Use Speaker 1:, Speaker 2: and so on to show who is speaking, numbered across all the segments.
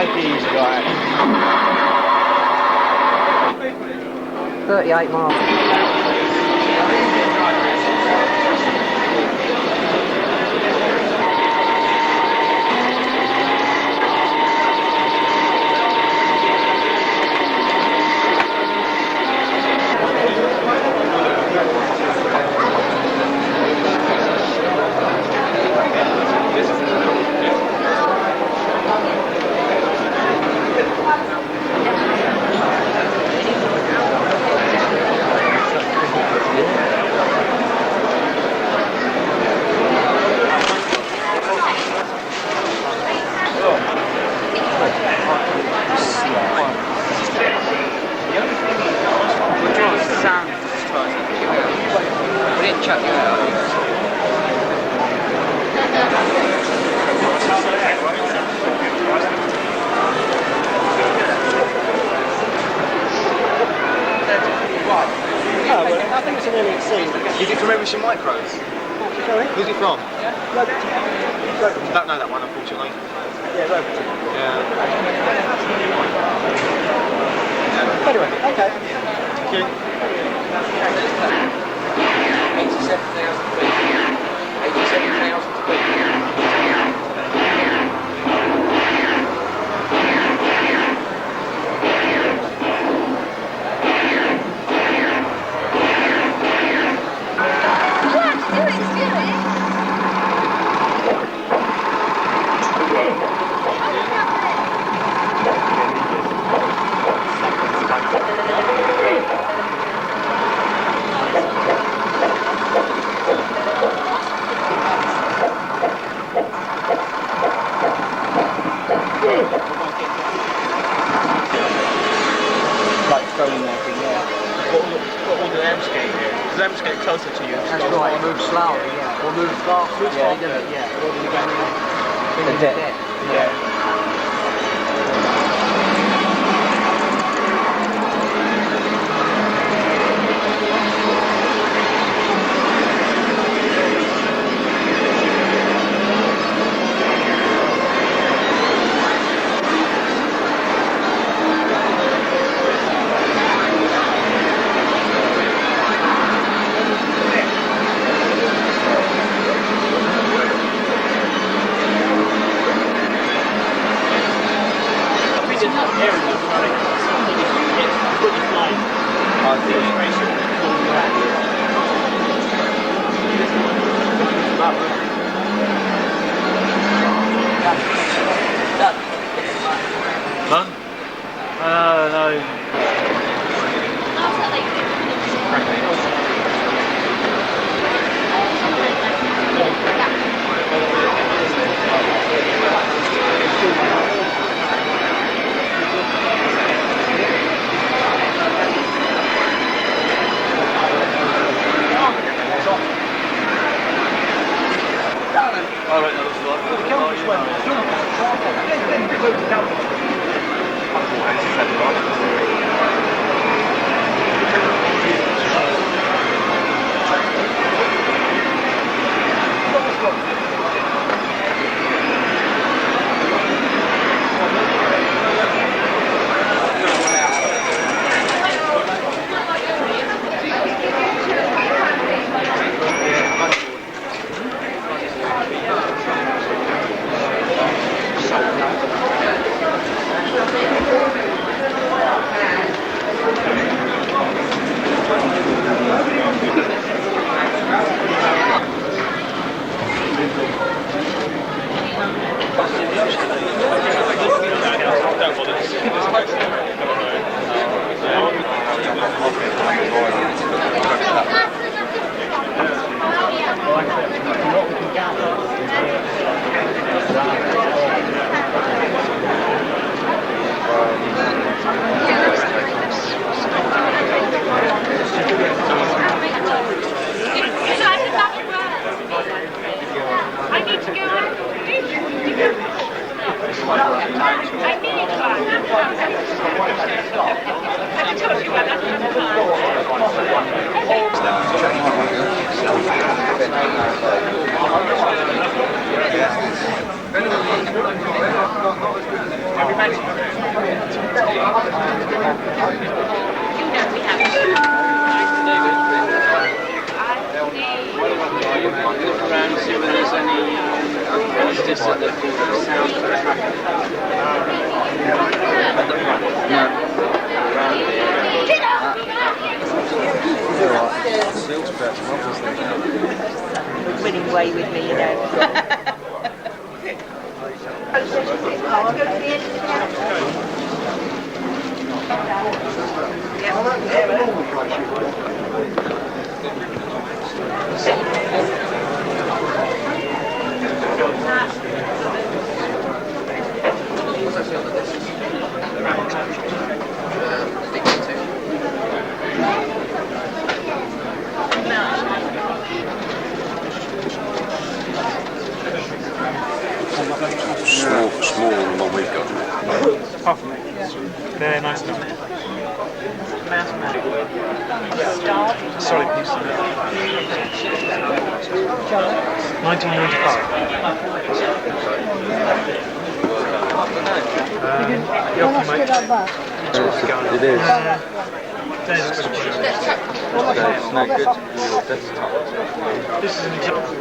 Speaker 1: take it easy, right?
Speaker 2: 38 miles.
Speaker 1: Is it from Everything Micros?
Speaker 3: Sorry?
Speaker 1: Who's it from?
Speaker 3: Novotel.
Speaker 1: Don't know that one, unfortunately.
Speaker 3: Yeah, Novotel.
Speaker 1: Yeah.
Speaker 3: Anyway, okay.
Speaker 1: Thank you.
Speaker 2: 87,000 feet. 87,000 feet.
Speaker 1: Closer to you.
Speaker 2: That's right, move slowly, yeah. Or move faster, yeah. The depth.
Speaker 1: Yeah.
Speaker 4: I need Around, see whether there's any positives at the sound track. At the front? No. Around
Speaker 5: the winning way with me, you know. I'll go to the end of the town.
Speaker 6: Smaller than the one we've got.
Speaker 1: Apart from they're nice enough. Sorry, please. 1995.
Speaker 6: It is.
Speaker 1: It's
Speaker 6: no good to your desktop.
Speaker 1: This is an example.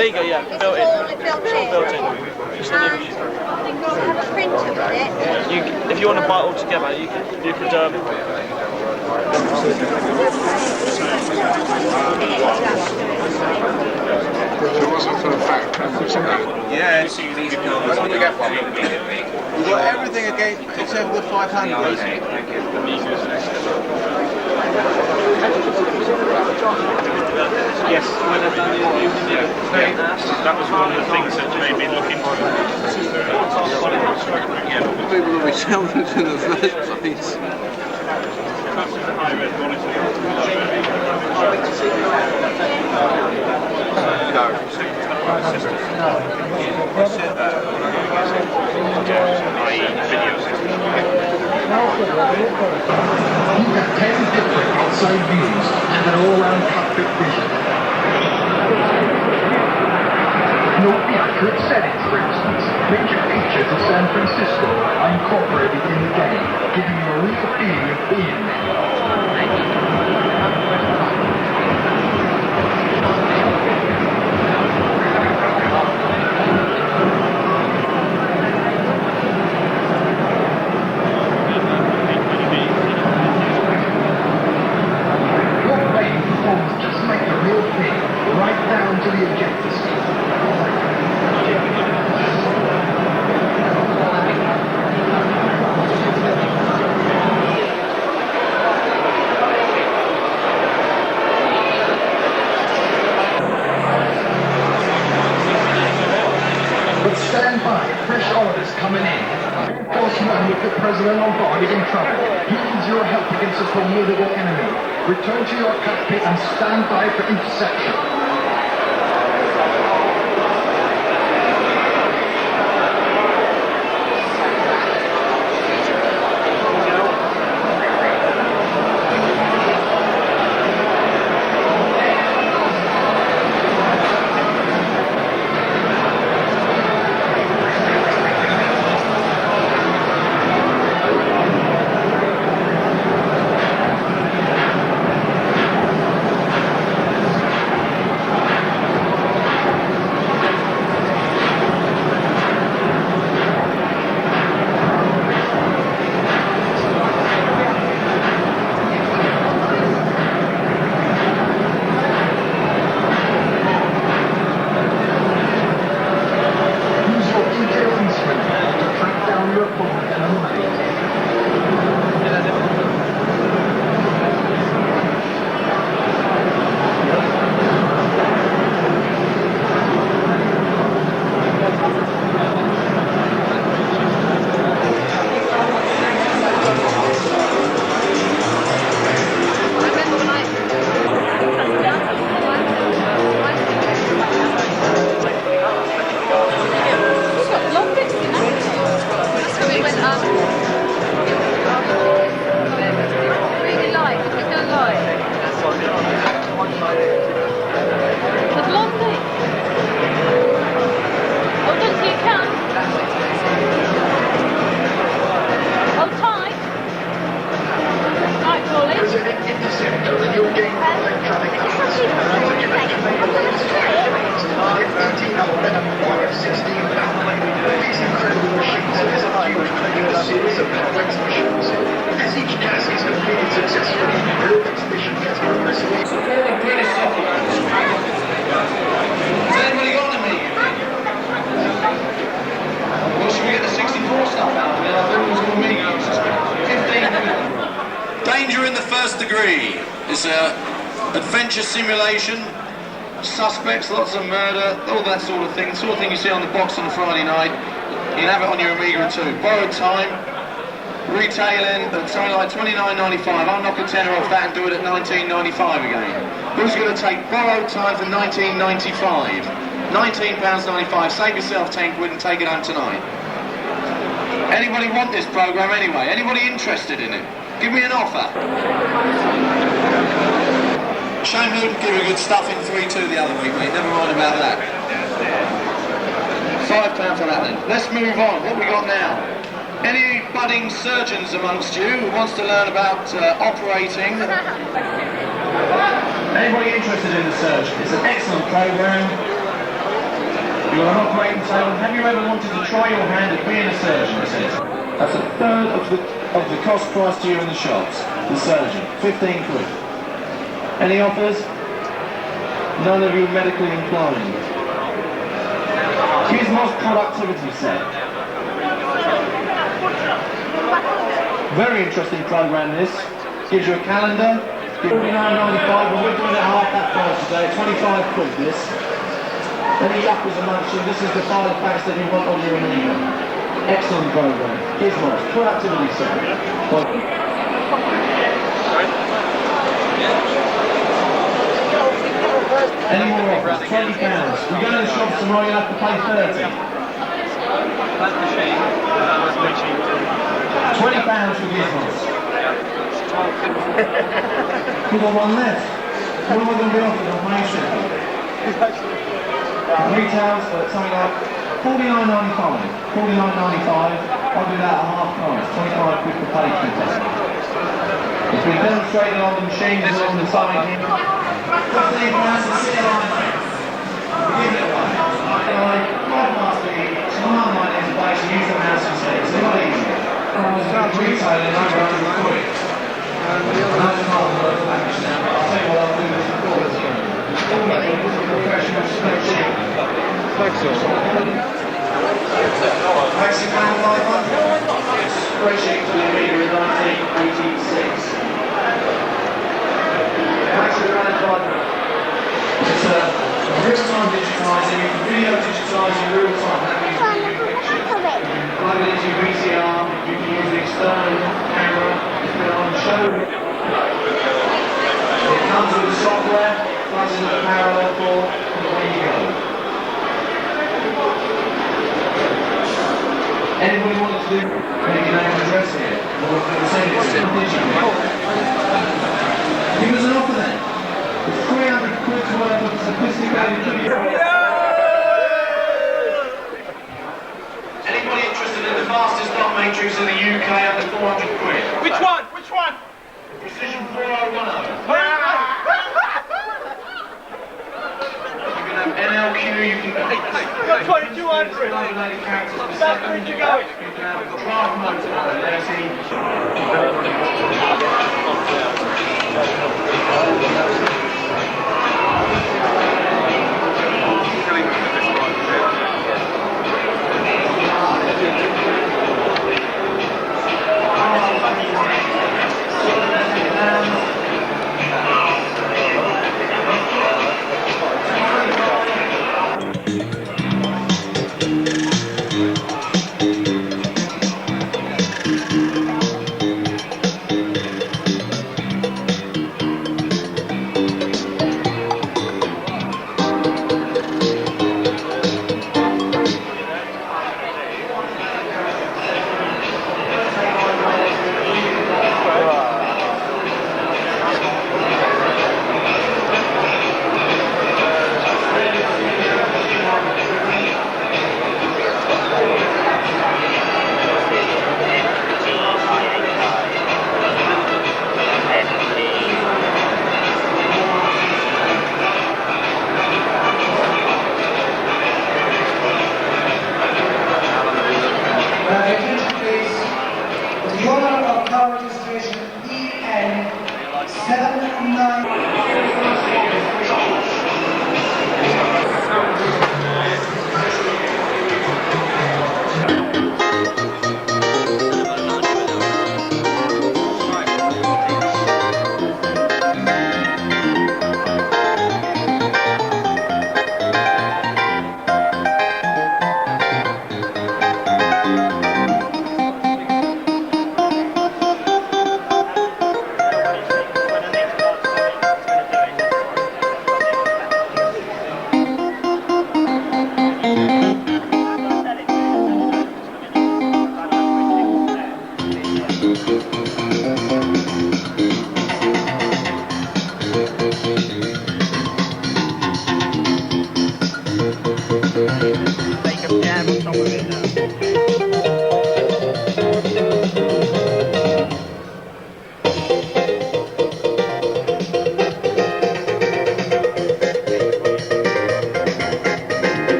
Speaker 1: Amiga, yeah, built in. Built in.
Speaker 5: Have a printer with it.
Speaker 1: You, if you want to buy it all together, you could
Speaker 6: It wasn't for a fact.
Speaker 7: Yes, you want to get one. We've got everything except for the 500.
Speaker 1: yes, that was one of the things that made me look into it.
Speaker 6: People will be selling it in the first place.
Speaker 8: You have 10 different outside views and an all-round cockpit vision. Note the accurate settings, for instance. Major features of San Francisco are incorporated in the game, giving you a real feeling of being there. Return to your cockpit and stand by for interception.
Speaker 7: 3. It's a adventure simulation, suspects, lots of murder, all that sort of thing. The sort of thing you see on the box on a Friday night. You can have it on your Amiga too. Borrowed time, retailing at something like $29.95. I'll knock a tenner off that and do it at $19.95 again. Who's going to take borrowed time for $19.95? £19.95. Save yourself 10 quid and take it home tonight. Anybody want this program anyway? Anybody interested in it? Give me an offer. Shane Newton gave a good stuff in 3-2 the other week, mate. Never mind about that. £5 for that then. Let's move on. What we got now? Any budding surgeons amongst you who wants to learn about operating? Anybody interested in the surgeon? It's an excellent program. You're an operating table. Have you ever wanted to try your hand at being a surgeon? It says. That's a third of the cost price to you in the shops. The surgeon, 15 quid. Any offers? None of you medically inclined. Gizmo's productivity set. Very interesting program this. Gives you a calendar. Gives you £9.95, but we're doing it half that price today. 25 quid this. Any yuckers amongst you, this is the file packs that you want on your Amiga. Excellent program. Gizmo's productivity set. Any more offers? £20. We go to the shops tomorrow, you'll have to pay 30. £20 for Gizmos. We've got one left. What am I going to be offered on Main Street? Retails at something like £49.95. I'll do that at half price. 25 quid per page. It's been demonstrated on the machines and on the side here. £15 to sit line. Give it away. Quite must be smart line into place and use the mouse instead. It's not easy. Retailing over 100 quid. I'll tell you what I'll do with the callers here. Professional spreadsheet. Mexican 500. Spreadsheet to the Amiga in 1986. Mexican 500. It's a real-time digitizing. You can video digitize in real time. That means you can do pictures. You can plug it into your VCR. You can use an external camera. You can on show. It comes with the software. Plugs into the parallel port, and away you go. Anybody want to do make your name and address here? Or send it to digital? Give us an offer then. It's 300 quid's worth of sophisticated video. Anybody interested in the fastest dot matrix in the UK under 400 quid?
Speaker 1: Which one? Which one?
Speaker 7: Precision 4010. NLQ, you can
Speaker 1: Got 2200.
Speaker 7: characters per
Speaker 1: Back
Speaker 7: second.
Speaker 1: you go.
Speaker 7: You can have a drive motor on there,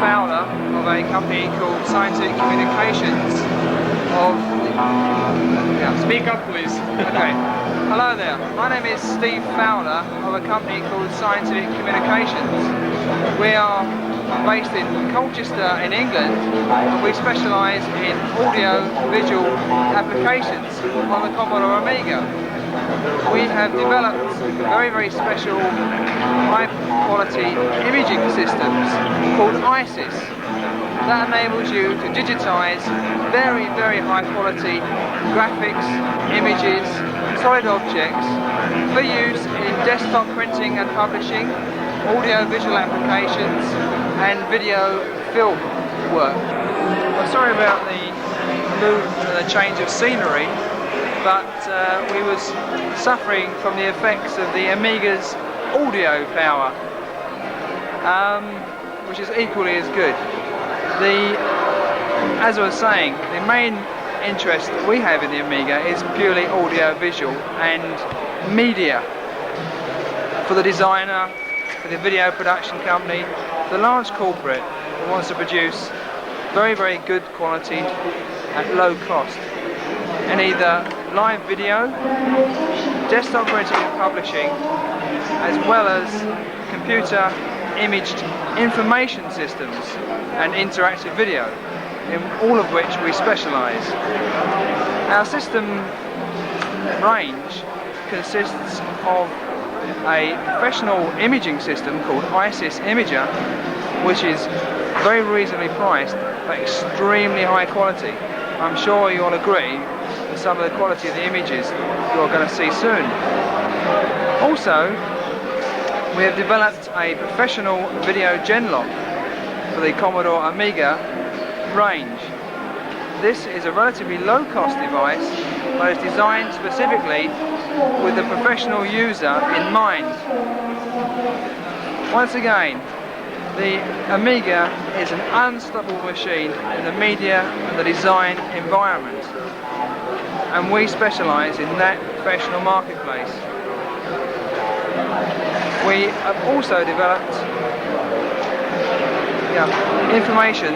Speaker 9: founder of a company called Scientific Communications speak up please. Okay. Hello there, my name is Steve Fowler of a company called Scientific Communications. We are based in Colchester in England, and we specialise in audio-visual applications on the Commodore Amiga. We have developed very special high-quality imaging systems called ISIS that enables you to digitise very high-quality graphics, images, solid objects for use in desktop printing and publishing, audio-visual applications and video film work. I'm sorry about the move and the change of scenery, but we was suffering from the effects of the Amiga's audio power, which is equally as good. As I was saying, the main interest that we have in the Amiga is purely audio-visual and media. For the designer, for the video production company, the large corporate that wants to produce very good quality at low cost in either live video, desktop printing and publishing, as well as computer imaged information systems and interactive video, in all of which we specialise. Our system range consists of a professional imaging system called ISIS Imager, which is very reasonably priced but extremely high quality. I'm sure you all agree with some of the quality of the images you're going to see soon. Also, we have developed a professional video genlock for the Commodore Amiga range. This is a relatively low-cost device, but is designed specifically with the professional user in mind. Once again, the Amiga is an unstoppable machine in the media and the design environment, and we specialise in that professional marketplace. We have also developed information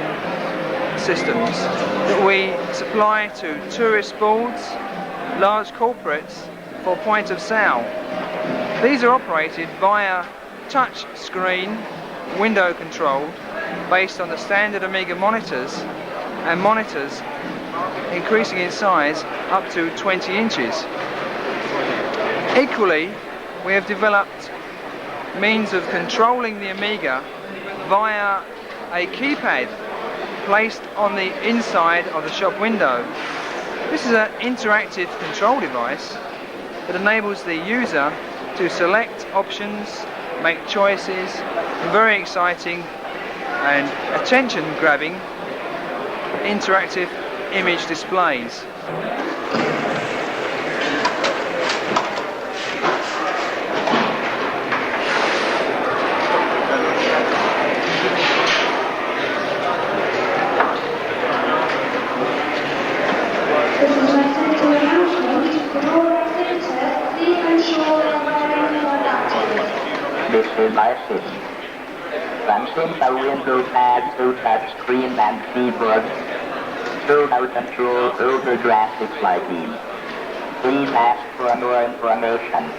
Speaker 9: systems that we supply to tourist boards, large corporates for point of sale. These are operated via touch screen, window controlled, based on the standard Amiga monitors, and monitors increasing in size up to 20 inches. Equally, we have developed means of controlling the Amiga via a keypad placed on the inside of the shop window. This is an interactive control device that enables the user to select options, make choices, very exciting and attention-grabbing interactive image displays.
Speaker 10: This is ISIS. Functions are window pad, touch screen and keyboard. To control older graphics like these. Please ask for more information.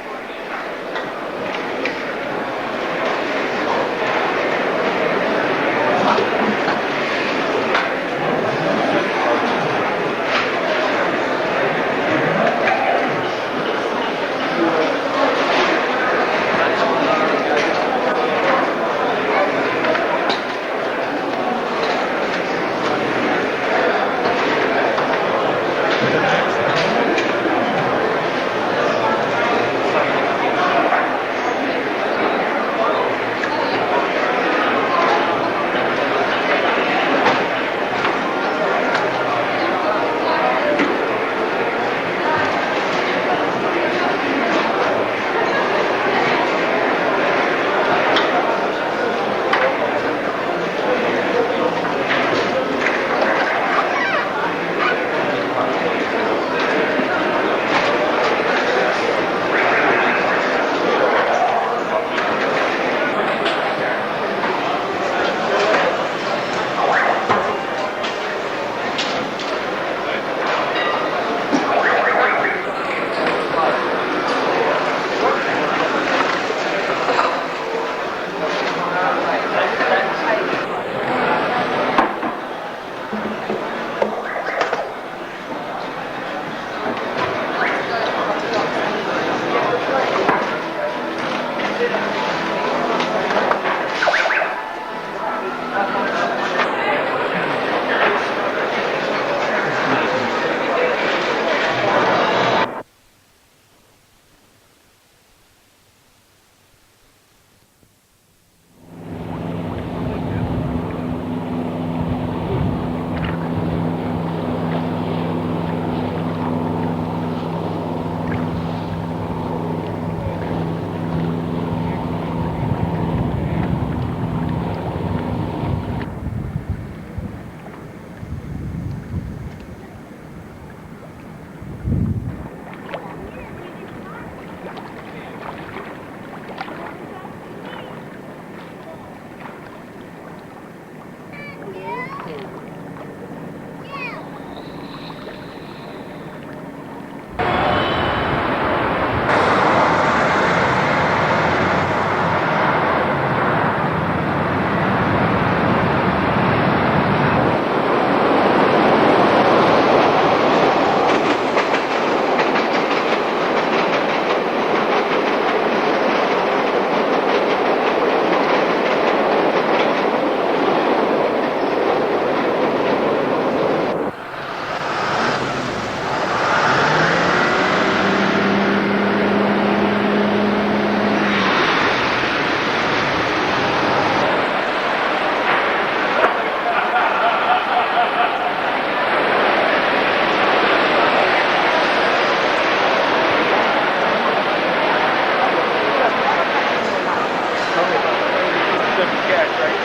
Speaker 9: sketch, right?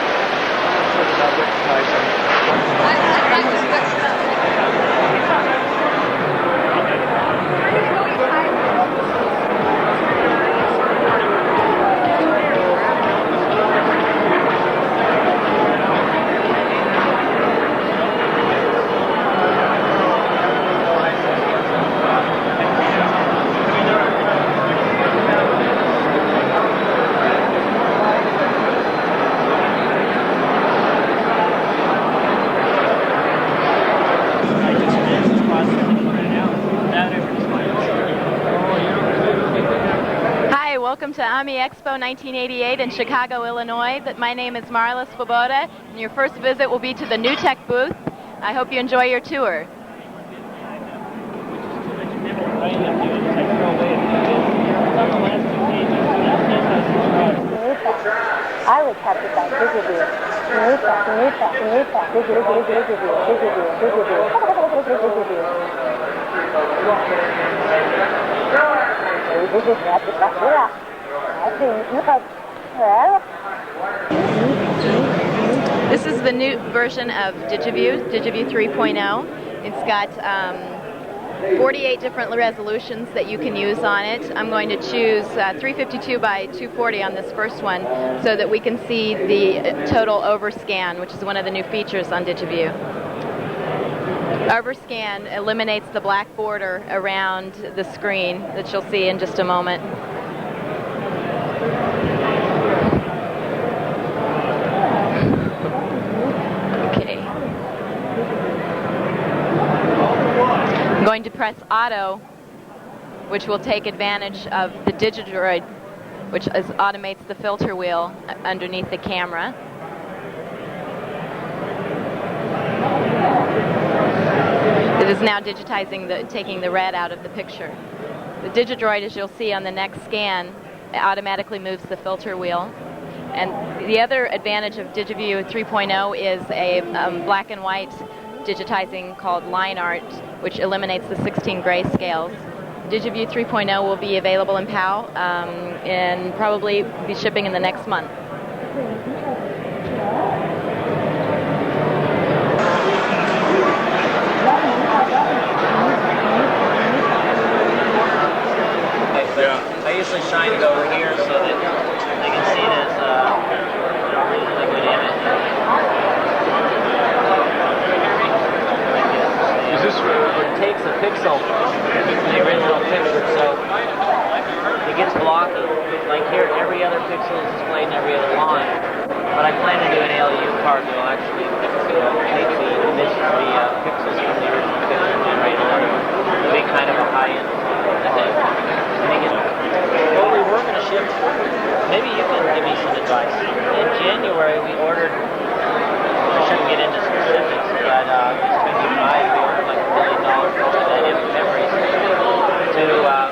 Speaker 11: Welcome to AmiExpo 1988 in Chicago, Illinois. My name is Marla Svoboda, and your first visit will be to the New Tech booth. I hope you enjoy your tour.
Speaker 5: I was captured by Digiview. New Tech,
Speaker 11: This is the new version of Digiview 3.0. It's got 48 different resolutions that you can use on it. I'm going to choose 352 by 240 on this first one so that we can see the total overscan, which is one of the new features on Digiview. Overscan eliminates the black border around the screen that you'll see in just a moment. Okay. I'm going to press Auto, which will take advantage of the Digidroid, which automates the filter wheel underneath the camera. It is now digitizing, taking the red out of the picture. The Digidroid, as you'll see on the next scan, automatically moves the filter wheel. And the other advantage of Digiview 3.0 is a black and white digitizing called line art, which eliminates the 16 grayscales. Digiview 3.0 will be available in PAL and probably be shipping in the next month.
Speaker 4: I usually shine it over here so that they can see it as really good image.
Speaker 6: Is this
Speaker 4: It takes a pixel from the original picture, so it gets blocky. Like here, every other pixel is displayed in every other line. But I plan to do an ALU card that will actually take the pixels from the original picture and generate another one. It'll be kind of a high-end what we were going to ship, maybe you can give me some advice. In January, we ordered, I shouldn't get into specifics, but it's been decided we ordered like $1 million of memories to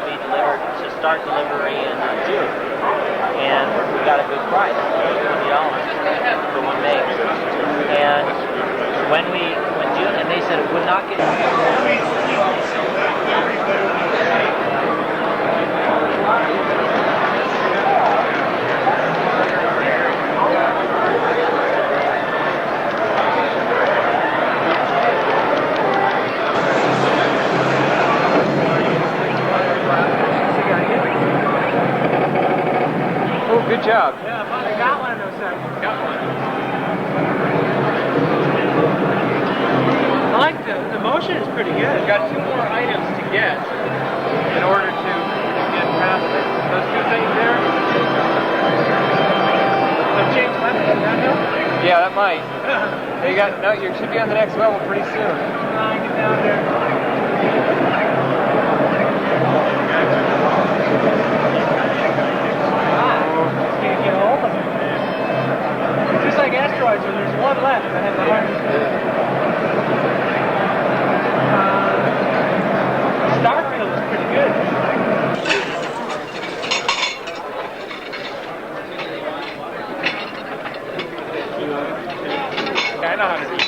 Speaker 4: be delivered, to start delivery in June. And we got a good price, $20 for one meg. And when June, and they said it would not get.
Speaker 9: Oh, good job.
Speaker 3: Yeah, I finally got one of those things.
Speaker 9: Got one.
Speaker 3: I like the motion is pretty good.
Speaker 9: We've got 2 more items to get in order to get past it. Those 2 things there.
Speaker 3: The change weapons, does that help?
Speaker 9: Yeah, that might. You should be on the next level pretty soon.
Speaker 3: Get down there. Can't get all of them. It's just like asteroids when there's one left that has the hardest. Starfield is pretty good.
Speaker 9: Yeah, I know how to do this.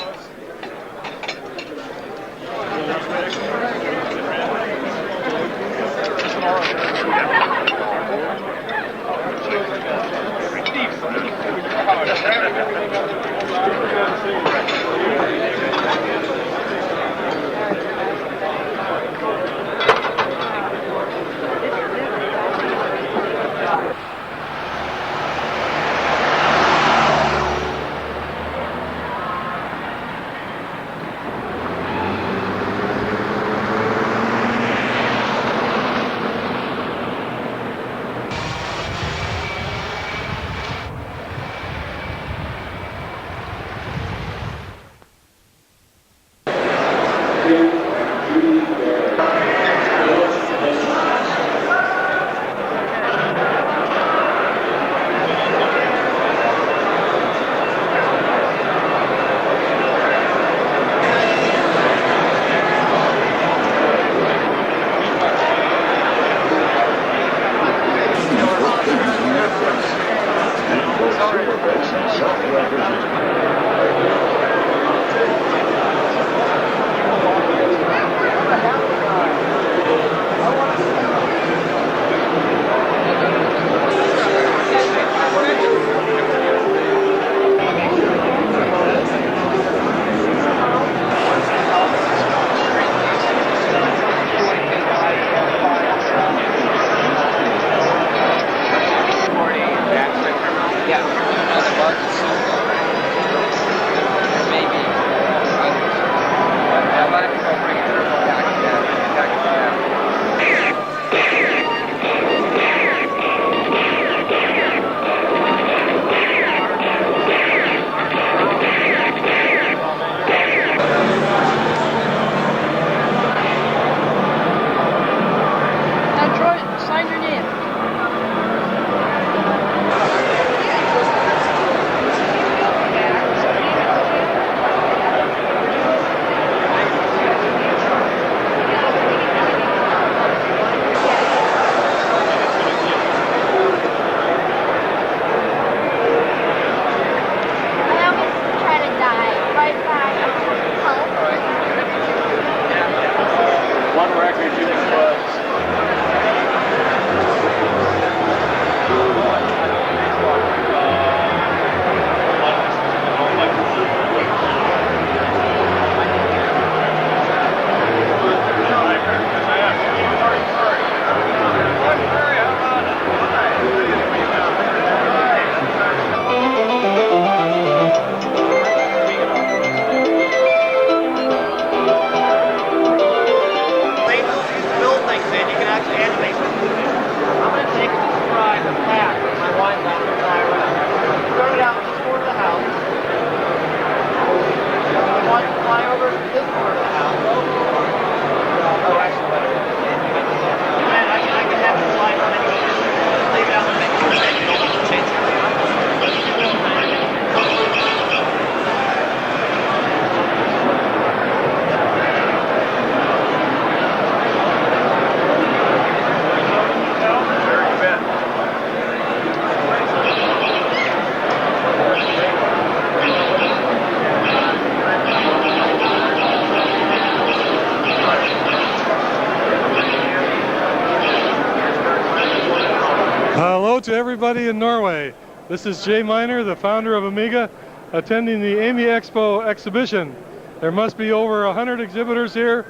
Speaker 12: to everybody in Norway. This is Jay Miner, the founder of Amiga, attending the AmiExpo exhibition. There must be over 100 exhibitors here,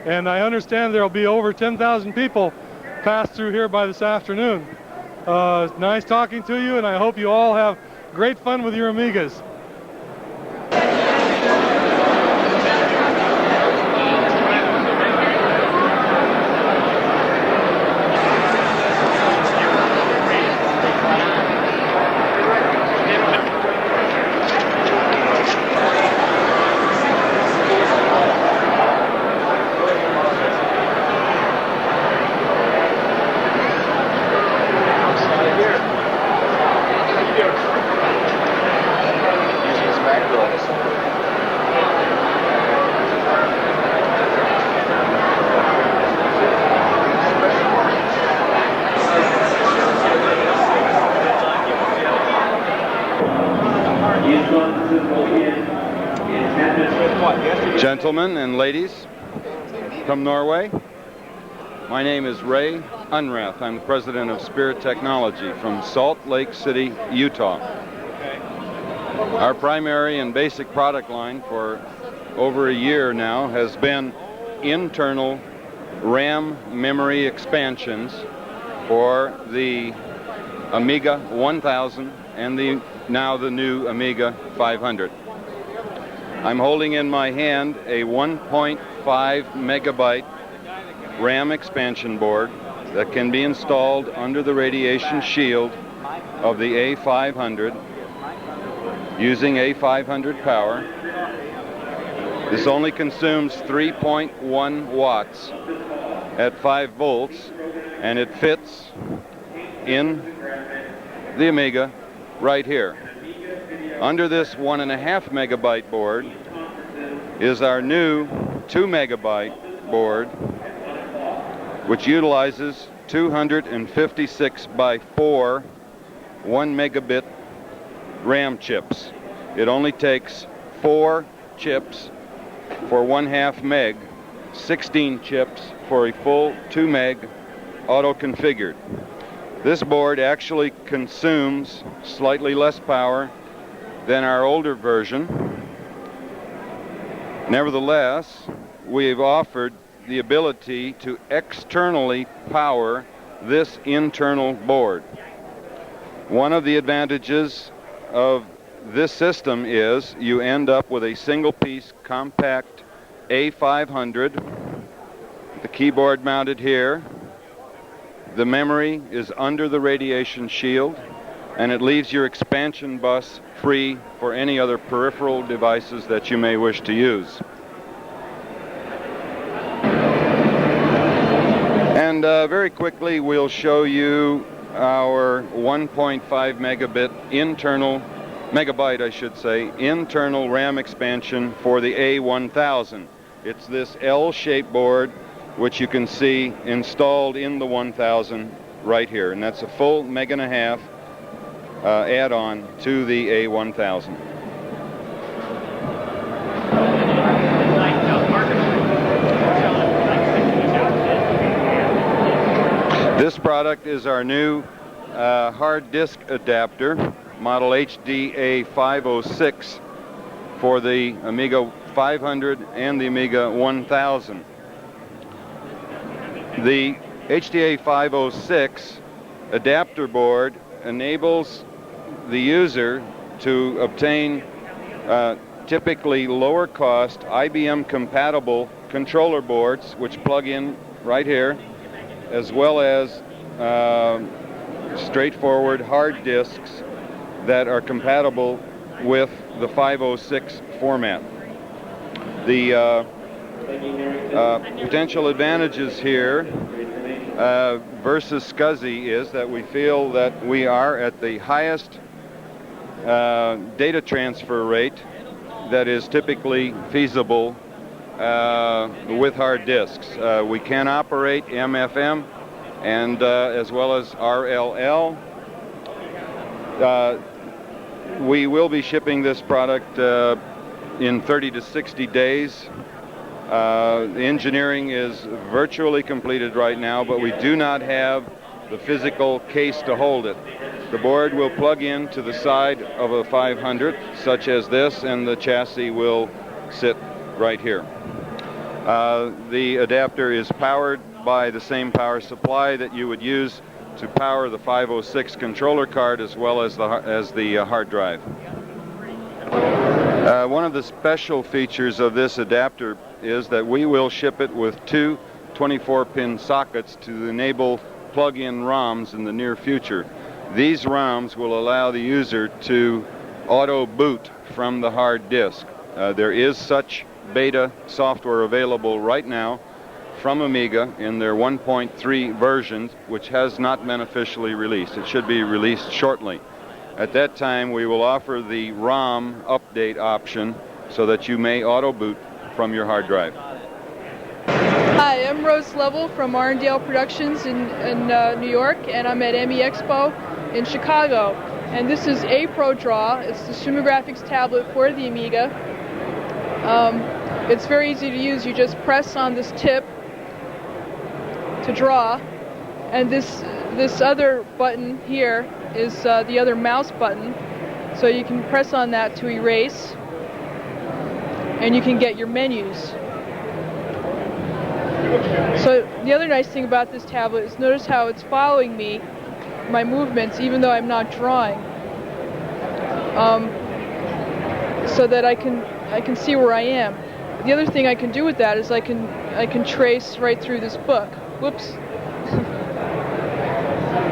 Speaker 12: and I understand there will be over 10,000 people pass through here by this afternoon. Nice talking to you, and I hope you all have great fun with your Amigas.
Speaker 6: Gentlemen and ladies from Norway, my name is Ray Unrath. I'm the president of Spirit Technology from Salt Lake City, Utah. Our primary and basic product line for over a year now has been internal RAM memory expansions for the Amiga 1000 and now the new Amiga 500. I'm holding in my hand a 1.5 megabyte RAM expansion board that can be installed under the radiation shield of the A500 using A500 power. This only consumes 3.1 watts at 5 volts, and it fits in the Amiga right here. Under this 1.5 megabyte board is our new 2 megabyte board, which utilizes 256 by 4 1 megabit RAM chips. It only takes 4 chips for 1/2 meg, 16 chips for a full 2 meg auto-configured. This board actually consumes slightly less power than our older version. Nevertheless, we've offered the ability to externally power this internal board. One of the advantages of this system is you end up with a single-piece compact A500, the keyboard mounted here. The memory is under the radiation shield, and it leaves your expansion bus free for any other peripheral devices that you may wish to use. And very quickly we'll show you our 1.5 megabyte internal RAM expansion for the A1000. It's this L-shaped board which you can see installed in the 1000 right here, and that's a full 1.5 meg add-on to the A1000. This product is our new hard disk adapter, model HDA506, for the Amiga 500 and the Amiga 1000. The HDA506 adapter board enables the user to obtain typically lower cost IBM compatible controller boards which plug in right here, as well as straightforward hard disks that are compatible with the 506 format. The potential advantages here versus SCSI is that we feel that we are at the highest data transfer rate that is typically feasible with hard disks. We can operate MFM and as well as RLL. We will be shipping this product in 30 to 60 days. The engineering is virtually completed right now, but we do not have the physical case to hold it. The board will plug in to the side of a 500, such as this, and the chassis will sit right here. The adapter is powered by the same power supply that you would use to power the 506 controller card, as well as the hard drive. One of the special features of this adapter is that we will ship it with two 24-pin sockets to enable plug-in ROMs in the near future. These ROMs will allow the user to auto-boot from the hard disk. There is such beta software available right now from Amiga in their 1.3 version, which has not been officially released. It should be released shortly. At that time, we will offer the ROM update option so that you may auto-boot from your hard drive.
Speaker 13: Hi, I'm Rose Level from Arndale Productions in New York, and I'm at AmiExpo in Chicago. And this is a ProDraw. It's the SumoGraphics tablet for the Amiga. It's very easy to use. You just press on this tip to draw, and this other button here is the other mouse button. So you can press on that to erase, and you can get your menus. So the other nice thing about this tablet is notice how it's following me, my movements, even though I'm not drawing, so that I can see where I am. The other thing I can do with that is I can trace right through this book. Whoops.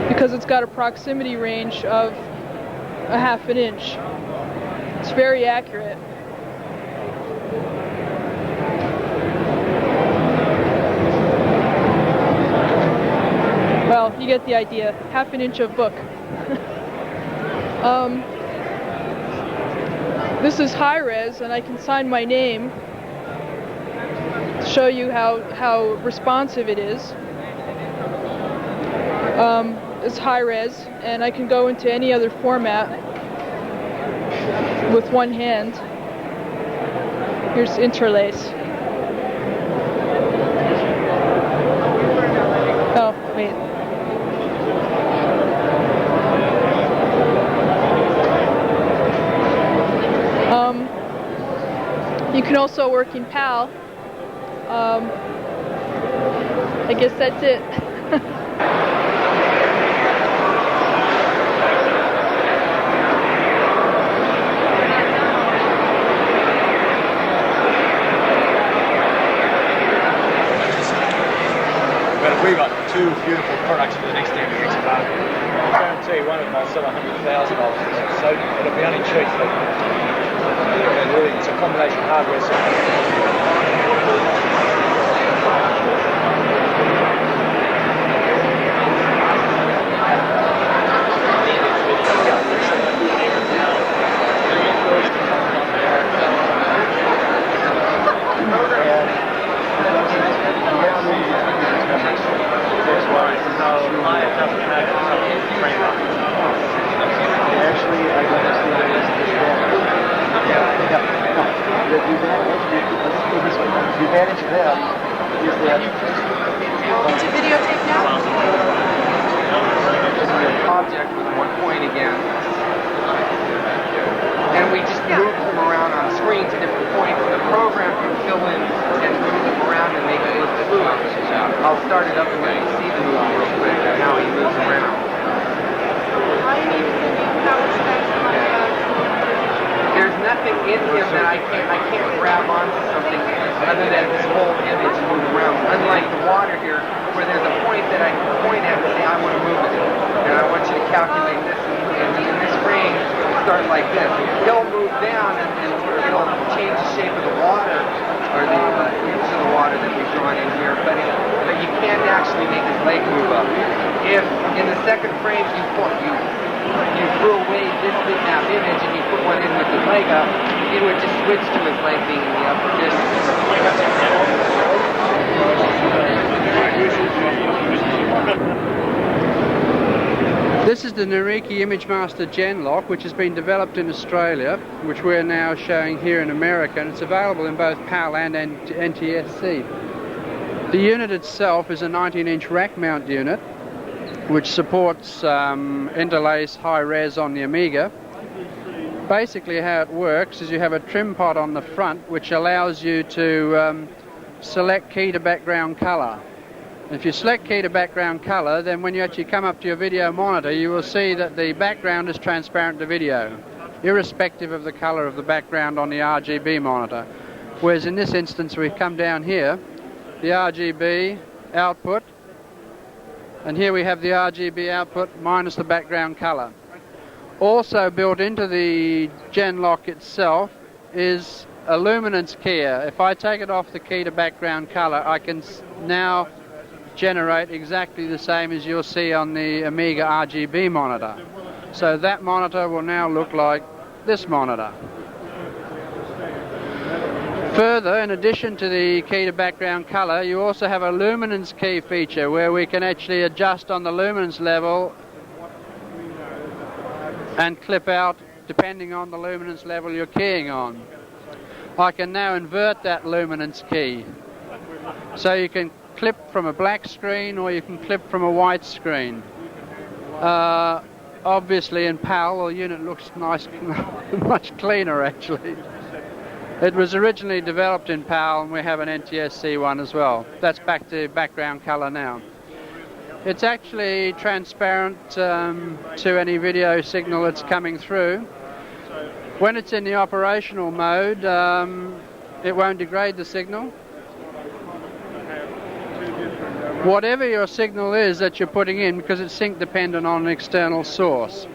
Speaker 13: Because it's got a proximity range of a ½ an inch. It's very accurate. Well, you get the idea. ½ an inch of book. This is high res, and I can sign my name to show you how responsive it is. It's high res, and I can go into any other format with one hand. Here's interlace. Oh, wait. You can also work in PAL. I guess that's it.
Speaker 2: We've got two beautiful products for the next AmiExpo. I guarantee one of them will sell $100,000. So it'll be only cheap. And really, it's a combination of hardware and software.
Speaker 14: The advantage of that is that
Speaker 15: it's a videotape now.
Speaker 9: Object with one point again, and we just move them around on screen to different points. The program can fill in and move them around and make it look smooth. I'll start it up and let you see the movie real quick and how he moves around. There's nothing in him that I can't grab onto something other than this whole image move around. Unlike the water here, where there's a point that I can point at and say I want to move it, and I want you to calculate this. And in this frame, start like this. He'll move down and it'll change the shape of the water or the image of the water that we've drawn in here, but you can't actually make his leg move up. If in the second frame you threw away this bitmap image and you put one in with his leg up, it would just switch to his leg being in the upper distance.
Speaker 16: This is the Nariki ImageMaster Genlock, which has been developed in Australia, which we're now showing here in America, and it's available in both PAL and NTSC. The unit itself is a 19-inch rack mount unit, which supports interlace high res on the Amiga. Basically how it works is you have a trim pot on the front which allows you to select key to background color. If you select key to background color, then when you actually come up to your video monitor, you will see that the background is transparent to video, irrespective of the color of the background on the RGB monitor. Whereas in this instance, we've come down here, the RGB output, and here we have the RGB output minus the background color. Also built into the Genlock itself is a luminance keyer. If I take it off the key to background color, I can now generate exactly the same as you'll see on the Amiga RGB monitor. So that monitor will now look like this monitor. Further, in addition to the key to background color, you also have a luminance key feature where we can actually adjust on the luminance level and clip out depending on the luminance level you're keying on. I can now invert that luminance key. So you can clip from a black screen or you can clip from a white screen. Obviously in PAL the unit looks nice, much cleaner actually. It was originally developed in PAL and we have an NTSC one as well. That's back to background color now. It's actually transparent to any video signal that's coming through. When it's in the operational mode, it won't degrade the signal. Whatever your signal is that you're putting in, because it's sync dependent on an external source,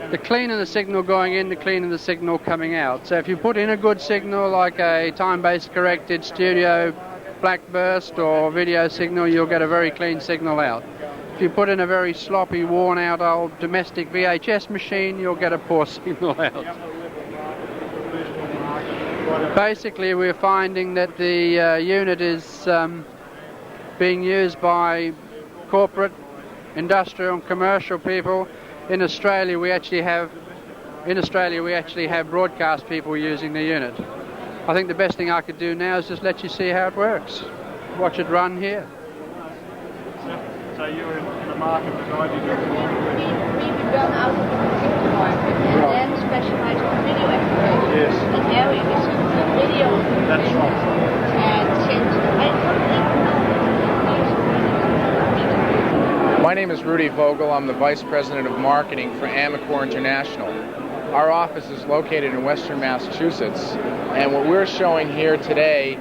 Speaker 16: the cleaner the signal going in, the cleaner the signal coming out. So if you put in a good signal like a time-based corrected studio black burst or video signal, you'll get a very clean signal out. If you put in a very sloppy, worn out old domestic VHS machine, you'll get a poor signal out. Basically we're finding that the unit is being used by corporate, industrial and commercial people. In Australia we actually have broadcast people using the unit. I think the best thing I could do now is just let you see how it works. Watch it run here.
Speaker 3: So you're in the market for 90 different languages?
Speaker 15: We've gone out of the computer market and then specialized in video applications.
Speaker 3: Yes.
Speaker 15: In areas of video.
Speaker 3: That's right.
Speaker 15: And since
Speaker 17: My name is Rudy Vogel. I'm the Vice President of Marketing for Amicore International. Our office is located in Western Massachusetts, and what we're showing here today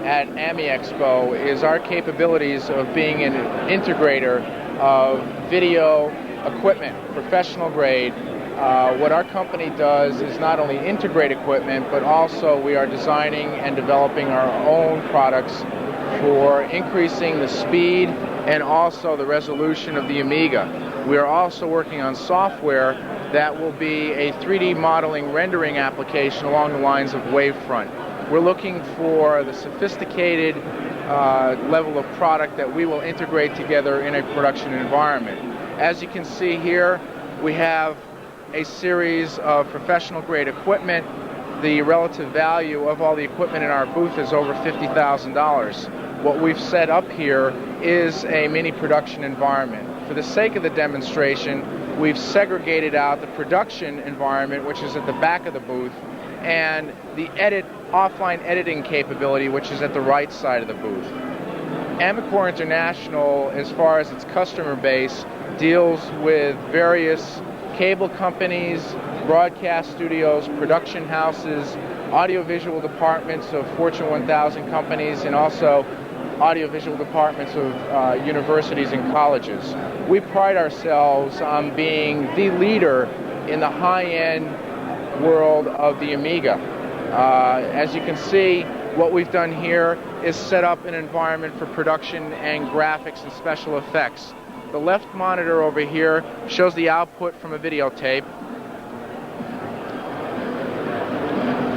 Speaker 17: at AmiExpo is our capabilities of being an integrator of video equipment, professional grade. What our company does is not only integrate equipment, but also we are designing and developing our own products for increasing the speed and also the resolution of the Amiga. We are also working on software that will be a 3D modeling rendering application along the lines of Wavefront. We're looking for the sophisticated level of product that we will integrate together in a production environment. As you can see here, we have a series of professional grade equipment. The relative value of all the equipment in our booth is over $50,000. What we've set up here is a mini production environment. For the sake of the demonstration, we've segregated out the production environment, which is at the back of the booth, and the offline editing capability, which is at the right side of the booth. Amicore International, as far as its customer base, deals with various cable companies, broadcast studios, production houses, audiovisual departments of Fortune 1000 companies, and also audiovisual departments of universities and colleges. We pride ourselves on being the leader in the high-end world of the Amiga. As you can see, what we've done here is set up an environment for production and graphics and special effects. The left monitor over here shows the output from a videotape.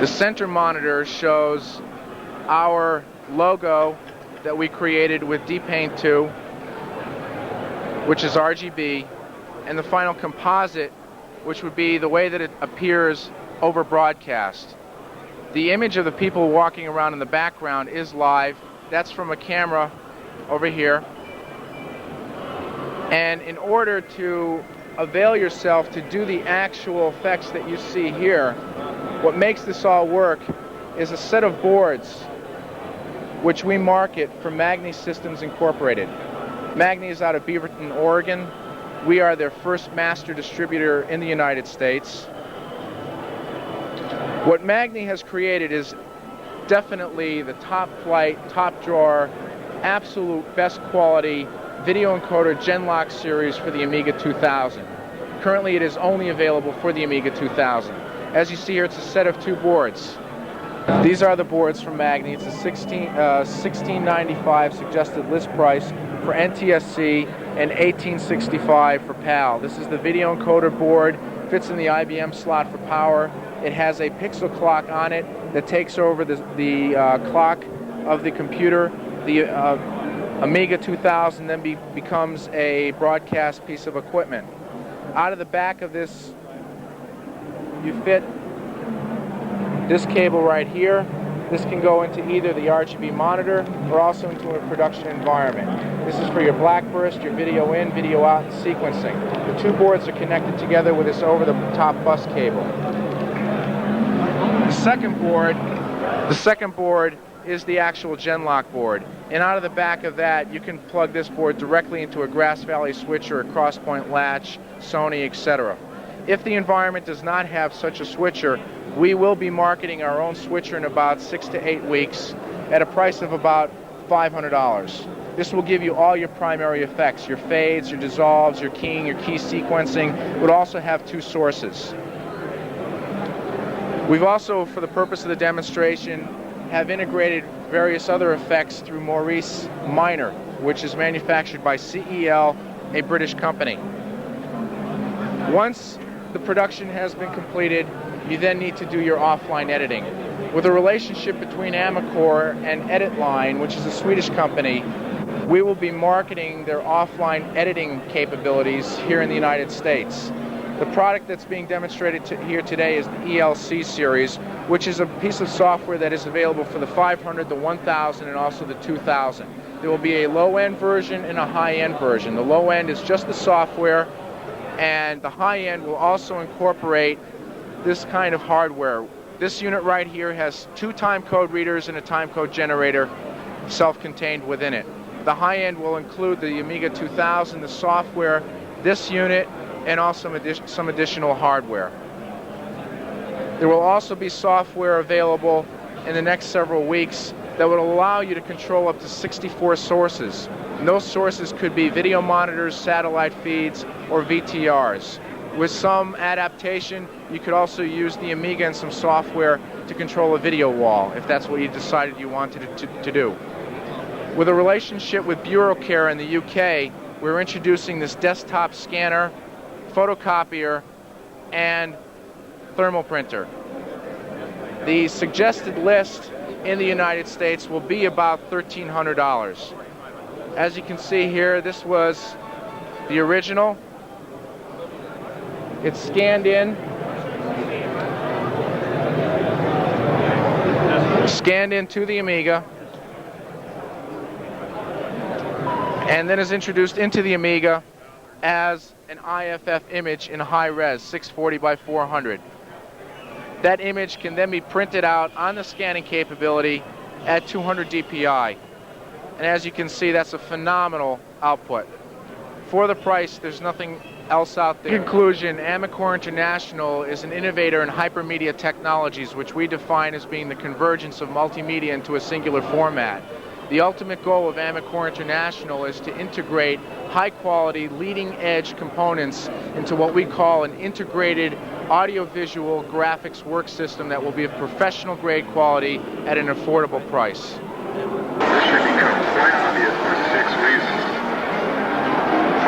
Speaker 17: The center monitor shows our logo that we created with DPaint 2, which is RGB, and the final composite, which would be the way that it appears over broadcast. The image of the people walking around in the background is live. That's from a camera over here. And in order to avail yourself to do the actual effects that you see here, what makes this all work is a set of boards which we market for Magni Systems Incorporated. Magni is out of Beaverton, Oregon. We are their first master distributor in the United States. What Magni has created is definitely the top flight, top drawer, absolute best quality video encoder Genlock series for the Amiga 2000. Currently it is only available for the Amiga 2000. As you see here, it's a set of 2 boards. These are the boards from Magni. It's a $16.95 suggested list price for NTSC and $18.65 for PAL. This is the video encoder board, fits in the IBM slot for power. It has a pixel clock on it that takes over the clock of the computer. The Amiga 2000 then becomes a broadcast piece of equipment. Out of the back of this, you fit this cable right here. This can go into either the RGB monitor or also into a production environment. This is for your blackburst, your video in, video out, and sequencing. The 2 boards are connected together with this over-the-top bus cable. The second board is the actual Genlock board. And out of the back of that, you can plug this board directly into a Grass Valley switcher, a Crosspoint latch, Sony, etc. If the environment does not have such a switcher, we will be marketing our own switcher in about 6 to 8 weeks at a price of about $500. This will give you all your primary effects, your fades, your dissolves, your keying, your key sequencing. It would also have 2 sources. We've also, for the purpose of the demonstration, have integrated various other effects through Maurice Minor, which is manufactured by CEL, a British company. Once the production has been completed, you then need to do your offline editing. With a relationship between Amicor and at.I, which is a Swedish company, we will be marketing their offline editing capabilities here in the United States. The product that's being demonstrated here today is the ELC series, which is a piece of software that is available for the 500, the 1000, and also the 2000. There will be a low-end version and a high-end version. The low end is just the software, and the high-end will also incorporate this kind of hardware. This unit right here has 2 timecode readers and a timecode generator self-contained within it. The high-end will include the Amiga 2000, the software, this unit, and also some additional hardware. There will also be software available in the next several weeks that would allow you to control up to 64 sources. And those sources could be video monitors, satellite feeds, or VTRs. With some adaptation, you could also use the Amiga and some software to control a video wall, if that's what you decided you wanted to do. With a relationship with BureauCare in the UK, we're introducing this desktop scanner, photocopier, and thermal printer. The suggested list in the United States will be about $1,300. As you can see here, this was the original. It's scanned into the Amiga, and then is introduced into the Amiga as an IFF image in high res, 640 by 400. That image can then be printed out on the scanning capability at 200 DPI. And as you can see, that's a phenomenal output. For the price, there's nothing else out there. In conclusion, Amicor International is an innovator in hypermedia technologies, which we define as being the convergence of multimedia into a singular format. The ultimate goal of Amicor International is to integrate high-quality, leading-edge components into what we call an integrated audiovisual graphics work system that will be of professional-grade quality at an affordable price.
Speaker 18: This should become quite obvious for 6 reasons.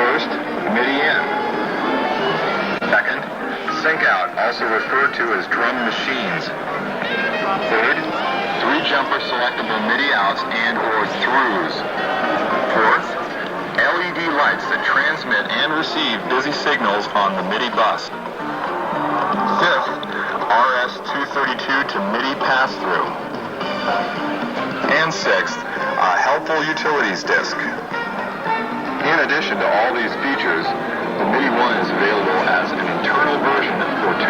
Speaker 18: First, MIDI in. Second, sync out, also referred to as drum machines. Third, 3 jumper selectable MIDI outs and or throughs. Fourth, LED lights that transmit and receive busy signals on the MIDI bus. Fifth, RS-232 to MIDI pass-through. And sixth, a helpful utilities disk. In addition to all these features, the MIDI 1 is available as an internal version for 2.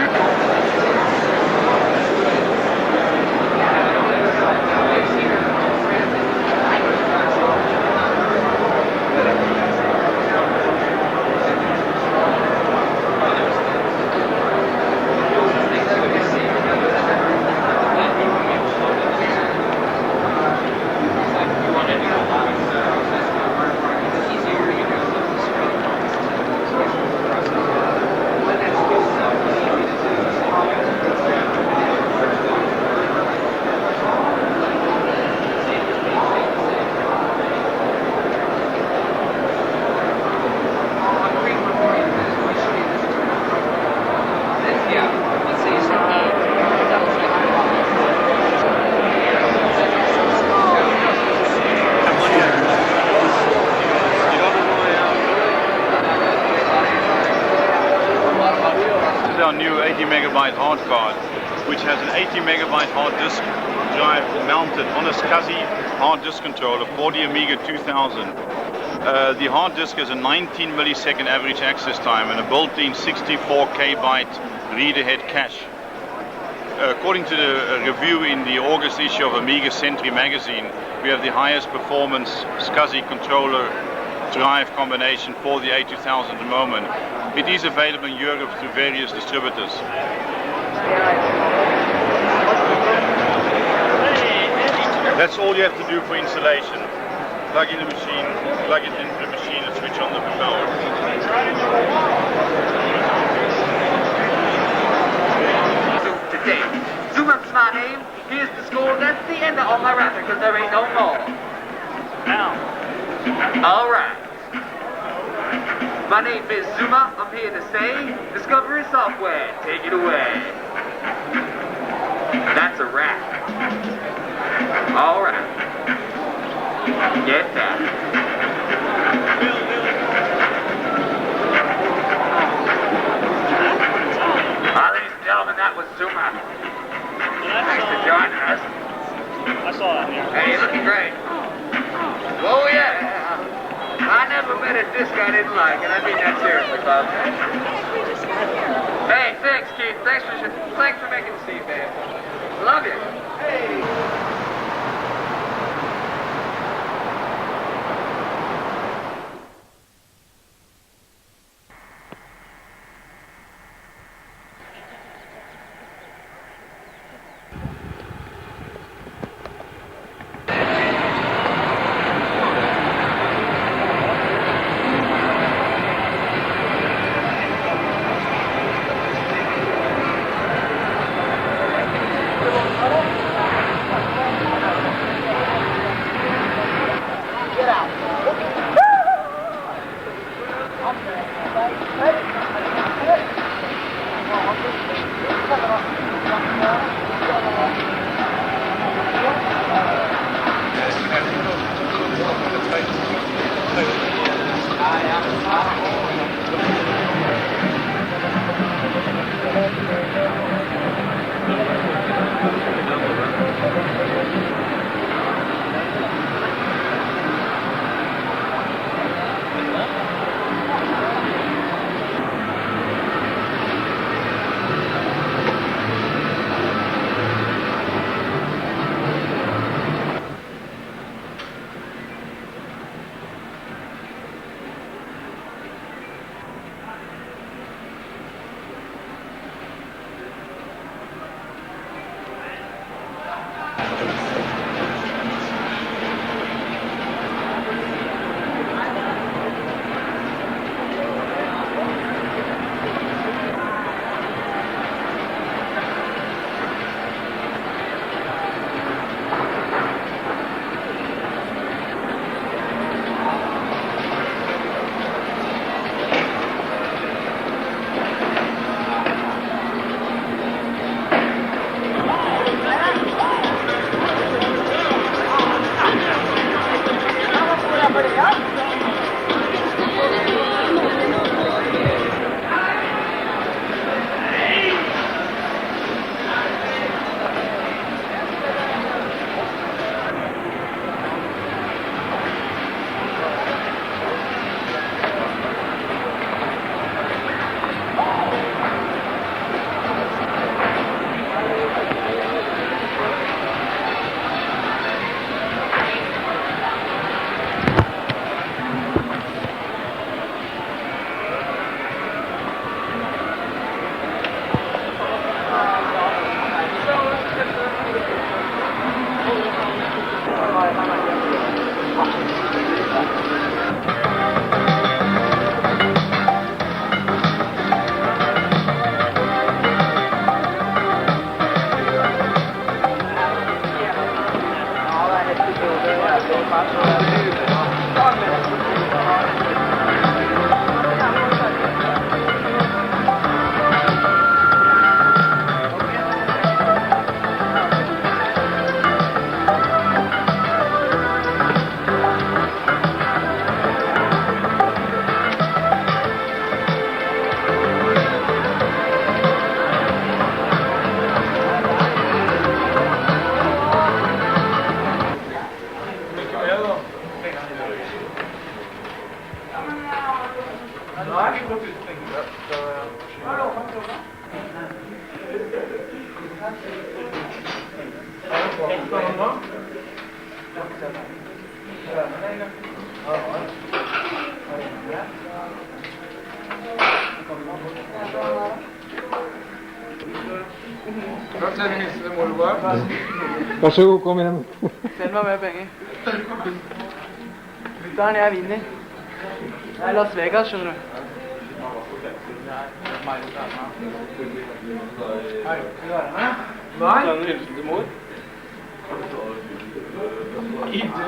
Speaker 19: Our new 80 megabyte hard card, which has an 80 megabyte hard disk drive mounted on a SCSI hard disk controller for the Amiga 2000. The hard disk has a 19 millisecond average access time and a built-in 64 kbyte read-ahead cache. According to the review in the August issue of Amiga Century magazine, we have the highest performance SCSI controller drive combination for the A2000 at the moment. It is available in Europe through various distributors. That's all you have to do for installation. Plug in the machine, plug it into the machine and switch on the power.
Speaker 20: Today, zoom up's my name, here's the score, that's the end of all my rapping, because there ain't no more. Now. Alright. My name is Zuma, I'm here to say, Discovery Software, take it away. That's a wrap. Alright. Get that. Ladies and gentlemen, that was Zuma. Thanks for joining us.
Speaker 3: I saw that, yeah.
Speaker 20: Hey, you're looking great. Oh, yeah. I never met a disc I didn't like, and I mean that seriously, Bob. Hey, thanks, Keith. Thanks for making the scene, man. Love you. Hey.
Speaker 3: Vær så god, kom igjen. Send meg mer penger. Gutteren, jeg vinner. Det er Las Vegas, skjønner du. Hei, skal du være med? Nei. Skal du hilse til mor? Ikke.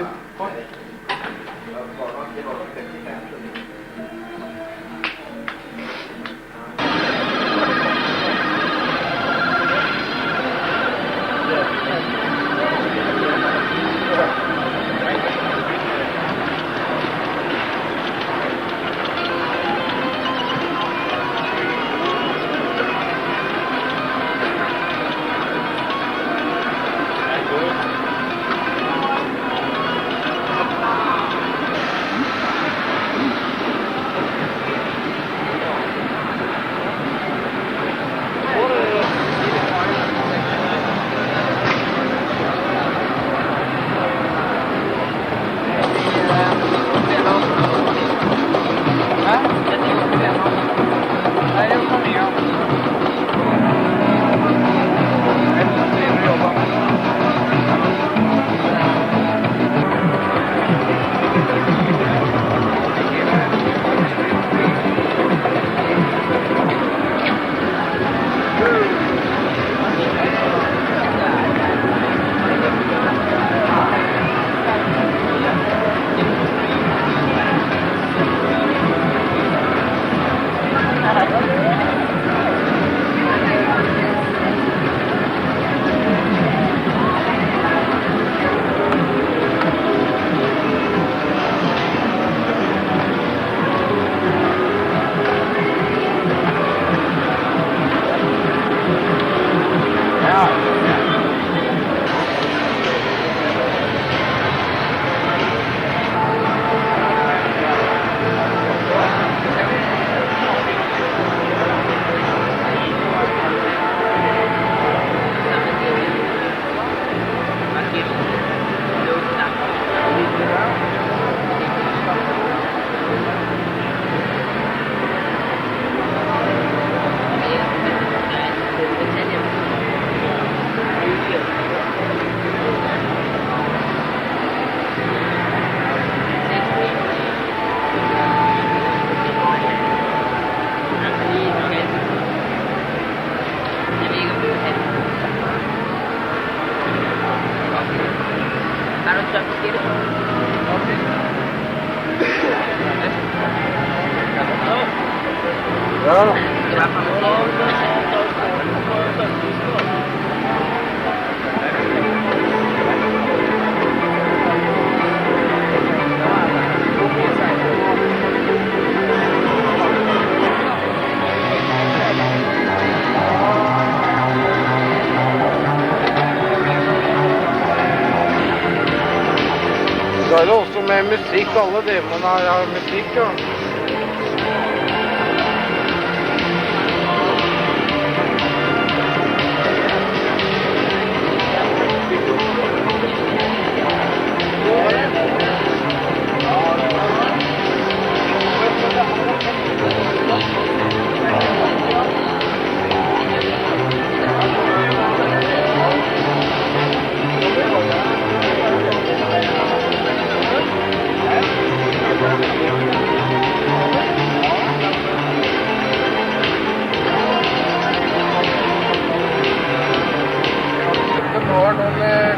Speaker 17: Så er det også med musikk, alle demonene har musikk, ja.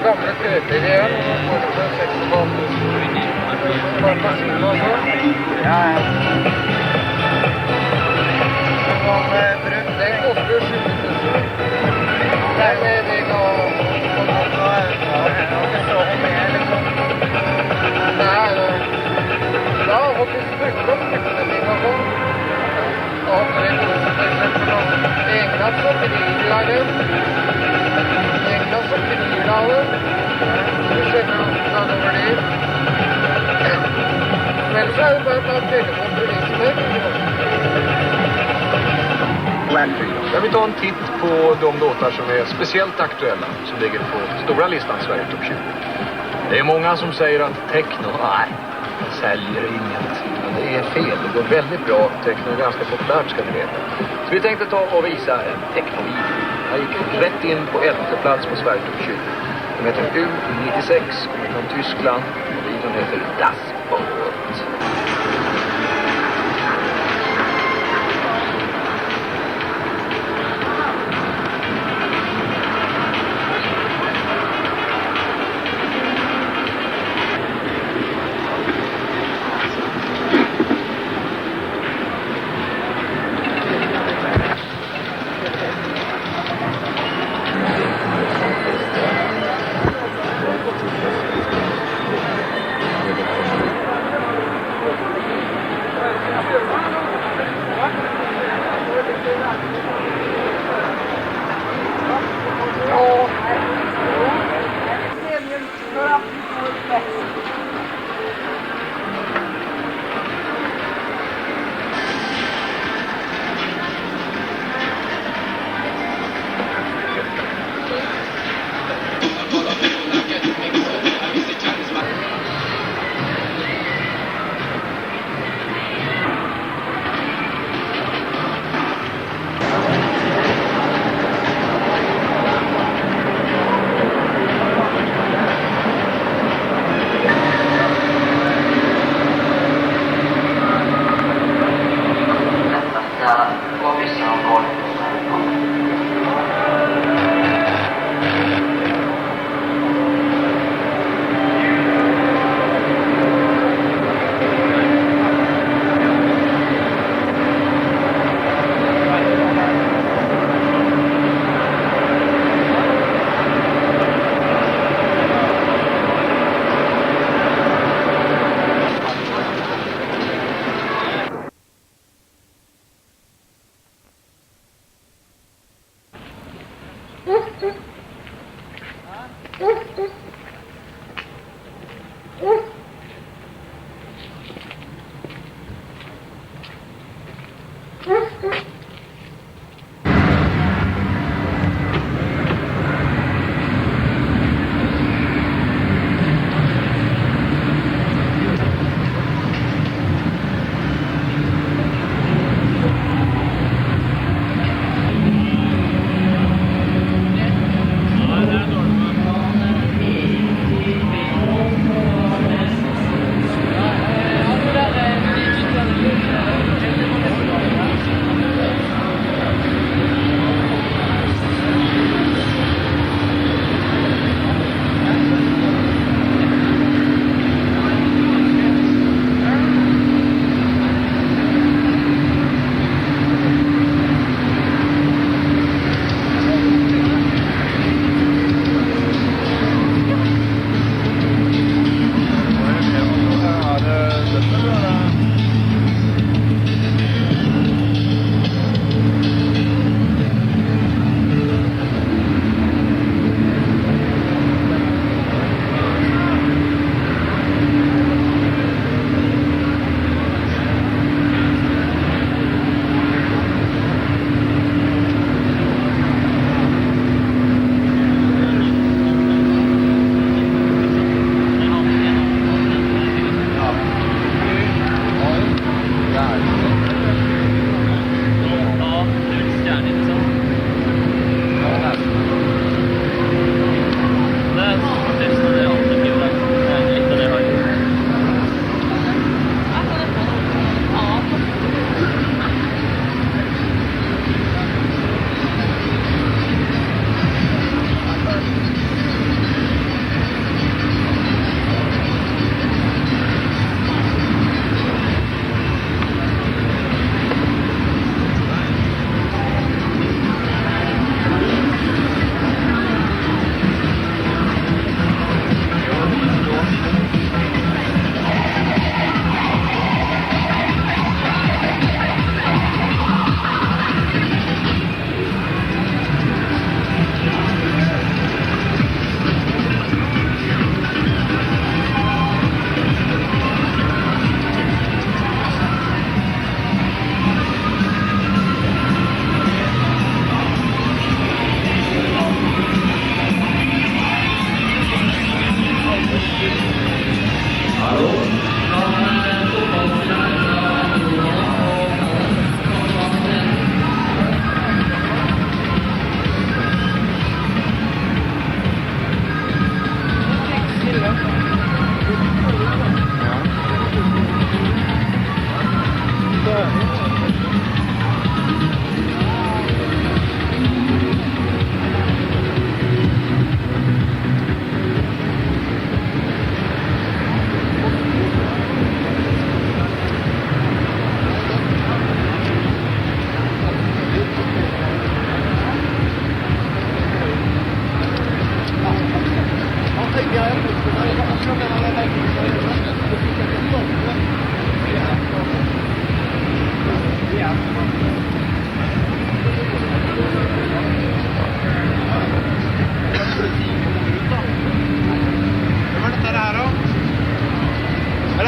Speaker 17: Gamle køter igjen, og får det på 6 Ja, ja. Brukt, det koster jo 7 000. Det er med deg og da har fått litt brukt opp ting og sånn. Og 3 000 for eksempel. England så driver jeg det. England så driver jeg det. Du skjønner hvordan det blir. Men så er det bare å ta telefonbevisning.
Speaker 21: verktyg. Jag vill ta en titt på de låtar som är speciellt aktuella, som ligger på stora listan Sverige Topp 20. Det är många som säger att techno, nej, säljer inget. Men det är fel, det går väldigt bra. Techno är ganska populärt, ska ni veta. Så vi tänkte ta och visa en techno-video. Jag gick rätt in på 11:e plats på Sverige Topp 20. Den heter U96, kommer från Tyskland. Och videon heter Das Boot.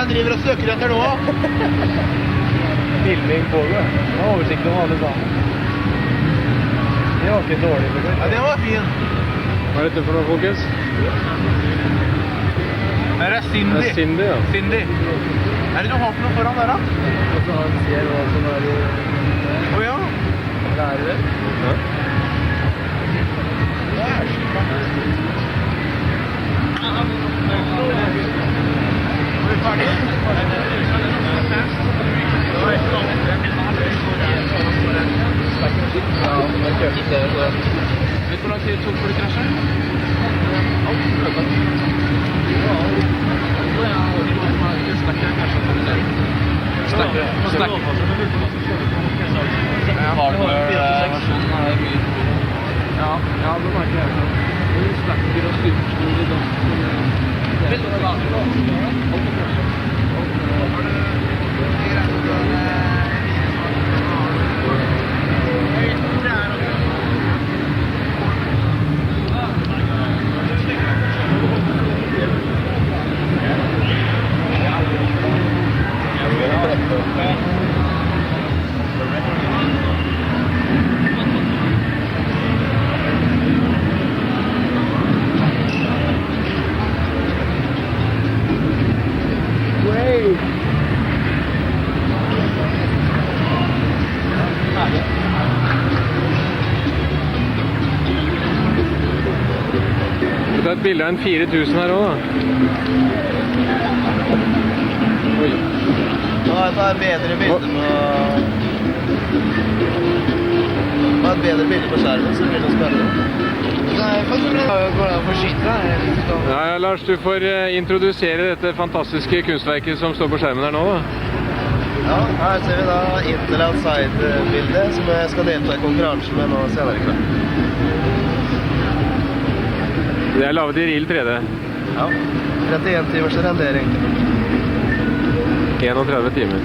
Speaker 14: Han driver og søker etter nå.
Speaker 3: Filming på det. Nå har oversikt om alle sammen. Det var ikke dårlig.
Speaker 14: Ja, det var fin.
Speaker 3: Hva er dette for noe, folkens?
Speaker 14: Det er Cindy.
Speaker 3: Det er Cindy, ja.
Speaker 14: Cindy. Er det du har for noe foran der, da?
Speaker 3: Og så han ser hva som er i...
Speaker 14: Åja.
Speaker 3: Det er det. Ja.
Speaker 14: Det er skikkelig. Er vi ferdige?
Speaker 21: Vet du hvor lang tid det tok for det krasjet?
Speaker 3: Ja, det merker jeg. Stakker og styrker
Speaker 8: Det er et bilde av en 4000 her også, da. Oi.
Speaker 14: Ja, det er bedre bilder på... et bedre bilde på skjermen, så blir det spennende. Nei, faktisk det går an for skyte.
Speaker 8: Ja, Lars, du får introdusere dette fantastiske kunstverket som står på skjermen her nå, da.
Speaker 14: Ja, her ser vi da Intel Outside-bildet, som jeg skal delta i konkurransen med nå senere i kveld.
Speaker 8: Det er lavet i real 3D.
Speaker 14: Ja, 31 timers rendering.
Speaker 8: 31 timer.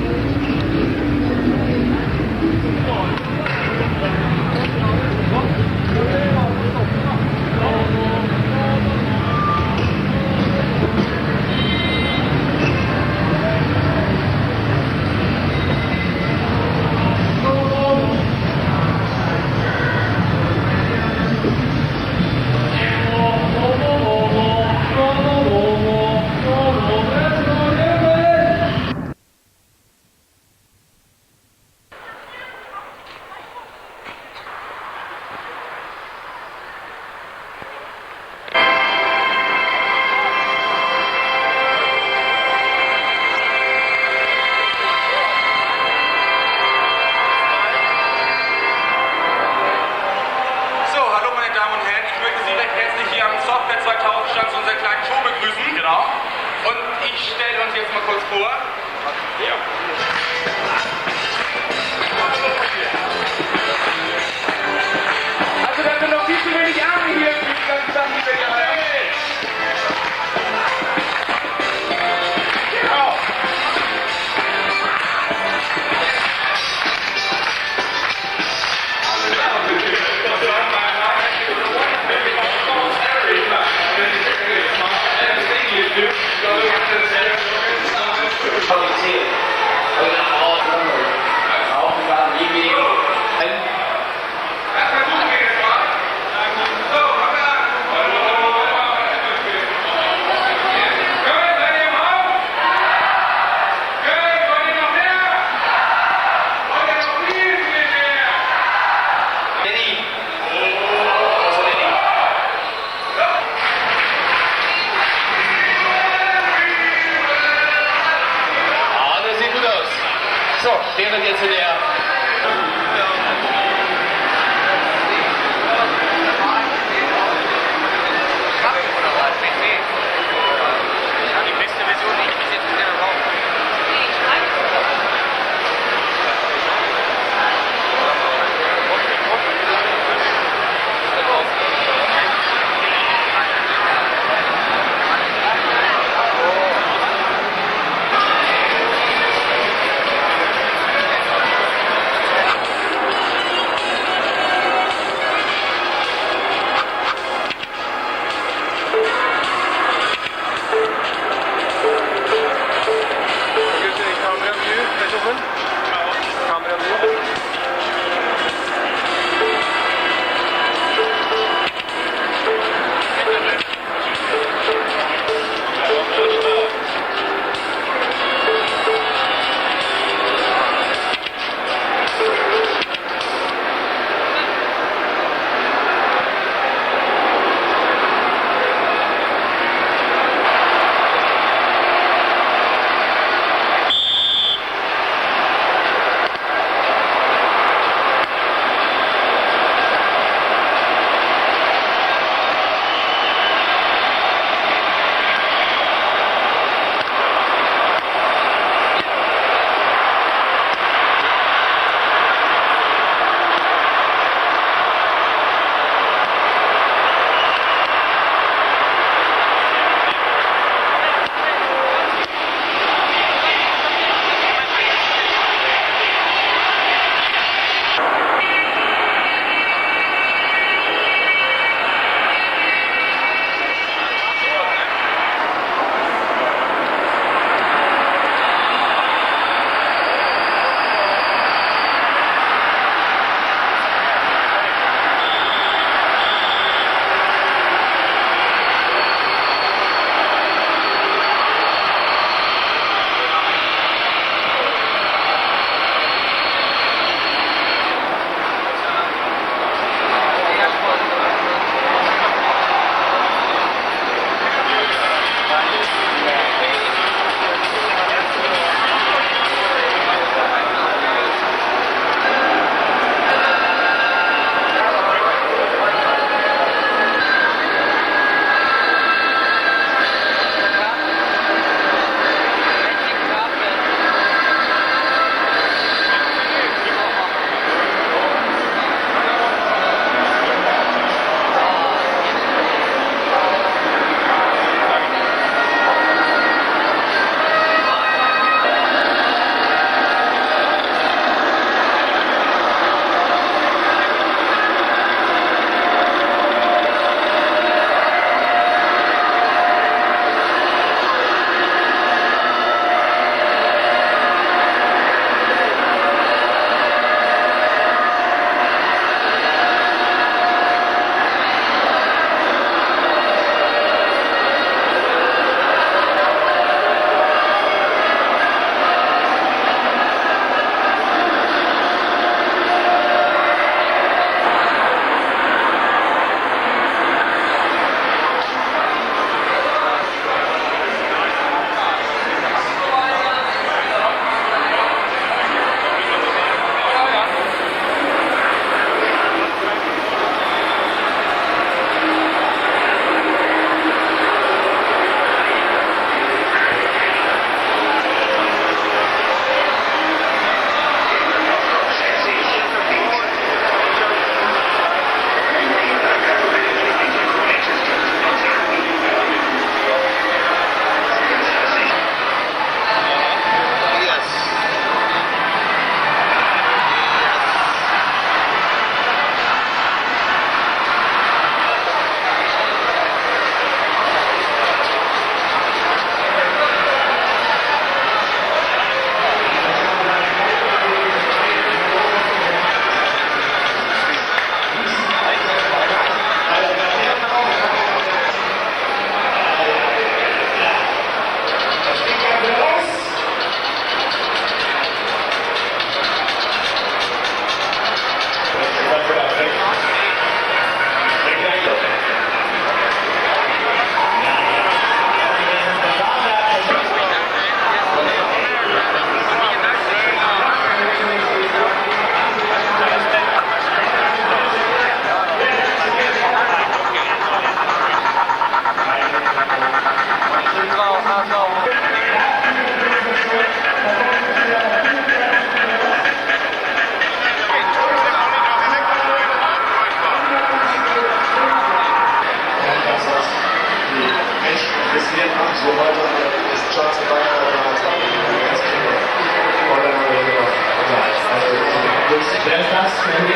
Speaker 1: Wer ist das? Handy?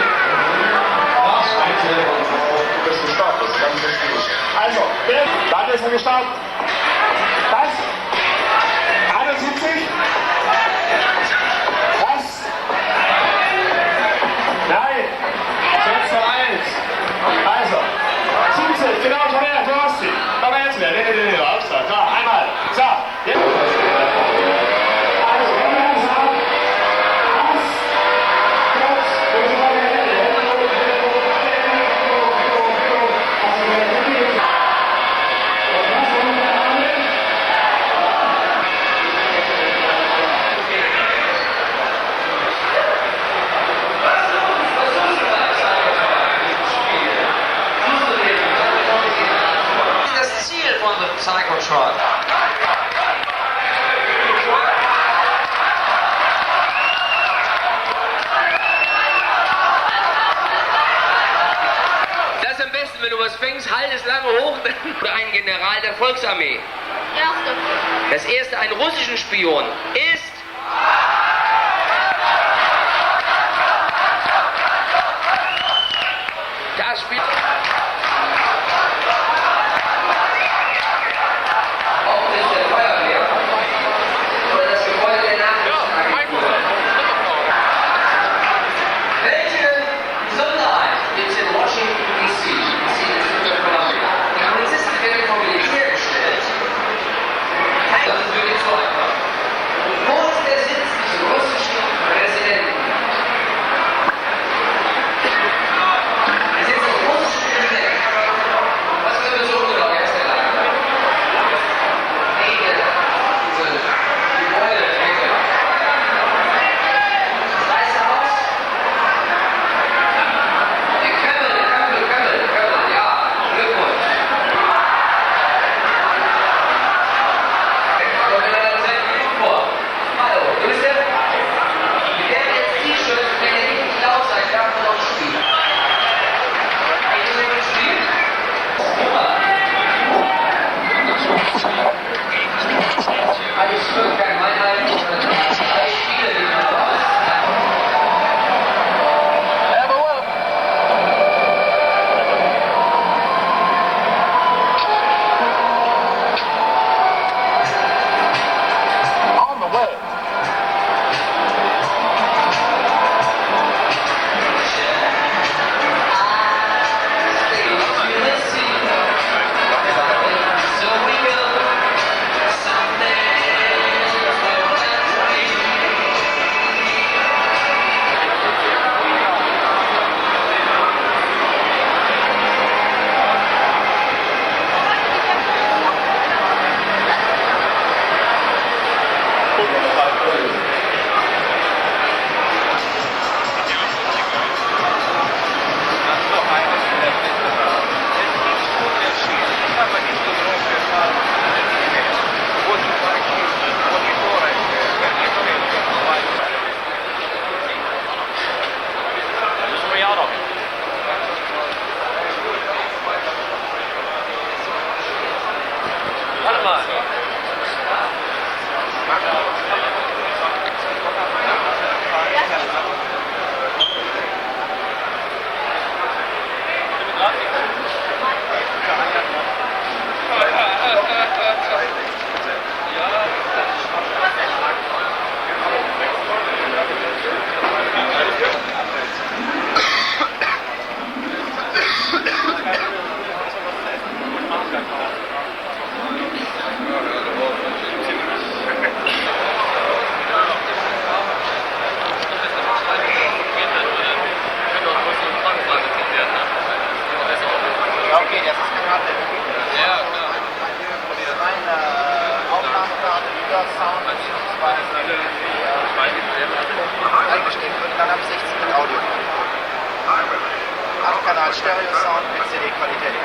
Speaker 1: Du bist gestartet, das ist ganz wichtig. Also, wann ist er gestartet? Was? 71? Was? Nein! 6:1. Also, 70, genau von der, du hast sie. Aber jetzt mehr, nee, Aufstand. So, einmal. So, jetzt.
Speaker 20: Cyclotron.
Speaker 22: Das ist am besten, wenn du was fängst, halt es lange hoch. Oder ein General der Volksarmee. Das erste, einen russischen Spion, ist... Das spielt...
Speaker 14: eingestellt wird, dann ab 16 mit Audio. 8-Kanal Stereo-Sound mit CD-Qualität.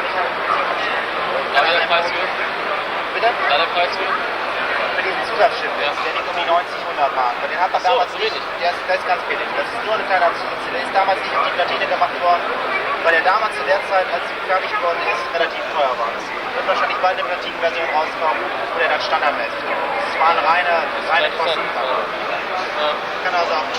Speaker 22: Ja, wer der Preis für?
Speaker 14: Bitte?
Speaker 22: Wer der Preis für?
Speaker 14: Für diesen Zusatzchip, der liegt um die 90, 100 Mark. Aber den hat man damals nicht. Der ist ganz billig. Das ist nur eine kleine Zusatz. Der ist damals nicht auf die Platine gemacht worden. weil der damals zu der Zeit, als sie fertig geworden ist, relativ teuer war. Es wird wahrscheinlich bald eine Platin-Version rauskommen, wo der dann standardmäßig drauf ist. Es war eine reine Kostenfrage. Kann also auch nicht.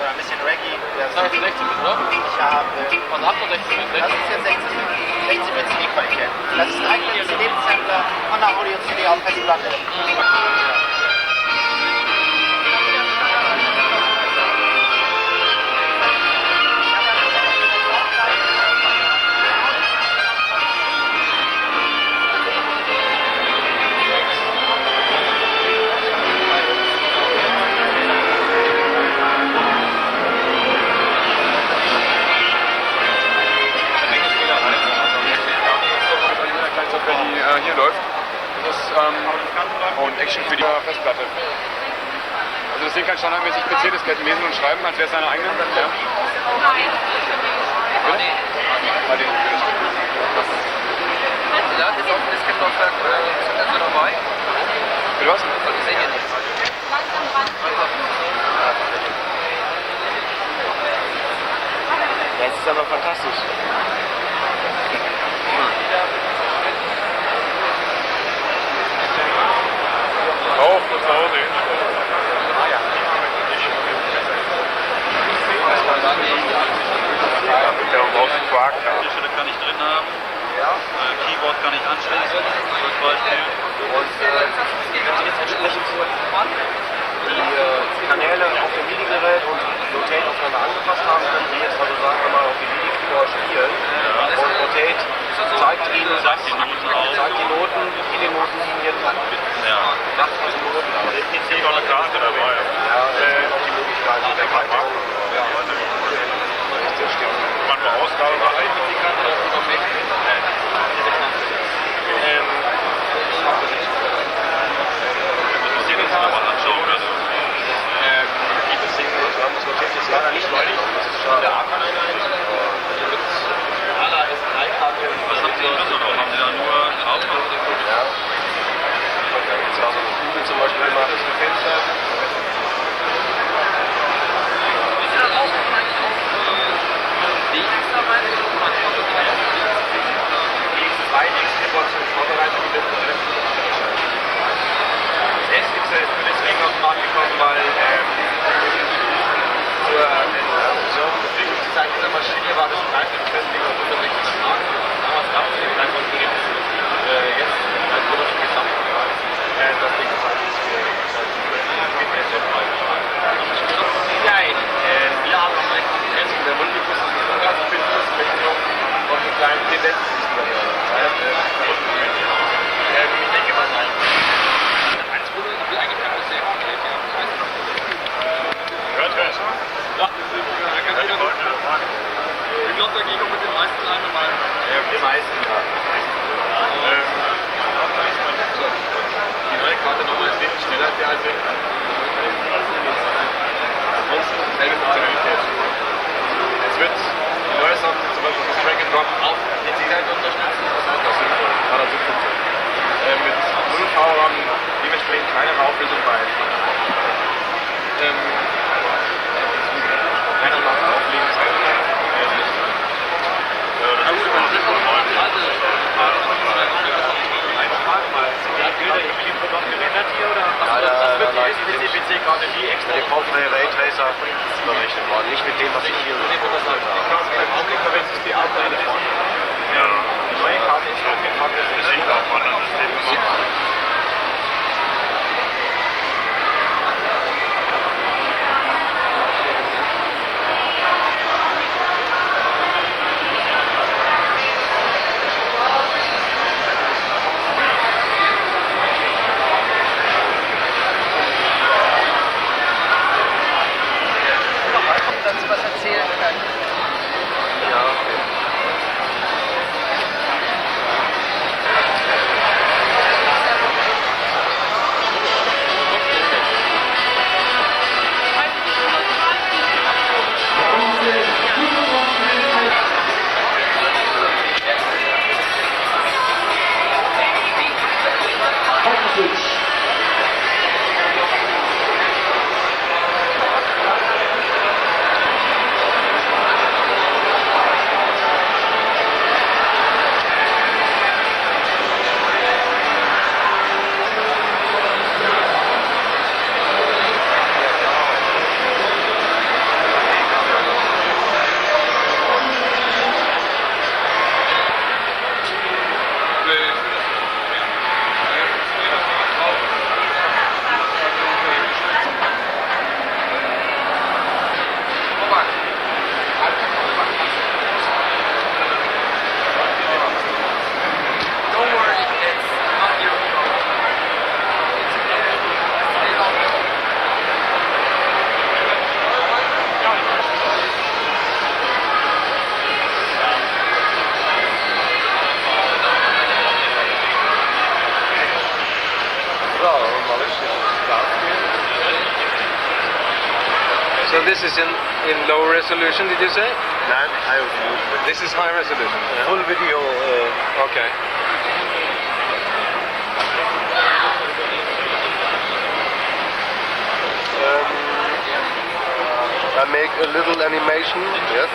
Speaker 14: Ein bisschen Reggae. Das ist 16 Bit, oder? Ich habe. Was habt ihr 16 Bit? Das ist jetzt 16 Bit CD-Qualität. Das ist ein eigener CD-Sampler von der Audio-CD auf Festplatte.
Speaker 7: Hier läuft. Das ist und Action für die Festplatte. Also das Ding kann standardmäßig PC-Disketten lesen und schreiben, als wäre es seine eigene. Ja. Bitte?
Speaker 14: Ja, das ist auch ein Diskettenlaufwerk dabei.
Speaker 7: Bitte was?
Speaker 14: Das sehe ich nicht.
Speaker 7: Das ist aber fantastisch. Auch von zu Hause hin. Ah ja.
Speaker 19: Tischstelle kann ich drin haben. Keyboard kann ich anschließen. Zum Beispiel.
Speaker 14: Und wenn Sie jetzt entsprechend die Kanäle auf dem MIDI-Gerät und Notate aufeinander angepasst haben, können Sie jetzt also sagen wir mal auf die MIDI-Keyboard spielen. Und Notate zeigt Ihnen die Noten in den Notenlinien an.
Speaker 19: Ja.
Speaker 14: Das ist die Noten.
Speaker 19: Aber der PC noch eine Karte dabei.
Speaker 14: Ja, auch die Möglichkeit mit der Karte. Ja,
Speaker 19: manchmal Ausgabe machen. Die Karte, das ist noch nicht.
Speaker 14: leider nicht neulich. Das ist schon der A-Kanal-Einheit. Mit aller S3-Karte.
Speaker 19: Was haben Sie da noch? Haben Sie da nur Hauptbahnhof?
Speaker 14: Ja. Da gibt es ja so eine Kugel zum Beispiel immer. Das ist ein Fenster. Maschine war das Preislich festlegen auf 160 Mark. Damals gab es den Preis und jetzt halt wurde das gesamt. Das Ding ist halt nein, wir haben noch einen Grenzen der Mundlikus ist nicht so ganz fit, das möchte noch einen kleinen Tendenz ich denke mal nein. Eins wurde eigentlich ganz sehr konkret, ja. Hört. Ja, ich glaube, da ging auch mit den meisten einmal. Ja, die meisten, ja. Die neue Karte nochmal ist wesentlich schneller als die alte. Ansonsten selbe Funktionalität. Jetzt wird die neue Software zum Beispiel das Drag and Drop auf PC-Seite unterstützen. Das heißt auch sinnvoll. Ja, das ist sinnvoll. Mit 0V haben dementsprechend kleinere Auflösung bei. Einer macht auflegen, PC-Karte die extra. Die braucht eine Raytracer berechnet worden, nicht mit dem, was ich hier bezahlt habe. Im Augenblick verwendet sich die Abteile von. Ja. Die neue Karte ist auf jeden Fall auf anderen Systemen.
Speaker 9: Was erzählen kann.
Speaker 14: Ja.
Speaker 8: So this is in low resolution, did you say?
Speaker 5: Not high resolution.
Speaker 8: This is high resolution. Yeah.
Speaker 5: Full video.
Speaker 8: Okay.
Speaker 5: I make a little animation, yes.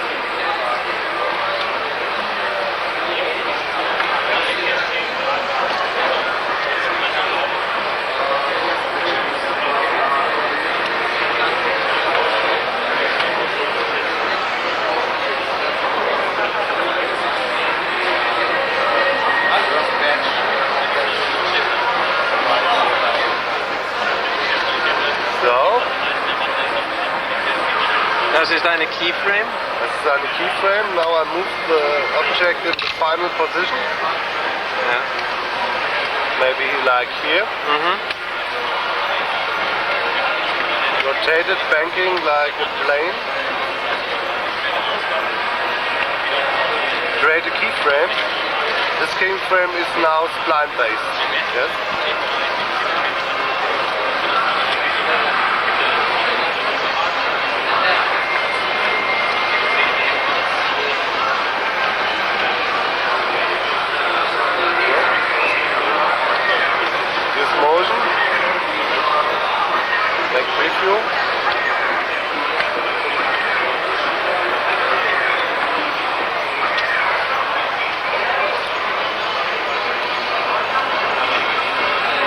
Speaker 8: Das ist eine Keyframe?
Speaker 5: Das ist eine Keyframe. Now I move the object in the final position.
Speaker 8: Yeah.
Speaker 5: Maybe like here. Rotate it, banking like a plane. Create a keyframe. This keyframe is now spline based. Yes. Motion, like preview.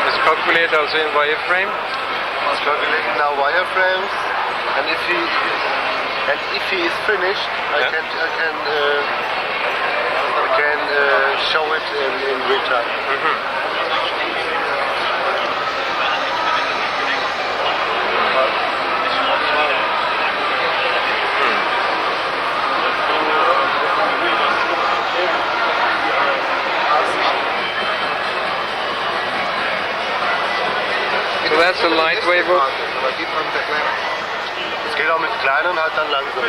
Speaker 8: It's calculated also in wireframe.
Speaker 5: It's calculated now wireframes, and if he is finished, I can show it in real time.
Speaker 8: So that's a light wave.
Speaker 5: Es geht auch mit kleinen halt dann langsamer.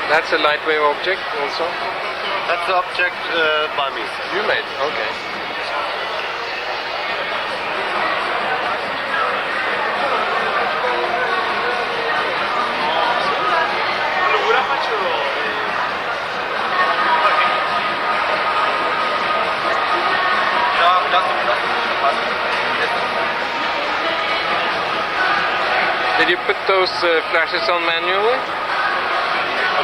Speaker 8: That's a light wave object also?
Speaker 5: That's the object by me.
Speaker 8: You made, okay. Did you put those flashes on manually?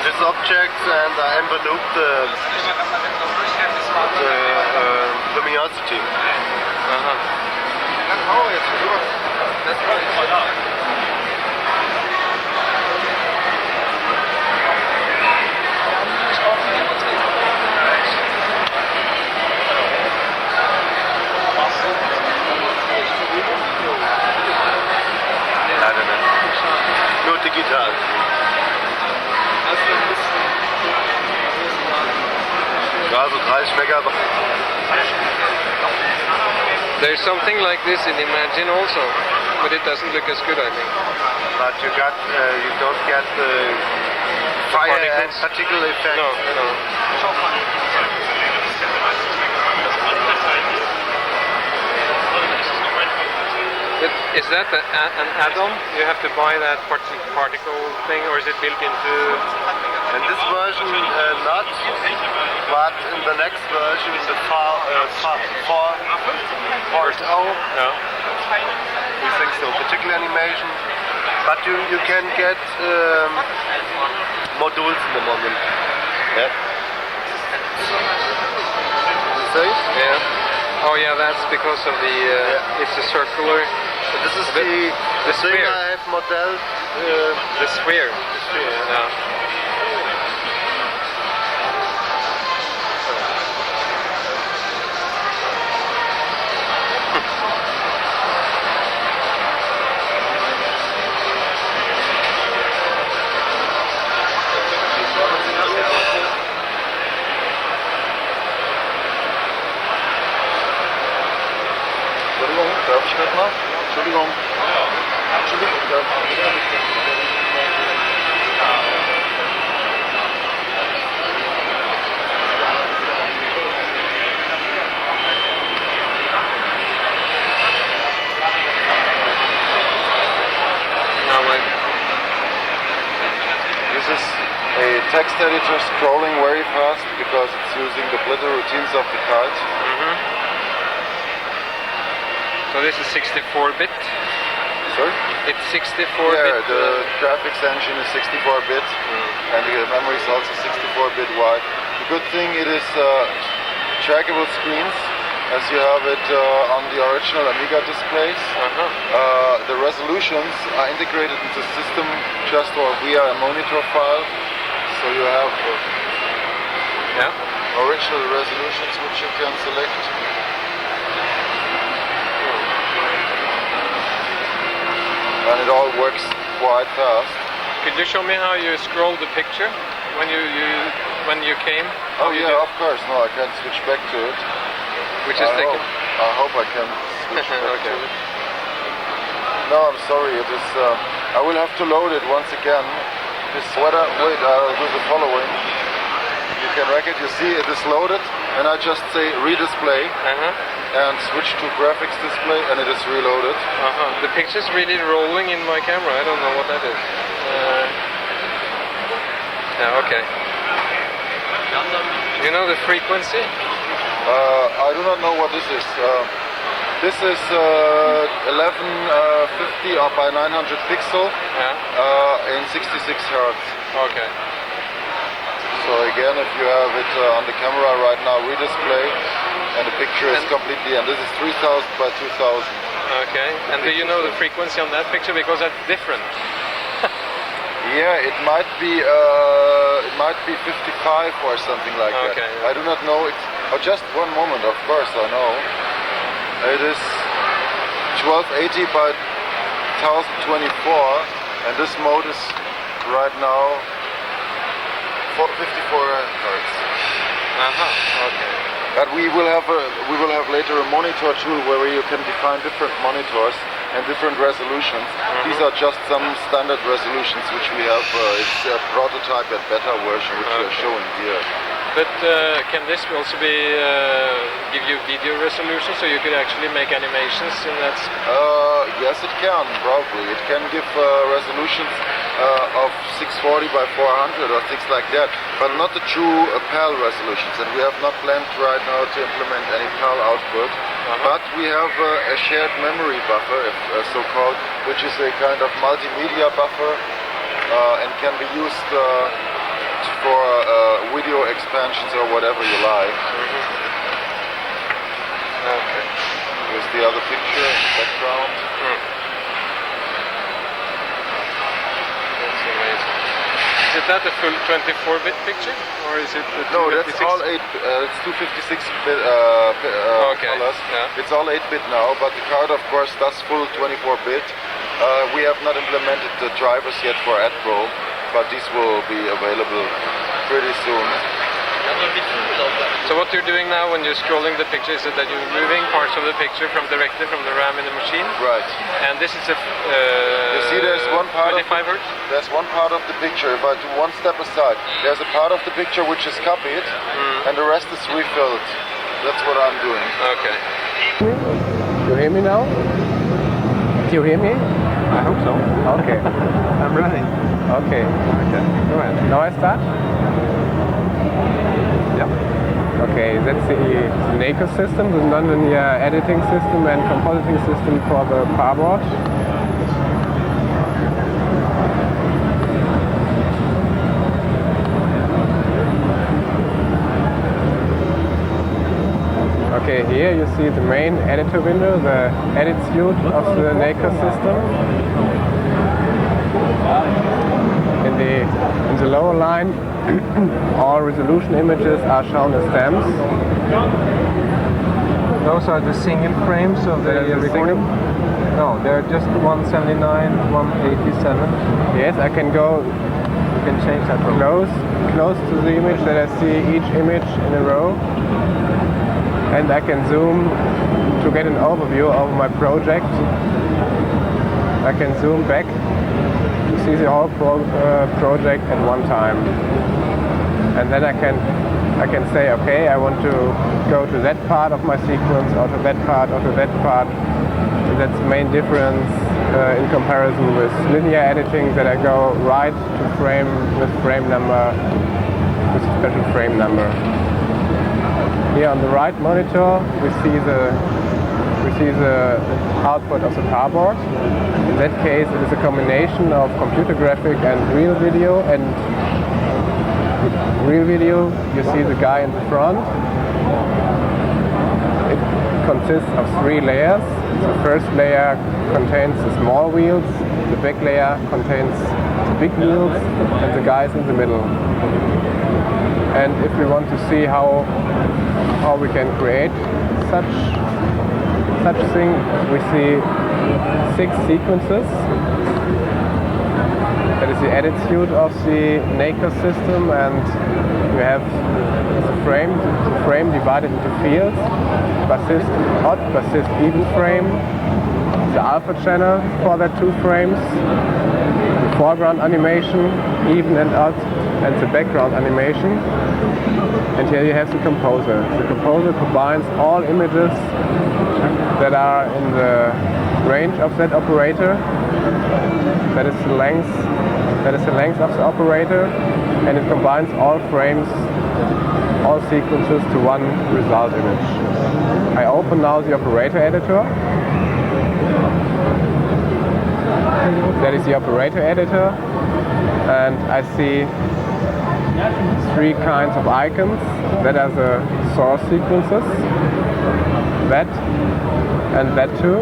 Speaker 5: This object, and I envelope the luminosity. Nur digital. Also 30 Megabyte.
Speaker 8: There's something like this in Imagine also, but it doesn't look as good, I think.
Speaker 5: But you don't get the fire and particle effect.
Speaker 8: No. Is that an add-on? You have to buy that particle thing, or is it built into?
Speaker 5: In this version, not, but in the next version, the 4.0, we think so. Particle animation, but you can get modules in the moment. Yeah. See?
Speaker 8: Yeah. Oh yeah, that's because of the. It's a circular.
Speaker 5: So this is the
Speaker 8: sphere.
Speaker 5: thing I have modeled.
Speaker 8: The sphere.
Speaker 5: The sphere.
Speaker 8: Yeah.
Speaker 5: Darf ich das mal? Entschuldigung. text editor scrolling very fast because it's using the blitter routines of the kite.
Speaker 8: So this is 64-bit?
Speaker 5: Sorry?
Speaker 8: It's 64-bit?
Speaker 5: Yeah, the graphics engine is 64-bit and the memory is also 64-bit wide. The good thing it is trackable screens as you have it on the original Amiga displays. The resolutions are integrated into the system just or via a monitor file. So you have original resolutions which you can select. And it all works quite fast.
Speaker 8: Could you show me how you scroll the picture when you came?
Speaker 5: Oh yeah, of course. No, I can switch back to it.
Speaker 8: Which is taken.
Speaker 5: I hope I can switch back to it. No, I'm sorry. It is. I will have to load it once again. This sweater. Wait, I'll do the following. You can record. You see, it is loaded, and I just say redisplay. And switch to graphics display, and it is reloaded.
Speaker 8: The picture's really rolling in my camera. I don't know what that is. Yeah, okay. You know the frequency?
Speaker 5: I do not know what this is. This is 1150 by 900 pixel in 66 Hertz.
Speaker 8: Okay.
Speaker 5: So again, if you have it on the camera right now, redisplay. And the picture is completely, and this is 3000 by 2000.
Speaker 8: Okay, and do you know the frequency on that picture? Because that's different.
Speaker 5: Yeah, it might be 55 or something like that. I do not know. It's just one moment, of course, I know. It is 1280 by 1024, and this mode is right now 54 Hertz.
Speaker 8: Okay.
Speaker 5: But we will have later a monitor tool where you can define different monitors and different resolutions. These are just some standard resolutions which we have. It's a prototype and beta version which we are showing here.
Speaker 8: But can this also be give you video resolution, so you could actually make animations in that?
Speaker 5: Yes, it can, probably. It can give resolutions of 640 by 400 or things like that, but not the true PAL resolutions. And we have not planned right now to implement any PAL output. But we have a shared memory buffer, so-called, which is a kind of multimedia buffer and can be used for video expansions or whatever you like.
Speaker 8: Okay.
Speaker 5: Here's the other picture in the background.
Speaker 8: That's amazing. Is that a full 24-bit picture, or is it?
Speaker 5: No, that's all 8. It's 256-bit colors. It's all 8-bit now, but the card, of course, does full 24-bit. We have not implemented the drivers yet for AdPro, but these will be available pretty soon.
Speaker 8: So what you're doing now when you're scrolling the picture is that you're moving parts of the picture directly from the RAM in the machine.
Speaker 5: Right.
Speaker 8: And this is a
Speaker 5: you see, there's one part
Speaker 8: 25 Hertz?
Speaker 5: There's one part of the picture. If I do one step aside, there's a part of the picture which is copied, and the rest is refilled. That's what I'm doing.
Speaker 8: Okay.
Speaker 10: You hear me now? Do you hear me?
Speaker 8: I hope so.
Speaker 10: Okay.
Speaker 8: I'm running.
Speaker 10: Okay.
Speaker 8: Go ahead.
Speaker 10: Now I start?
Speaker 8: Yeah.
Speaker 10: Okay, that's the NACO system, the non-linear editing system and compositing system for the powerboard. Okay, here you see the main editor window, the edit suite of the NACO system. In the lower line, all resolution images are shown as stamps.
Speaker 8: Those are the single frames of the recording? No, they're just 179, 187.
Speaker 10: Yes, I can go
Speaker 8: You can change that
Speaker 10: close to the image that I see each image in a row. And I can zoom to get an overview of my project. I can zoom back to see the whole project at one time. And then I can say, okay, I want to go to that part of my sequence, or to that part, or to that part, to that's the main difference in comparison with linear editing, that I go right to frame with frame number, with a special frame number. Here on the right monitor we see the output of the cardboard. In that case it is a combination of computer graphic and real video. And real video, you see the guy in the front. It consists of 3 layers. The first layer contains the small wheels, the back layer contains the big wheels, and the guys in the middle. And if we want to see how we can create such thing, we see 6 sequences. That is the edit suite of the NACOS system, and we have the frame divided into fields: persist odd, persist even frame, the alpha channel for the 2 frames, the foreground animation, even and odd, and the background animation. And here you have the composer. The composer combines all images that are in the range of that operator. That is the length of the operator, and it combines all frames, all sequences to one result image. I open now the operator editor. That is the operator editor, and I see 3 kinds of icons. That are the source sequences, that and that too.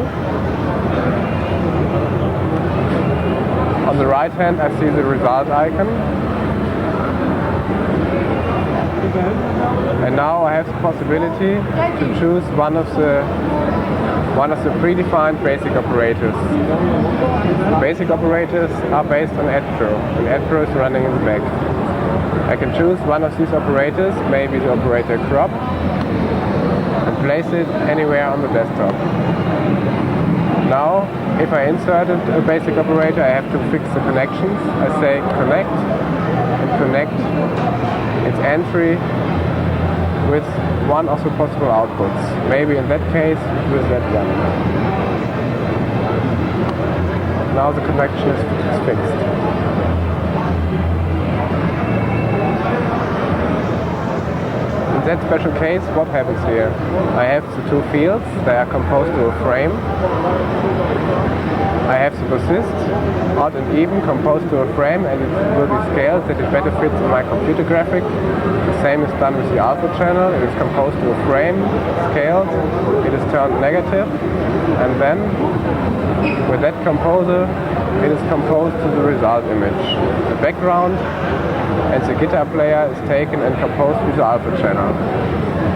Speaker 10: On the right hand I see the result icon. And now I have the possibility to choose one of the predefined basic operators. The basic operators are based on at.Pro, and at.Pro is running in the back. I can choose one of these operators, maybe the operator crop, and place it anywhere on the desktop. Now, if I inserted a basic operator, I have to fix the connections. I say connect, and connect its entry with one of the possible outputs. Maybe in that case with that one. Now the connection is fixed. In that special case, what happens here? I have the 2 fields, they are composed to a frame. I have the persist, odd and even, composed to a frame, and it will be scaled that it better fits in my computer graphic. The same is done with the alpha channel. It is composed to a frame, scaled, it is turned negative, and then with that composer it is composed to the result image. The background and the guitar player is taken and composed with the alpha channel.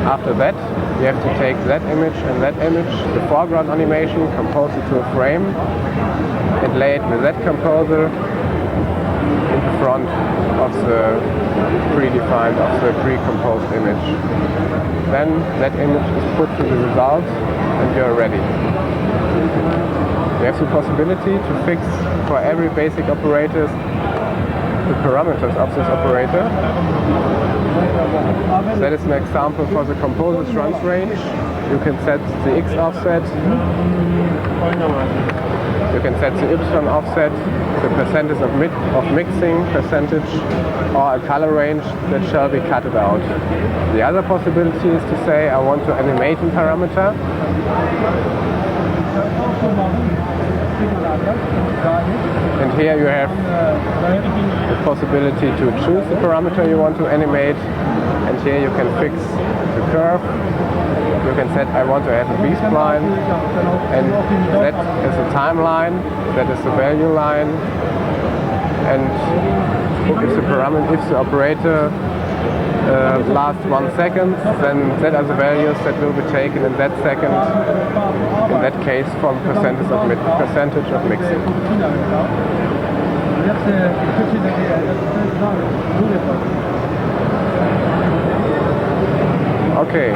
Speaker 10: After that, you have to take that image and that image, the foreground animation, compose it to a frame, and lay it with that composer in front of the predefined, of the pre-composed image. Then that image is put to the result, and you're ready. You have the possibility to fix for every basic operator the parameters of this operator. That is an example for the composer's runs range. You can set the X offset, you can set the Y offset, the percentage of mixing percentage, or a color range that shall be cutted out. The other possibility is to say I want to animate a parameter. And here you have the possibility to choose the parameter you want to animate, and here you can fix the curve. You can set I want to have a B-spline, and that is a timeline, that is the value line, and if the operator lasts 1 second, then that are the values that will be taken in that second, in that case from percentage of mixing. Okay,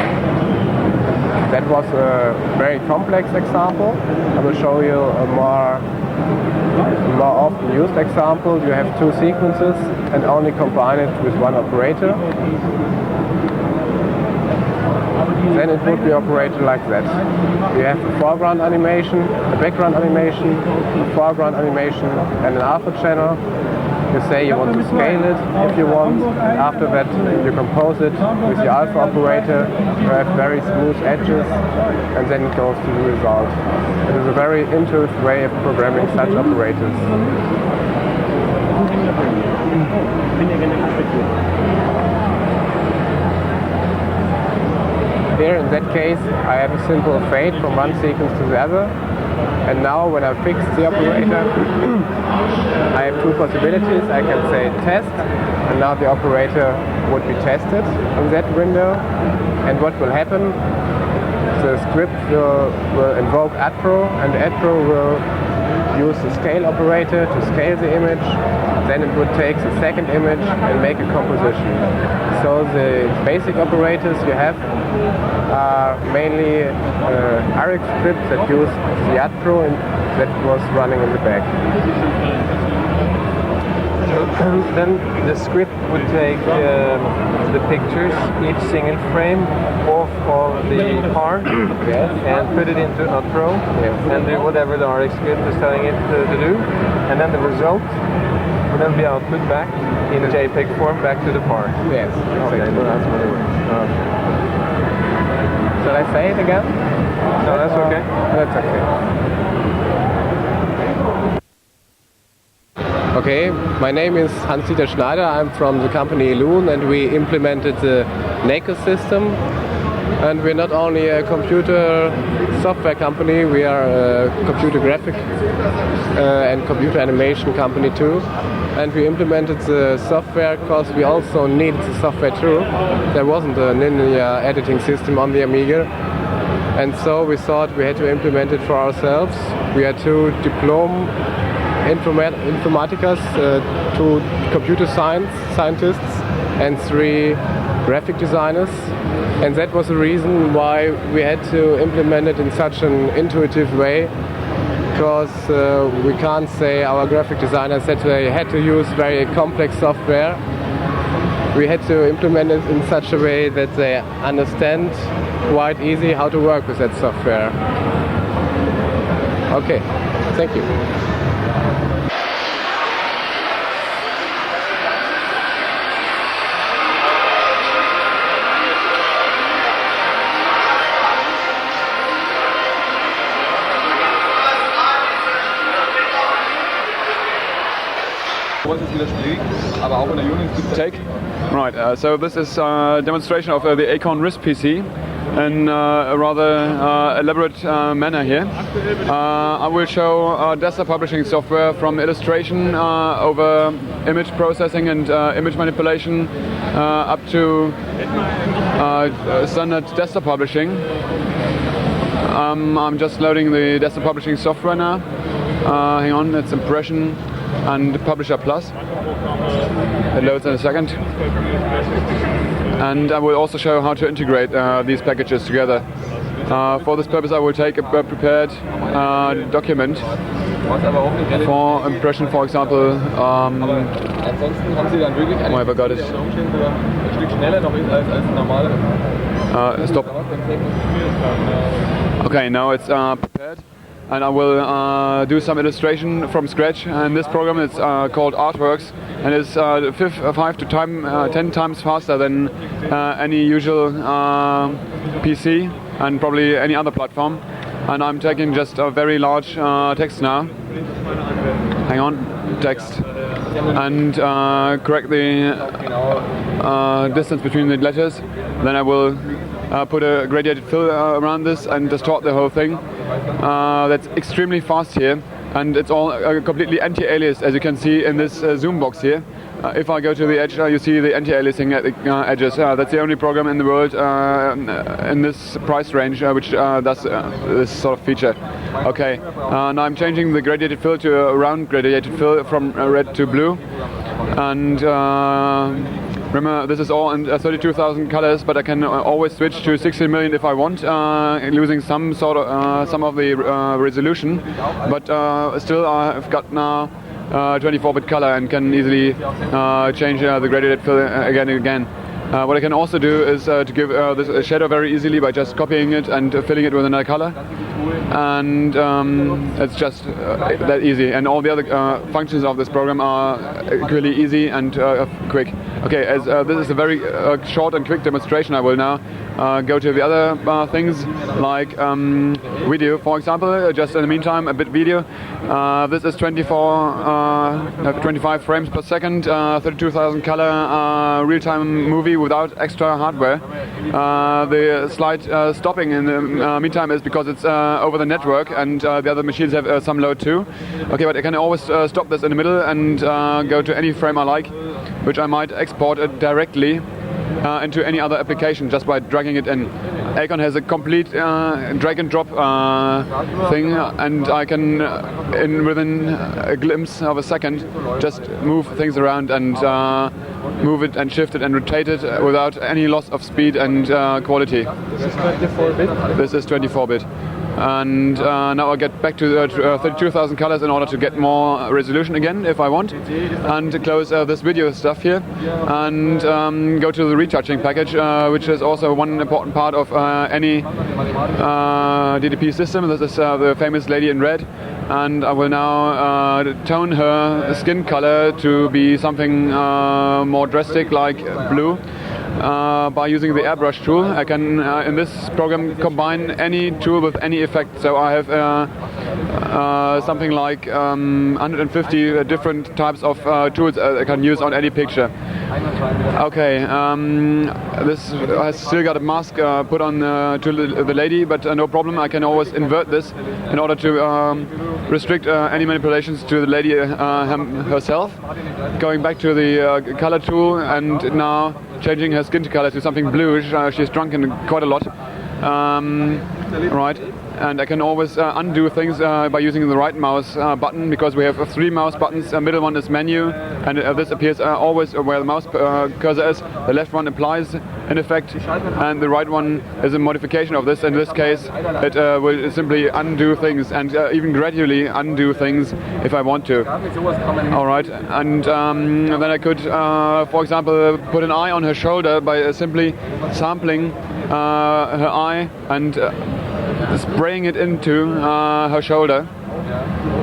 Speaker 10: that was a very complex example. I will show you a more often used example. You have 2 sequences and only combine it with one operator. then it would be operated like that. You have a foreground animation, a background animation, a foreground animation, and an alpha channel. You say you want to scale it if you want, and after that you compose it with the alpha operator. You have very smooth edges, and then it goes to the result. It is a very intuitive way of programming such operators. Here in that case I have a simple fade from one sequence to the other, and now when I fix the operator I have two possibilities. I can say test, and now the operator would be tested in that window, and what will happen, the script will invoke at.I, and at.I will use the scale operator to scale the image. Then it would take the second image and make a composition. So the basic operators you have are mainly ARIX scripts that use the at.I that was running in the back.
Speaker 8: Then the script would take the pictures, each single frame of the part,
Speaker 10: yes,
Speaker 8: and put it into at.I,
Speaker 10: yes,
Speaker 8: and do whatever the RX script is telling it to do, and then the result will then be output back in JPEG form back to the part.
Speaker 10: Yes, exactly.
Speaker 8: Okay, well, that's what it works.
Speaker 10: Shall I say it again?
Speaker 8: No, that's okay.
Speaker 10: That's okay. Okay, my name is Hans-Dieter Schneider. I'm from the company Loon, and we implemented the NACO system. And we're not only a computer software company, we are a computer graphic and computer animation company too. And we implemented the software because we also needed the software too. There wasn't a linear editing system on the Amiga. And so we thought we had to implement it for ourselves. We had two informaticas, two computer scientists, and three graphic designers, and that was the reason why we had to implement it in such an intuitive way, because we can't say our graphic designers said they had to use very complex software. We had to implement it in such a way that they understand quite easy how to work with that software. Okay, thank you.
Speaker 7: Take. Right, so this is a demonstration of the Acorn RISC PC in a rather elaborate manner here. I will show desktop publishing software from illustration over image processing and image manipulation up to standard desktop publishing. I'm just loading the desktop publishing software now. Hang on, it's Impression and Publisher Plus. It loads in a second. And I will also show how to integrate these packages together. For this purpose I will take a prepared document for Impression, for example. Oh, I forgot it. Stop. Okay, now it's prepared. And I will do some illustration from scratch. And this program is called Artworks, and it's 5 to 10 times faster than any usual PC and probably any other platform. And I'm taking just a very large text now. Hang on, text, and correct the distance between the letters. Then I will put a gradiated fill around this and distort the whole thing. That's extremely fast here, and it's all completely anti-aliased, as you can see in this zoom box here. If I go to the edge, you see the anti-aliasing at the edges. That's the only program in the world in this price range which does this sort of feature. Okay, now I'm changing the gradiated fill to a round gradiated fill from red to blue, and remember, this is all in 32,000 colors, but I can always switch to 16 million if I want, losing some of the resolution. But still, I've got now 24-bit color and can easily change the gradiated fill again and again. What I can also do is to give this a shadow very easily by just copying it and filling it with another color, and it's just that easy. And all the other functions of this program are equally easy and quick. Okay, as this is a very short and quick demonstration, I will now go to the other things like video, for example. Just in the meantime, a bit video. This is 25 frames per second, 32,000 color real-time movie without extra hardware. The slight stopping in the meantime is because it's over the network, and the other machines have some load too. Okay, but I can always stop this in the middle and go to any frame I like, which I might export it directly into any other application just by dragging it in. Acon has a complete drag and drop thing, and I can, within a glimpse of a second, just move things around and move it and shift it and rotate it without any loss of speed and quality.
Speaker 8: This is 24-bit?
Speaker 7: This is 24-bit. And now I'll get back to the 32,000 colors in order to get more resolution again if I want, and to close this video stuff here and go to the retouching package, which is also one important part of any DTP system. This is the famous lady in red, and I will now tone her skin color to be something more drastic, like blue. By using the airbrush tool. I can, in this program, combine any tool with any effect. So I have something like 150 different types of tools I can use on any picture. Okay, this has still got a mask put on to the lady, but no problem. I can always invert this in order to restrict any manipulations to the lady herself. Going back to the color tool and now changing her skin color to something bluish. She's drunken quite a lot. Right, and I can always undo things by using the right mouse button, because we have 3 mouse buttons. The middle one is menu, and this appears always where the mouse cursor is. The left one applies an effect, and the right one is a modification of this. In this case, it will simply undo things, and even gradually undo things if I want to. Alright, and then I could, for example, put an eye on her shoulder by simply sampling her eye and spraying it into her shoulder.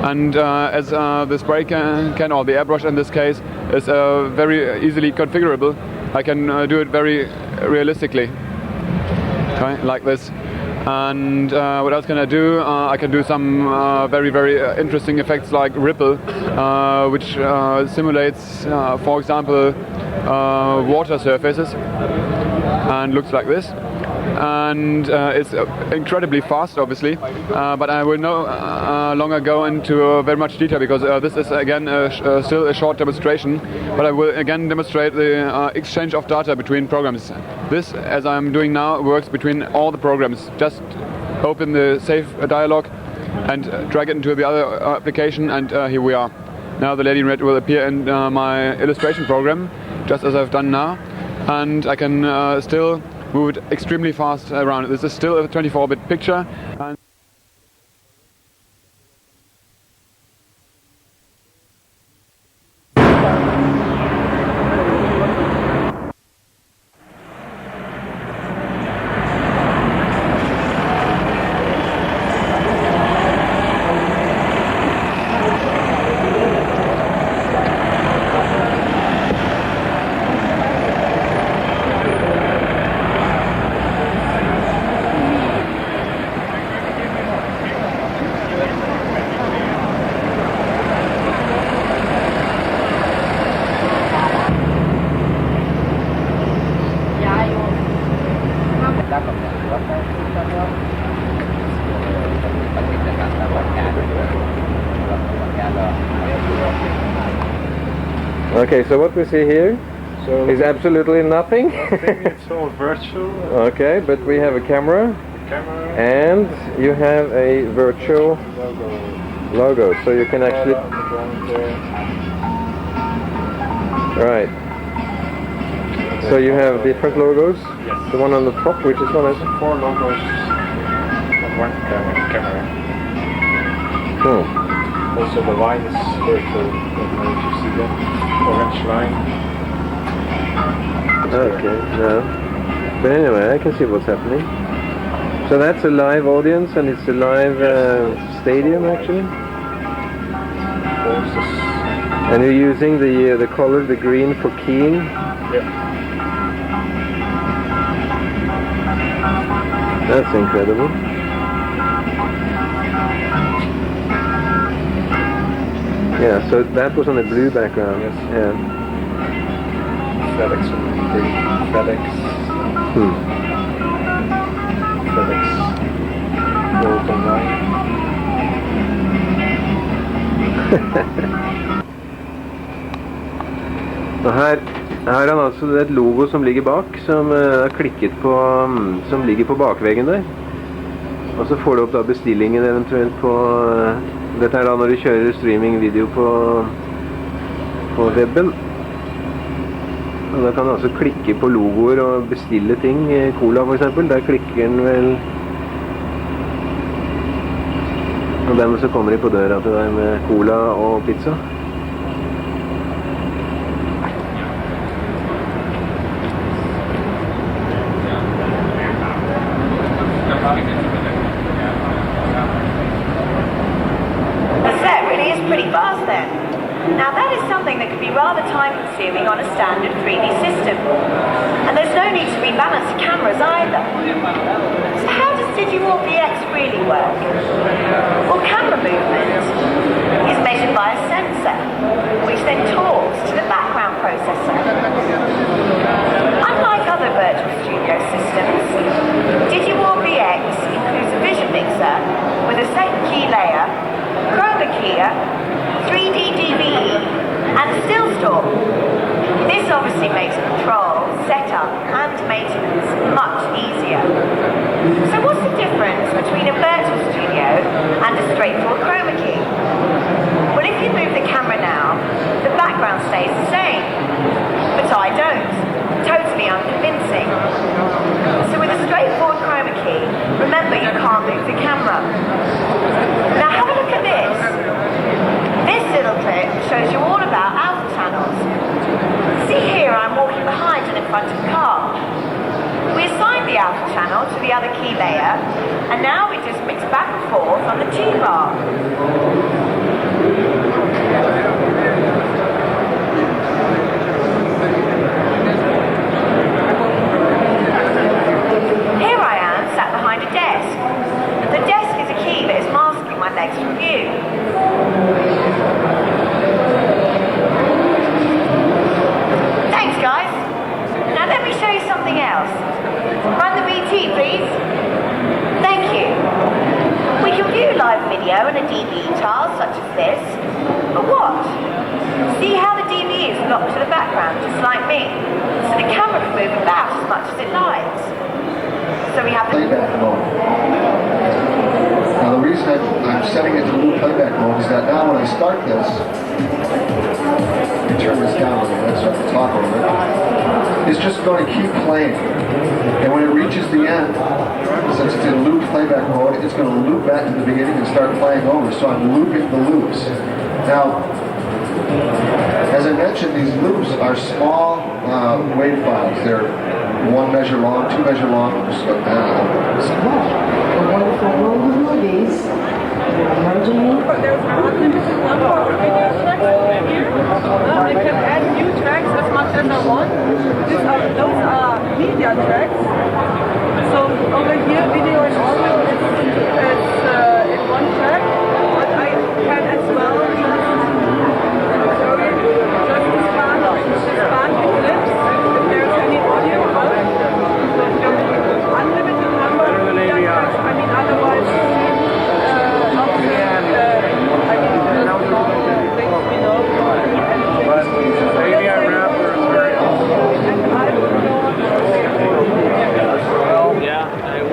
Speaker 7: And as the spray can, or the airbrush in this case, is very easily configurable, I can do it very realistically, okay, like this. And what else can I do? I can do some very interesting effects like ripple, which simulates, for example, water surfaces, and looks like this. And it's incredibly fast, obviously, but I will no longer go into very much detail, because this is again still a short demonstration, but I will again demonstrate the exchange of data between programs. This, as I'm doing now, works between all the programs. Just open the save dialog and drag it into the other application, and here we are. Now the lady in red will appear in my illustration program, just as I've done now, and I can still move it extremely fast around. This is still a 24-bit picture. And
Speaker 8: Okay, so what we see here is absolutely nothing.
Speaker 4: I think it's all virtual.
Speaker 8: Okay, but we have a camera, and you have a virtual logo, so you can actually... Right. So you have different logos.
Speaker 4: Yes.
Speaker 8: The one on the top, which is one is...
Speaker 4: 4 logos on one camera. Also the line is virtual. I don't know if you see that orange line.
Speaker 10: Okay, no. But anyway, I can see what's happening. So that's a live audience, and it's a live stadium actually. And you're using the color, the green, for keying.
Speaker 21: Yeah.
Speaker 10: That's incredible. Yeah, so that was on a blue background.
Speaker 21: Yes.
Speaker 10: Yeah.
Speaker 21: FedEx and green. FedEx. FedEx. Gold online.
Speaker 10: Og her er han altså et logo som ligger bak, som er klikket på, som ligger på bakveggen der. Og så får du opp da bestillingen eventuelt på, dette er da når du kjører streaming-video på webben. Og da kan du altså klikke på logoer og bestille ting, cola for eksempel, der klikker den vel. Og dermed så kommer de på døra til deg med cola og pizza.
Speaker 11: Pretty fast then. Now that is something that could be rather time consuming on a standard 3D system. And there's no need to rebalance cameras either. So how does DigiWall-VX really work? Well, camera movement is measured by a sensor, which then talks to the background processor. Unlike other virtual studio systems, DigiWall-VX includes a vision mixer with a set key layer, chroma keyer, 3D DVE, and a still store. This obviously makes control, setup, and maintenance much easier. So what's the difference between a virtual studio and a straightforward chroma key? Well, if you move the camera now, the background stays the same. But I don't. Totally unconvincing. So with a straightforward chroma key, remember you can't move the camera. Now have a look at this. This little clip shows you all about alpha channels. See here I'm walking behind and in front of the car. We assigned the alpha channel to the other key layer, and now we just mix back and forth on the T-bar. Here I am, sat behind a desk. The desk is a key that is masking my legs from view. Thanks, guys. Now let me show you something else. Run the VT, please. Thank you. We can view live video in a DVE tile such as this. But what? See how the DVE is locked to the background, just like me. So the camera can move about as much as it likes. So we have the
Speaker 12: playback mode. Now the reason I'm setting it to loop playback mode is that now when I start this, turn this down a little bit so I can talk over it, it's just going to keep playing. And when it reaches the end, since it's in loop playback mode, it's going to loop back to the beginning and start playing over. So I'm looping the loops. Now, as I mentioned, these loops are small wave files. They're 1 measure long, 2 measure long.
Speaker 23: The wonderful world of movies.
Speaker 13: There's an unlimited number of video tracks over here. I can add new tracks as much as I want. Those are media tracks. So over here, video and audio is in one track, but I can as well just expand the clips if there's any audio. Unlimited number of media tracks. I mean, otherwise.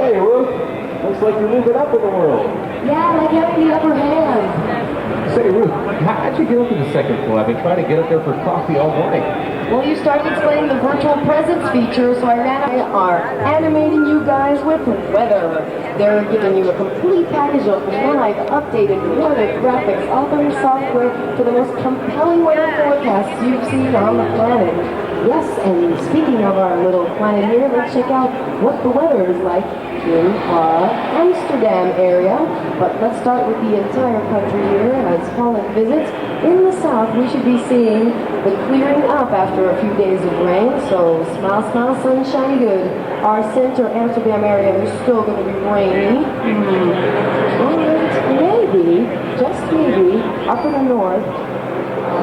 Speaker 24: Hey, Ruth. Looks like you're moving up in the world.
Speaker 23: Yeah, like having the upper hand.
Speaker 24: Say, Ruth, how'd you get up to the second floor? I've been trying to get up there for coffee all morning.
Speaker 23: Well, you started explaining the virtual presence feature, so I ran out. They are animating you guys with weather. They're giving you a complete package of live, updated weather graphics, all their software for the most compelling weather forecasts you've seen on the planet. Yes, and speaking of our little planet here, let's check out what the weather is like in our Amsterdam area. But let's start with the entire country here as Holland visits. In the south, we should be seeing the clearing up after a few days of rain, so smile, smile, sunshine good. Our center Amsterdam area is still going to be rainy. And maybe, just maybe, up in the north,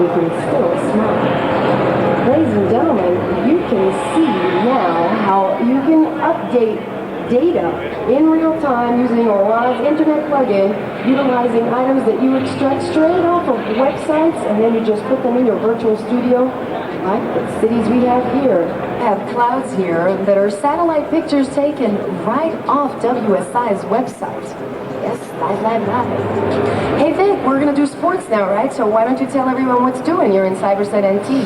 Speaker 23: we can still smile. Ladies and gentlemen, you can see now how you can update data in real time using Oran's internet plugin, utilizing items that you extract straight off of websites, and then you just put them in your virtual studio, like the cities we have here. We have clouds here that are satellite pictures taken right off WSI's website. Yes, live. Hey Vic, we're going to do sports now, right? So why don't you tell everyone what to do when you're in Cyberset NT?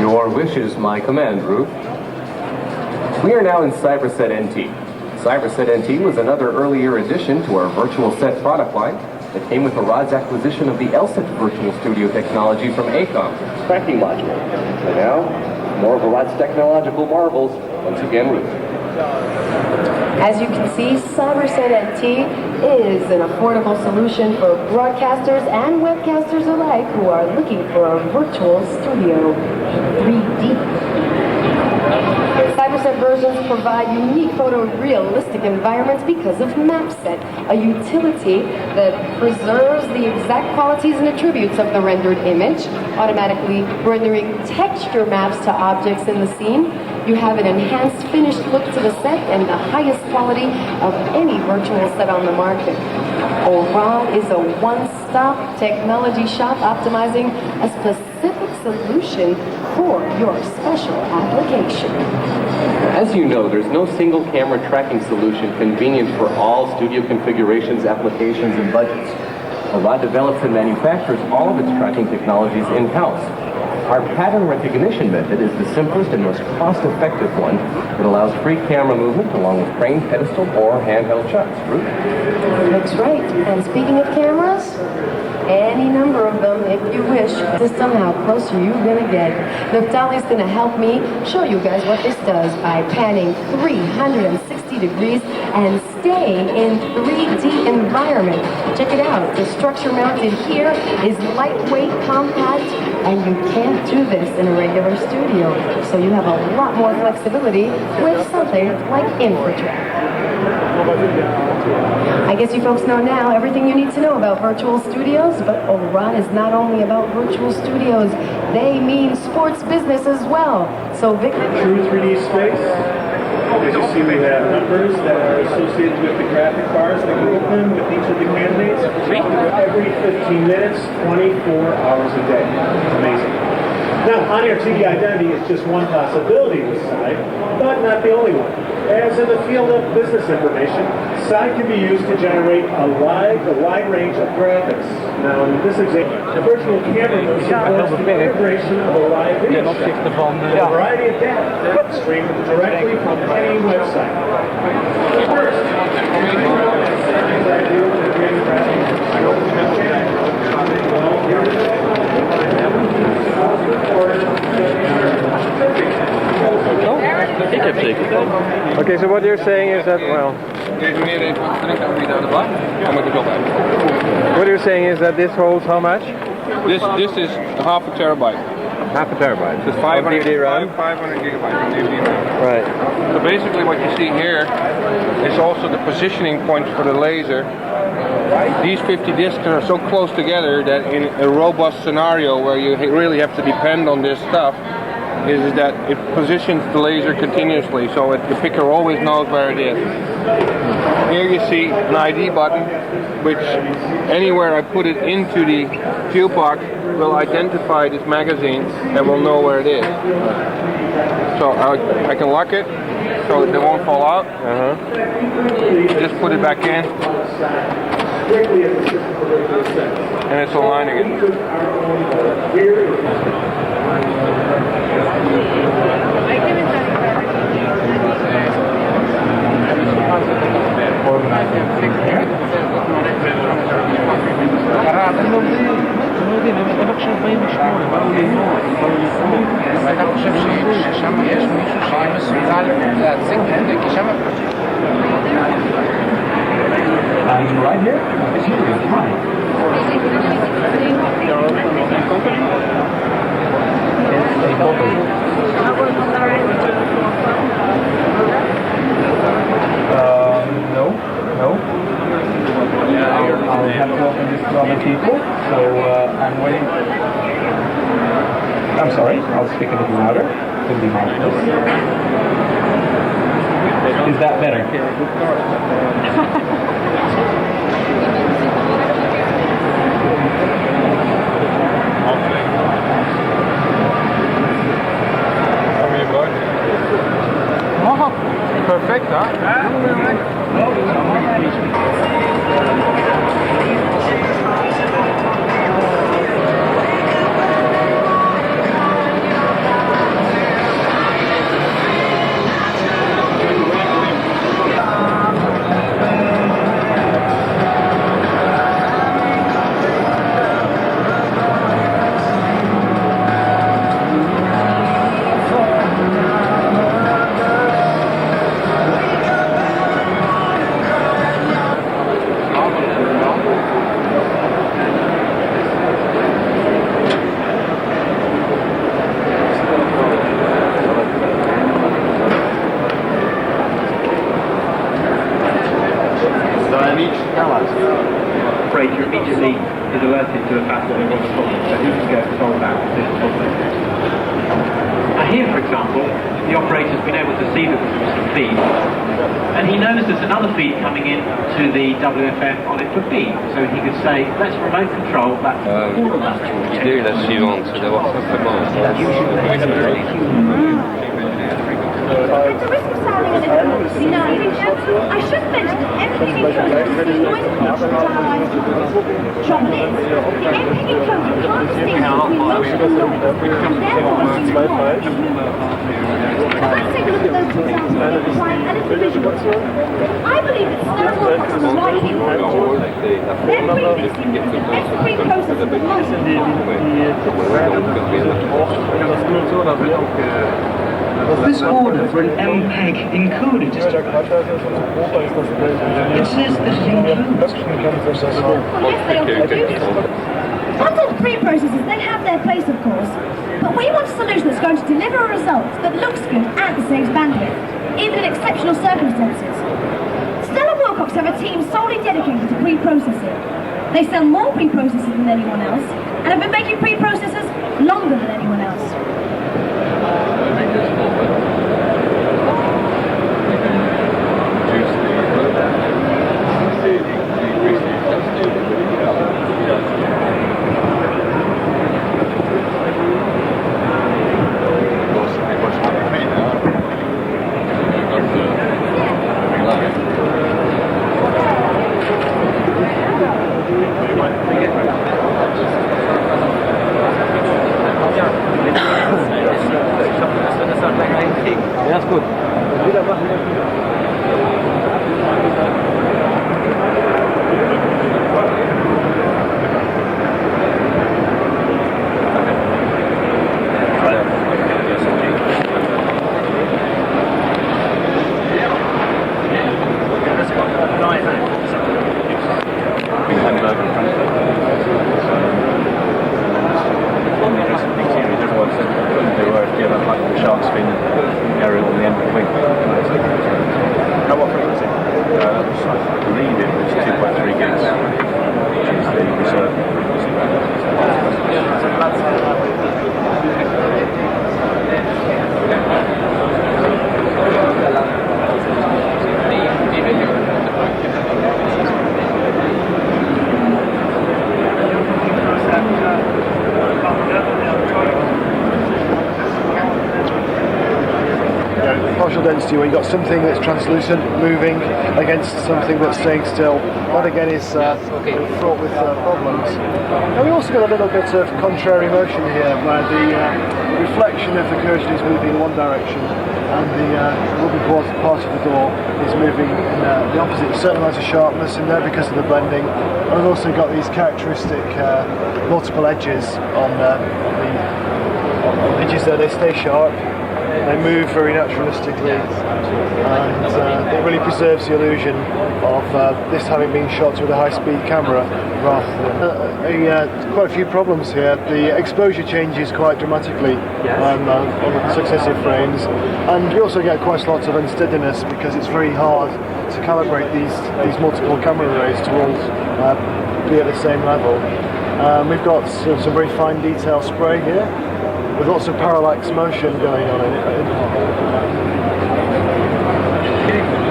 Speaker 24: Your wish is my command, Ruth. We are now in Cyberset NT. Cyberset NT was another earlier addition to our virtual set product line that came with Arad's acquisition of the LSET Virtual Studio technology from ACOM. Tracking module. And now, more of Arad's technological marvels. Once again, Ruth.
Speaker 23: As you can see, Cyberset NT is an affordable solution for broadcasters and webcasters alike who are looking for a virtual studio in 3D. Cyberset versions provide unique photorealistic environments because of MapSet, a utility that preserves the exact qualities and attributes of the rendered image, automatically rendering texture maps to objects in the scene. You have an enhanced finished look to the set and the highest quality of any virtual set on the market. Orad is a one-stop technology shop optimizing a specific solution for your special application.
Speaker 24: As you know, there's no single camera tracking solution convenient for all studio configurations, applications, and budgets. Arad develops and manufactures all of its tracking technologies in-house. Our pattern recognition method is the simplest and most cost-effective one. It allows free camera movement along with crane, pedestal, or handheld shots. Ruth?
Speaker 23: That's right. And speaking of cameras, any number of them if you wish. System, how close are you going to get? Novotel is going to help me show you guys what this does by panning 360 degrees and staying in 3D environment. Check it out. The structure mounted here is lightweight, compact, and you can't do this in a regular studio. So you have a lot more flexibility with something like InfraTrack. I guess you folks know now everything you need to know about virtual studios, but Orad is not only about virtual studios, they mean sports business as well. So Vic...
Speaker 2: True 3D space. As you see, we have numbers that are associated with the graphic bars that go with them, with each of the candidates. Every 15 minutes, 24 hours a day. Amazing. Now, on-air TV identity is just one possibility with SCI, but not the only one. As in the field of business information, SCI can be used to generate a wide range of graphics. Now, in this example, the virtual camera supports the integration of a live video shot and a variety of data streamed directly from any website. First,
Speaker 10: Okay, so what you're saying is that, well... What you're saying is that this holds how much?
Speaker 6: This is half a terabyte.
Speaker 10: Half a terabyte.
Speaker 6: It's 500
Speaker 10: DVD RAM?
Speaker 6: 500 gigabytes of DVD RAM.
Speaker 10: Right.
Speaker 6: So basically what you see here is also the positioning points for the laser. These 50 discs are so close together that in a robust scenario where you really have to depend on this stuff, is that it positions the laser continuously, so the picker always knows where it is. Here you see an ID button, which anywhere I put it into the fuel box will identify this magazine and will know where it is. So I can lock it so they won't fall out. Just put it back in, and it's aligning it.
Speaker 2: And right here is you. Hi. It's a photo. No. I'll have to open this to other people, so I'm waiting. I'm sorry, I'll speak a little louder. Could be my voice. Is that better?
Speaker 6: Perfekt, ja?
Speaker 15: Idée est la suivante, c'est d'avoir simplement
Speaker 11: At the risk of sounding a little benign, I should mention that everything in Köln is noise pollution generalised. Trouble is, everything in Köln can't distinguish between motion and noise, and therefore it's too quiet. Let's take a look at those two examples and apply a little visual. I believe that stereo customers like it. They're pre-mixing every pre-process of the
Speaker 16: This order for an MPEG encoder distributor. It says this is included.
Speaker 11: Yes, they are produced. Some sort of pre-processors, they have their place, of course. But we want a solution that's going to deliver a result that looks good and saves bandwidth, even in exceptional circumstances. Stella Wilcox have a team solely dedicated to pre-processing. They sell more pre-processors than anyone else, and have been making pre-processors longer than anyone else.
Speaker 16: Ja, ist gut. Wieder machen.
Speaker 17: Density where you've got something that's translucent moving against something that's staying still. That again is fraught with problems. And we also got a little bit of contrary motion here where the reflection of the curtain is moving in one direction and the rubber part of the door is moving in the opposite. A certain amount of sharpness in there because of the blending. And we've also got these characteristic multiple edges on the edges there. They stay sharp. They move very naturalistically, and it really preserves the illusion of this having been shot with a high-speed camera rather than quite a few problems here. The exposure changes quite dramatically on successive frames, and we also get quite lots of unsteadiness because it's very hard to calibrate these multiple camera arrays to all be at the same level. We've got some very fine detail spray here with lots of parallax motion going on in it.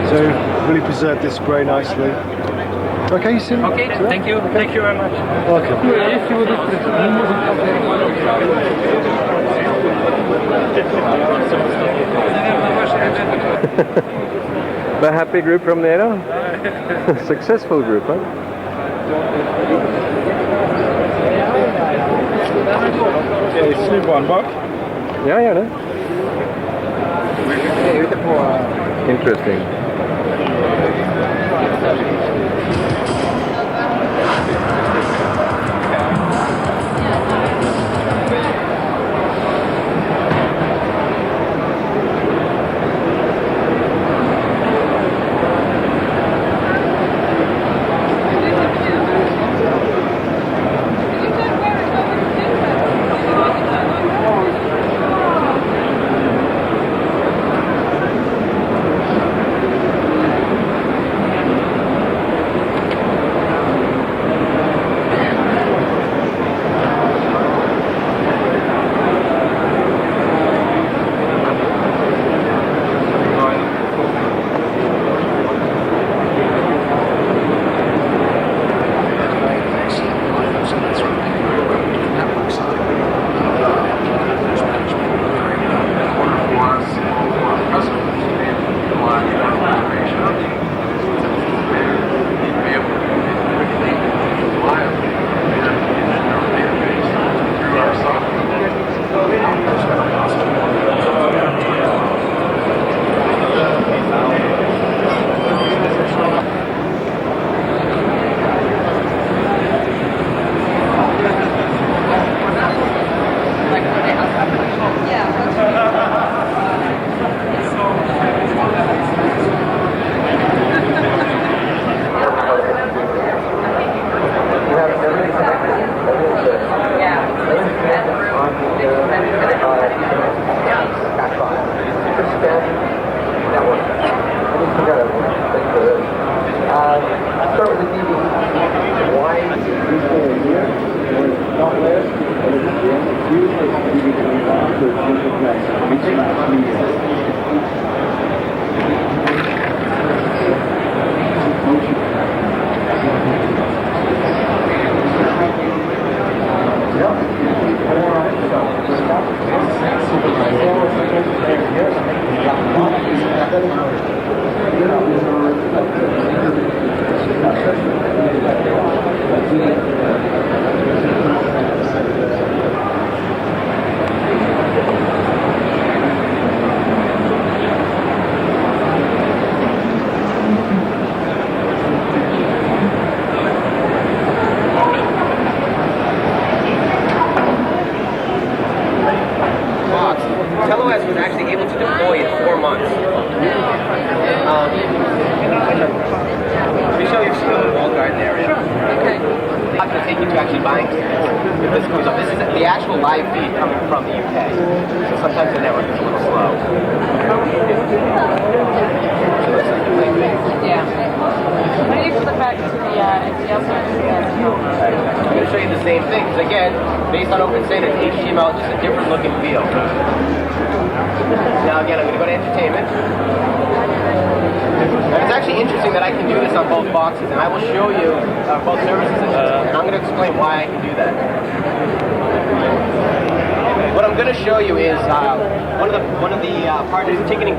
Speaker 17: So really preserved this spray nicely. Okay, Sim?
Speaker 1: Okay, thank you. Okay. Thank you very much.
Speaker 17: Welcome.
Speaker 8: The happy group from there. Successful group, huh?
Speaker 1: Snubbarn bak.
Speaker 8: Ja, gärna. Interesting.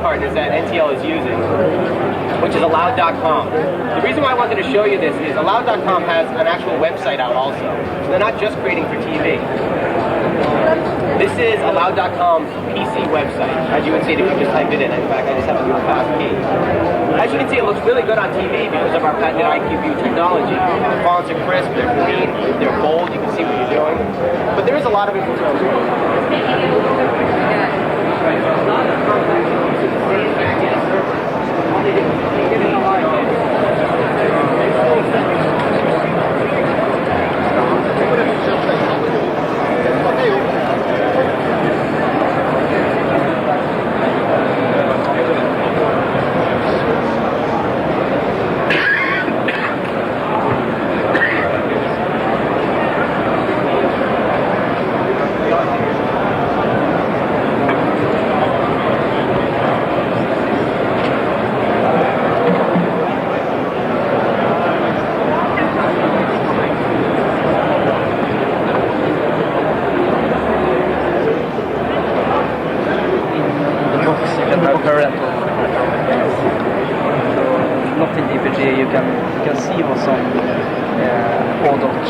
Speaker 3: Partners that NTL is using, which is Allowed.com. The reason why I wanted to show you this is Allowed.com has an actual website out also. So they're not just creating for TV. This is Allowed.com's PC website, as you would see if you just type it in. In fact, I just have a real fast key. As you can see, it looks really good on TV because of our patented IQ technology. The fonts are crisp, they're green, they're bold, you can see what you're doing. But there is a lot of information.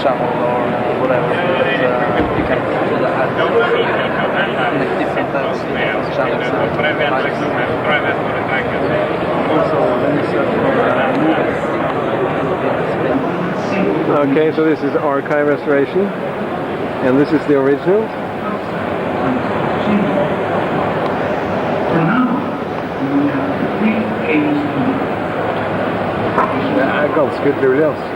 Speaker 8: channel or whatever. You can do that in different types of channels.
Speaker 10: Okay, so this is archive restoration, and this is the original. Ja, ganske utrolig, altså.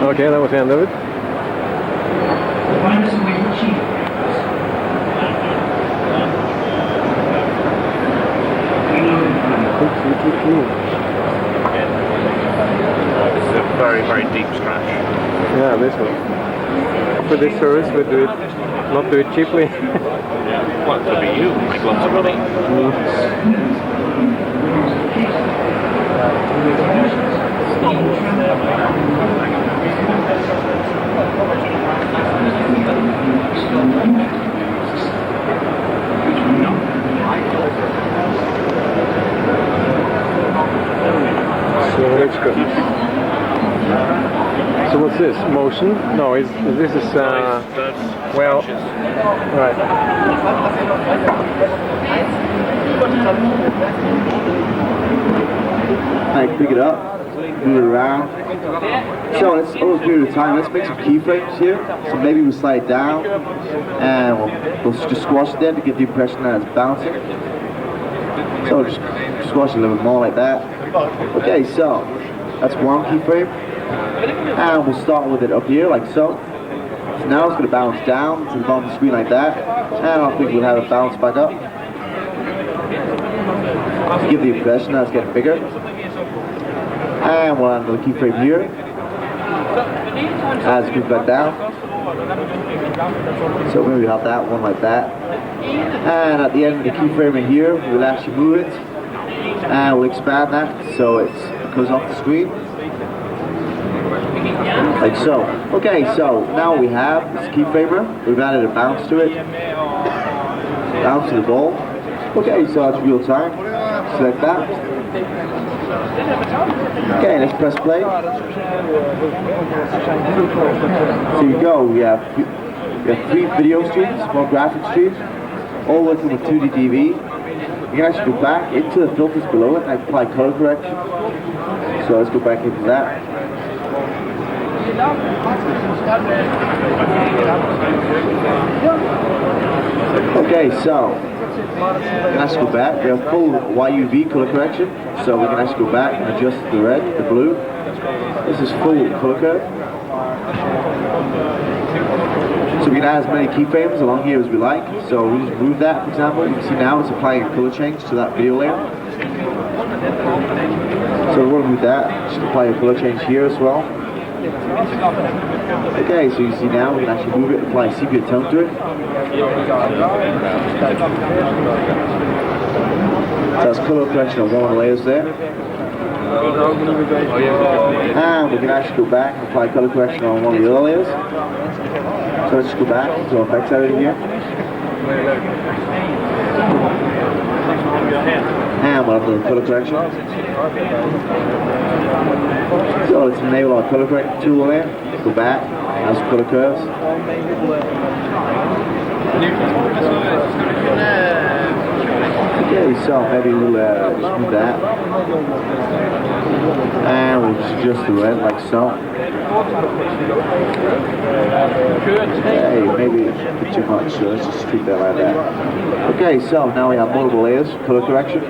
Speaker 10: Okay, that was the end of it.
Speaker 14: This is a very, very deep scratch.
Speaker 10: Yeah, this one. For this service, we do it, not do it cheaply.
Speaker 14: Well, it could be you, make lots of money.
Speaker 10: So it looks good. So what's this? Motion? No, this is well, right.
Speaker 18: Like pick it up, move it around. So let's over a period of time, let's make some keyframes here. So maybe we'll slide it down and we'll just squash it there to get the impression that it's bouncing. So just squash it a little bit more like that. Okay, so that's one keyframe. And we'll start with it up here like so. So now it's going to bounce down to the bottom of the screen like that. And I think we'll have it bounce back up. To give the impression that it's getting bigger. And we'll add another keyframe here. As it moves back down. So maybe we'll have that one like that. And at the end of the keyframe in here, we'll actually move it. And we'll expand that so it goes off the screen. Like so. Okay, so now we have this keyframer. We've added a bounce to it. Bounce to the ball. Okay, so that's real time. Select that. Okay, let's press play. So you go. We have 3 video streams, 1 graphic stream, all working with 2D DV. You can actually go back into the filters below it and apply color correction. So let's go back into that. Okay, so we can actually go back. We have full YUV color correction, so we can actually go back and adjust the red, the blue. This is full color curve. So we can add as many keyframes along here as we like. So we just move that, for example. You can see now it's applying a color change to that video layer. So we want to move that, just apply a color change here as well. Okay, so you see now we can actually move it, apply a sepia tone to it. So that's color correction on one of the layers there. And we can actually go back and apply color correction on one of the other layers. So let's just go back to our effects editor here. And we'll have the color correction. So let's enable our color correction tool there. Go back, as color curves. Okay, so maybe we'll just move that. And we'll just adjust the red like so. Okay, maybe a bit too much, so let's just keep that like that. Okay, so now we have multiple layers, color correction.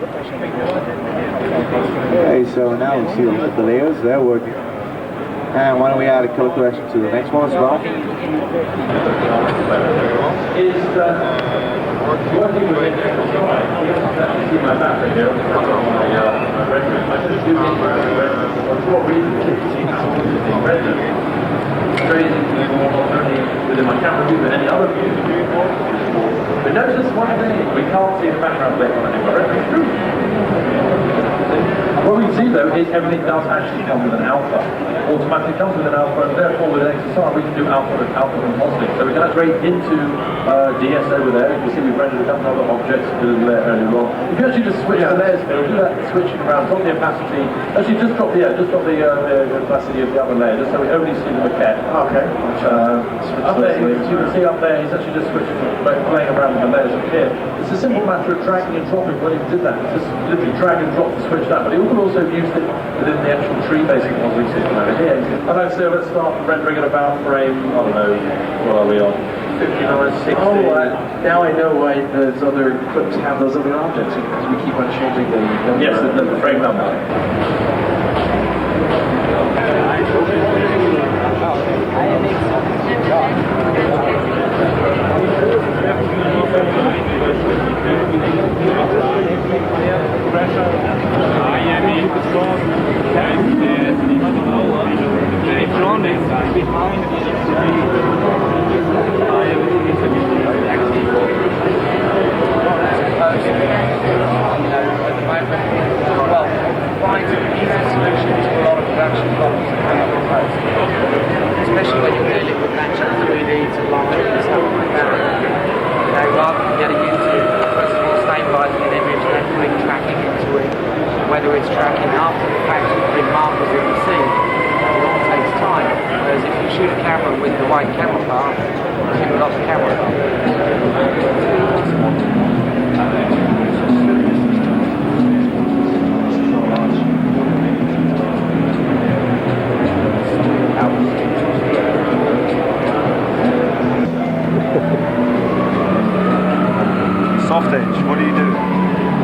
Speaker 18: Okay, so now we see the layers, they're working. And why don't we add a color correction to the next one as well?
Speaker 2: Within my camera view than any other view. But notice one thing, we can't see the background blip on an infrared. What we
Speaker 9: can see though is everything does actually come with an alpha. Automatically comes with an alpha, and therefore with an XSR we can do alpha compositing. So we can upgrade into DS over there. You can see we've rendered a couple of other objects there earlier on. If you actually just switch the layers, we'll do that switching around, drop the opacity. Actually, just drop the opacity of the other layer, just so we only see the maquette. Okay. Up there, as you can see up there, he's actually just switching, playing around with the layers up here. It's a simple matter of dragging and dropping. When he did that, it's just literally drag and drop to switch that. But he could also use it within the actual tree basic modeling system over here. And I'd say let's start rendering at about frame, I don't know, what are we on? 59, 60.
Speaker 19: Oh, now I know why those other clips have those other objects, because we keep on changing the number.
Speaker 9: Yes, the frame number.
Speaker 20: Especially when you're dealing with matching 3D to live and stuff like that. You know, rather than getting into, first of all, stabilising an image and then putting tracking into it, whether it's tracking after the fact or putting markers in the scene, it all takes time. Whereas if you shoot a camera with the right camera path, you can off the camera.
Speaker 22: Soft edge, what do you do?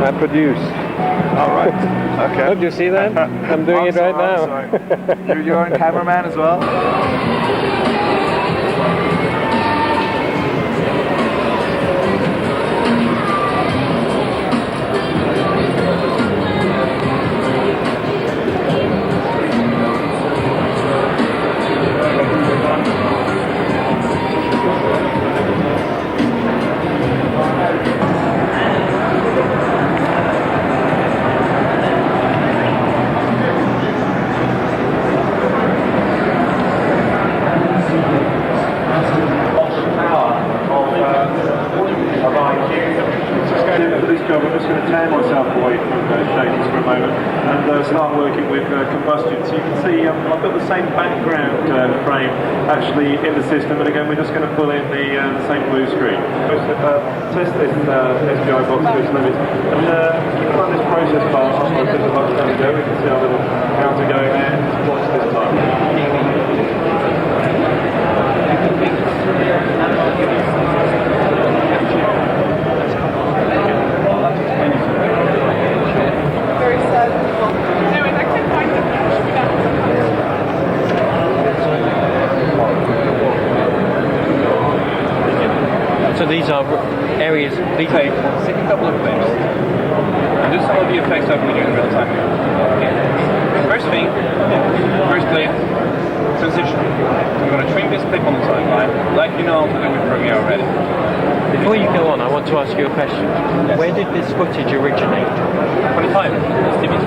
Speaker 10: I produce.
Speaker 22: All right. Okay.
Speaker 10: Oh, do you see that? I'm doing it right now.
Speaker 22: You're a cameraman as well?
Speaker 9: Start working with combustion. So you can see I've got the same background frame actually in the system, and again we're just going to pull in the same blue screen. Test this SPI box to its limit, and run this process bar. I'll put the box down there. We can see our little counter going there. Watch this time.
Speaker 25: So these are areas, these are
Speaker 1: take a couple of things. And do some of the effects that we do in real time. First thing, first clip, transition. We're going to trim this clip on the timeline, like you know how to do with Premiere already.
Speaker 25: Before you go on, I want to ask you a question. Yes. Where did this footage originate?
Speaker 1: 25. It's DV.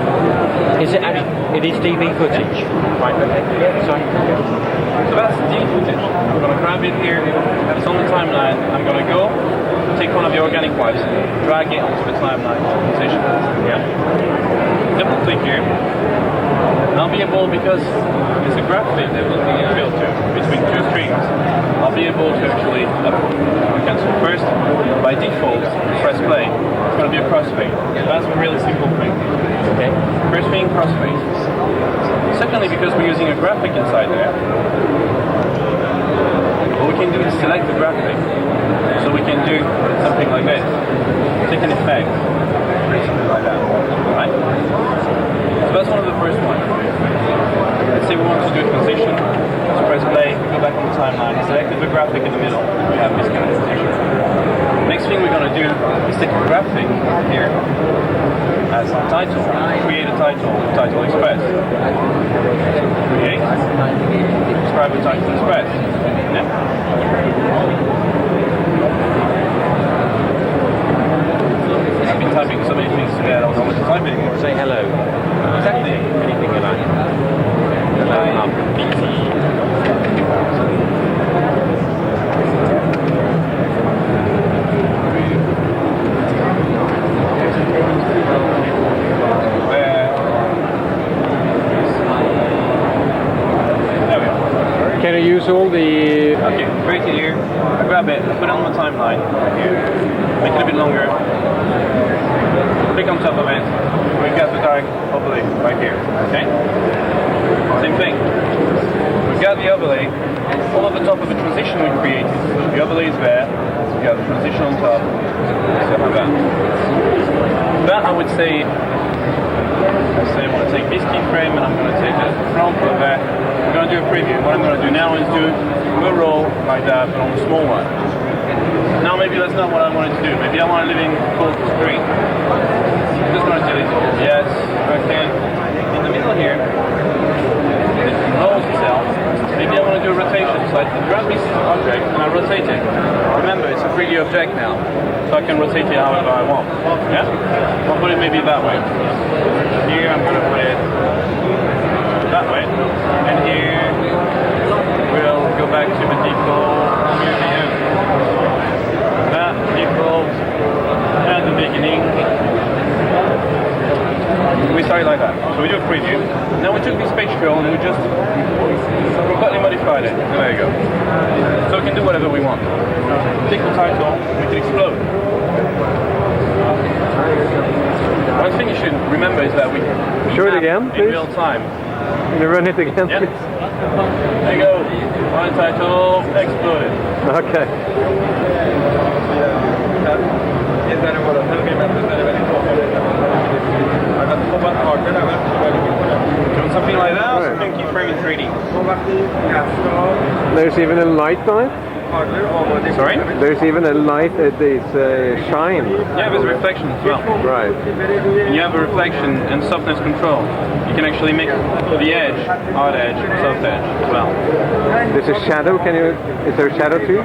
Speaker 25: Is it actually? It is DV footage.
Speaker 1: Right. Okay.
Speaker 25: Sorry.
Speaker 1: So that's DV footage. I'm going to grab it here. It's on the timeline. I'm going to go take one of the organic wipes, drag it onto the timeline position. Yeah. Double click here. And I'll be able, because it's a graphic that will be filtered between two streams, I'll be able to actually cancel first. By default, press play. It's going to be a crossfade. That's a really simple thing. Okay. First thing, crossfade. Secondly, because we're using a graphic inside there, what we can do is select the graphic. So we can do something like this. Take an effect. Something like that. Right? So that's one of the first ones. Let's say we want to do a transition. Let's press play, go back on the timeline, select the graphic in the middle. We have this kind of transition. Next thing we're going to do is take a graphic here as a title. Create a title, Title Express. Create. Describe a Title Express. Yeah. I've been typing so many things today I don't know what to type anymore.
Speaker 25: Say hello.
Speaker 1: Exactly. timeline right here. Make it a bit longer. Click on top of it. We got the dark overlay right here. Okay? Same thing. We've got the overlay all over the top of the transition we created. The overlay is there. We got the transition on top. So like that. That I would say, I want to take this keyframe and I'm going to take the front of that. We're going to do a preview. What I'm going to do now is do a roll like that, but on a small one. Now maybe that's not what I wanted to do. Maybe I want to live in full screen. I'm just going to do it. Yes, okay. In the middle here, it rolls itself. Maybe I want to do a rotation. So I grab this object and I rotate it. Remember, it's a 3D object now, so I can rotate it however I want. Yeah? I'll put it maybe that way. Here I'm going to put it that way. And here we'll go back to the default. Here the end. That default and the beginning. We started like that. So we do a preview. Now we took this page fill and we just completely modified it. And there you go. So we can do whatever we want. Click the title, we can explode. One thing you should remember is that we
Speaker 8: show it again, please.
Speaker 1: In real time.
Speaker 8: Can you run it again,
Speaker 1: yep.
Speaker 8: please?
Speaker 1: There you go. Untitled, exploded.
Speaker 8: Okay.
Speaker 1: Something like that, or something keyframe in 3D.
Speaker 8: There's even a light on it?
Speaker 1: Sorry?
Speaker 8: There's even a light that is shine.
Speaker 1: Yeah, there's a reflection as well.
Speaker 8: Right.
Speaker 1: And you have a reflection and softness control. You can actually make the edge, hard edge, soft edge as well.
Speaker 8: There's a shadow, is there a shadow too?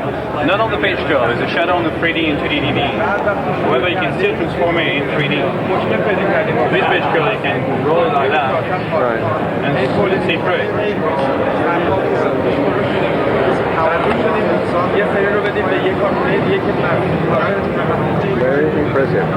Speaker 1: Not on the page draw, there's a shadow on the 3D and 2D DV. However, you can still transform it in 3D. This page draw, you can roll it like that.
Speaker 8: Right.
Speaker 1: And see through it.
Speaker 8: Very impressive.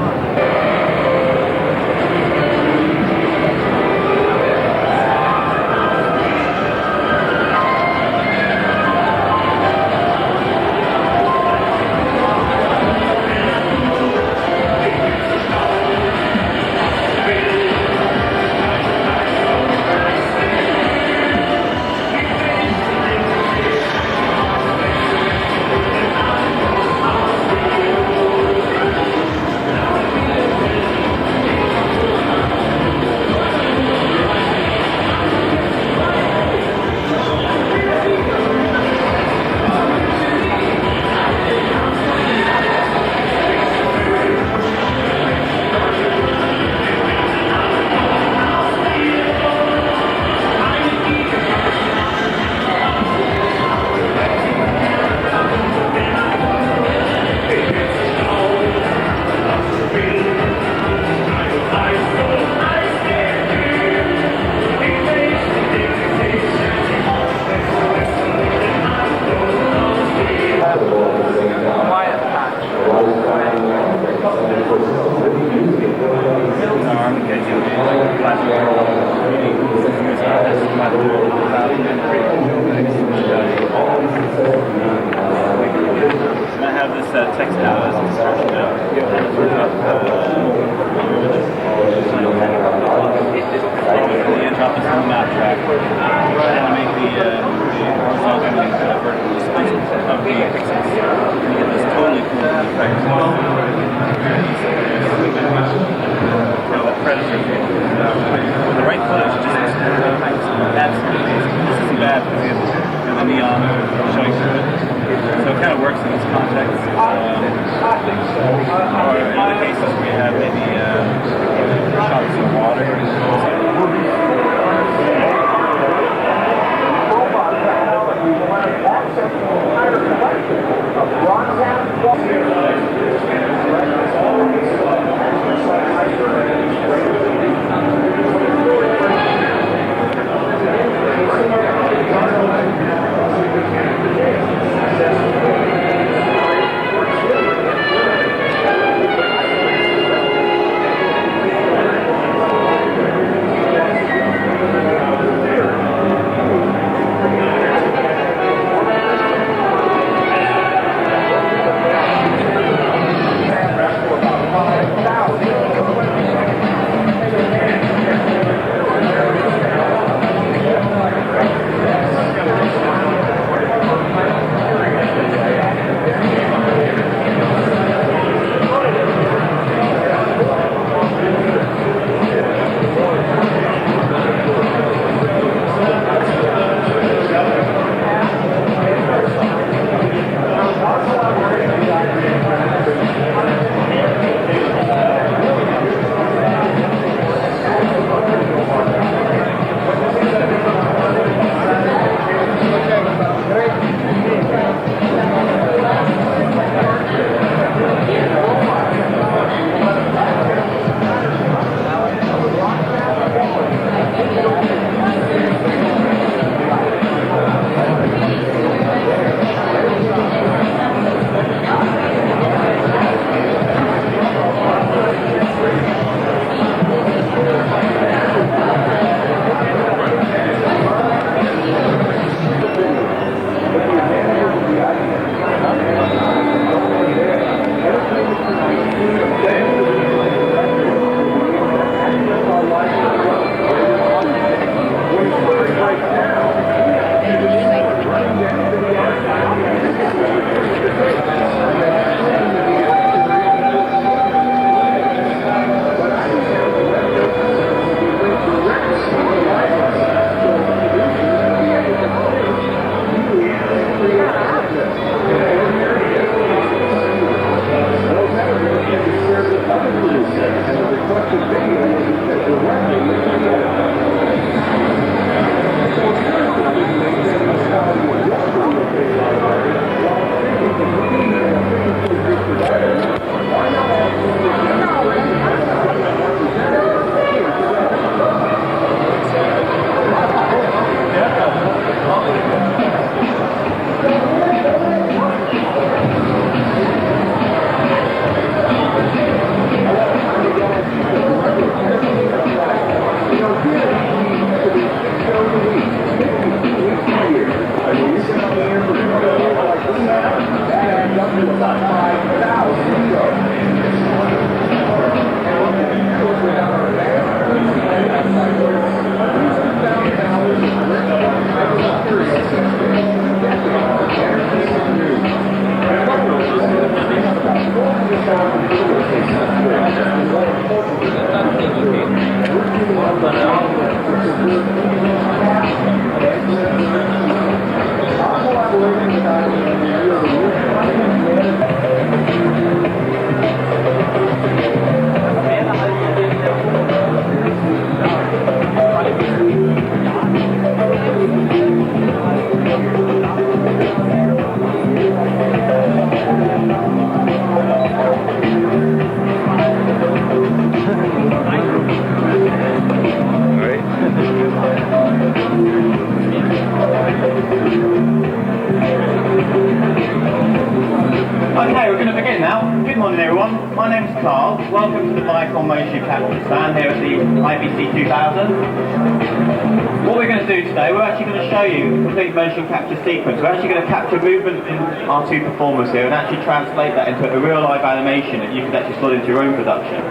Speaker 4: We're going to begin now. Good morning everyone, my name's Carl. Welcome to the Viacom Motion Capture stand here at the IBC 2000. What we're going to do today, we're actually going to show you a complete motion capture sequence. We're actually going to capture movement in our two performers here and actually translate that into a real live animation that you can actually slot into your own production.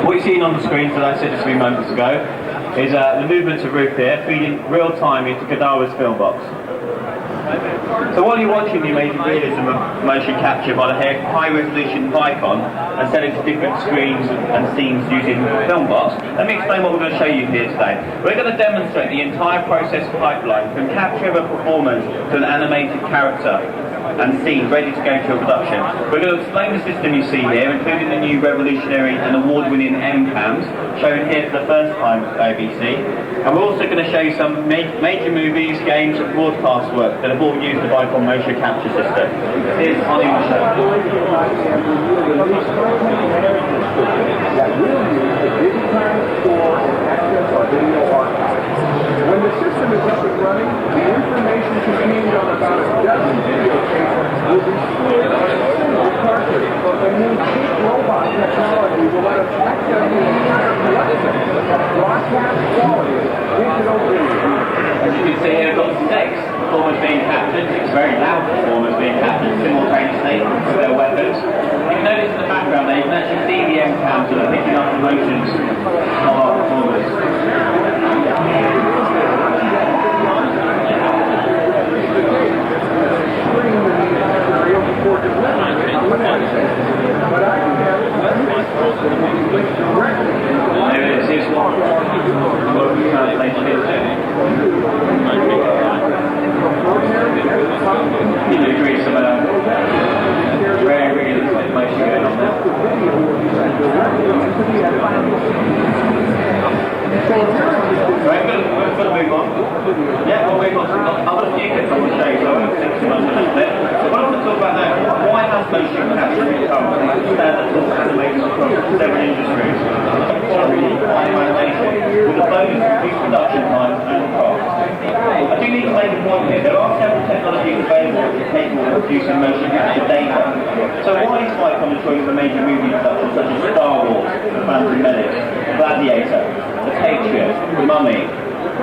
Speaker 4: What you've seen on the screen, as I said just a few moments ago, is the movements of Ruth here feeding real time into Gadawa's film box. So while you're watching the amazing realism of motion capture by the high-resolution Vicon and set into different screens and scenes using Filmbox, let me explain what we're going to show you here today. We're going to demonstrate the entire process pipeline from capture of a performance to an animated character and scene ready to go into a production. We're going to explain the system you see here, including the new revolutionary and award-winning M-Cams, shown here for the first time at ABC. And we're also going to show you some major movies, games and broadcast work that have all used the Vicon motion capture system. Here's Ollie on the show.
Speaker 2: When the system is up and running, the information contained on about a dozen video cases will be stored on a single cartridge. And then cheap robot technology will let us access the entire collection of broadcast quality digital video.
Speaker 4: As you can see here, we've got 6 performers being captured, 6 very loud performers being captured simultaneously with their weapons. You can notice in the background there, you can actually see the M-Cams that are picking up the motions of our performers. There it is, here's what we translation is. You can agree some very realistic information going on there. Right, we're going to move on. Yeah, we'll move on. I've got a few clips I want to show you, so I'm going to stick to most of that bit. What I'm going to talk about now, why has motion capture become standard for animation across several industries? Animation with the bonus of reduced production time and cost. I do need to make a point here. There are several technologies available capable of producing motion capture data. So why is Vicon the choice for major movie productions such as Star Wars, The Phantom Menace, Gladiator, The Patriot, The Mummy,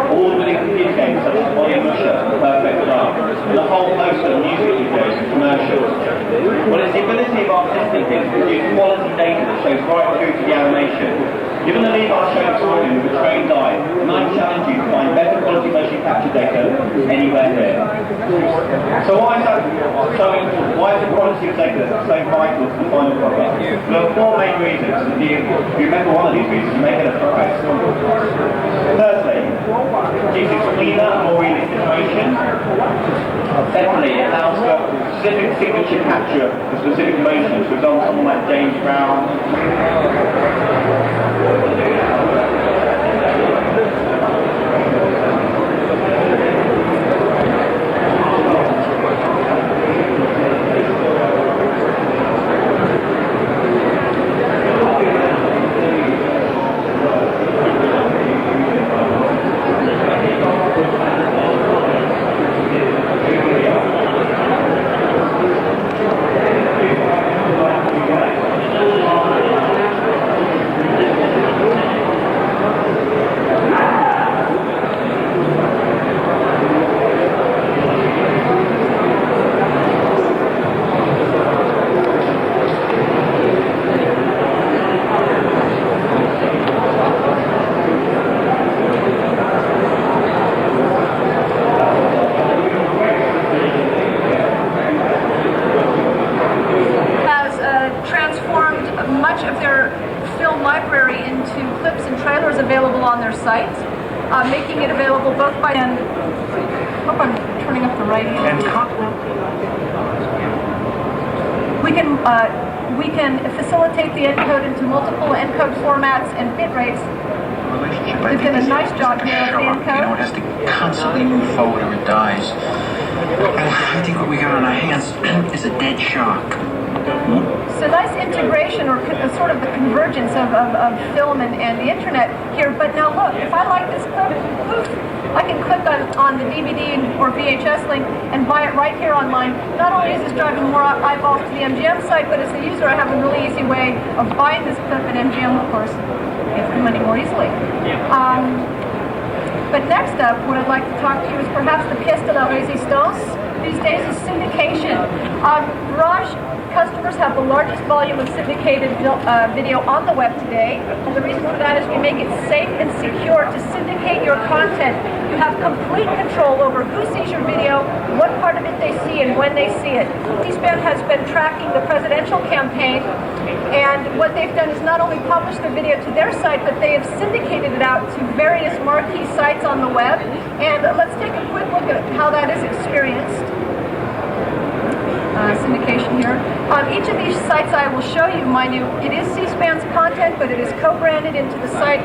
Speaker 4: award-winning computer games such as Ollie Musher, Perfect Dark, and a whole host of music videos and commercials? Well, it's the ability of our system here to produce quality data that shows right through to the animation. You're going to leave our show time with a trained eye, and I challenge you to find better quality motion capture data anywhere here. So why is that so important? Why is the quality of data so vital to the final product? There are 4 main reasons. If you remember one of these reasons, you may get a prize. Firstly, it uses cleaner, more realistic motion. Secondly, it allows for specific signature capture of specific motions. For example, someone like James Brown.
Speaker 5: Available on their site, making it available both by and hope I'm turning up the right hand. We can facilitate the encode into multiple encode formats and bit rates. We've done a nice job here with the encode.
Speaker 7: You know, it has to constantly move forward or it dies. I think what we got on our hands is a dead shark.
Speaker 5: So nice integration or sort of the convergence of film and the internet here. But now look, if I like this clip, poof, I can click on the DVD or VHS link and buy it right here online. Not only is this driving more eyeballs to the MGM site, but as the user, I have a really easy way of buying this clip, and MGM, of course, gets the money more easily. But next up, what I'd like to talk to you is perhaps the pièce de la résistance these days is syndication. Garage customers have the largest volume of syndicated video on the web today, and the reason for that is we make it safe and secure to syndicate your content. You have complete control over who sees your video, what part of it they see, and when they see it. C-SPAN has been tracking the presidential campaign, and what they've done is not only publish the video to their site, but they have syndicated it out to various marquee sites on the web. And let's take a quick look at how that is experienced. Syndication here. On each of these sites I will show you, mind you, it is C-SPAN's content, but it is co-branded into the site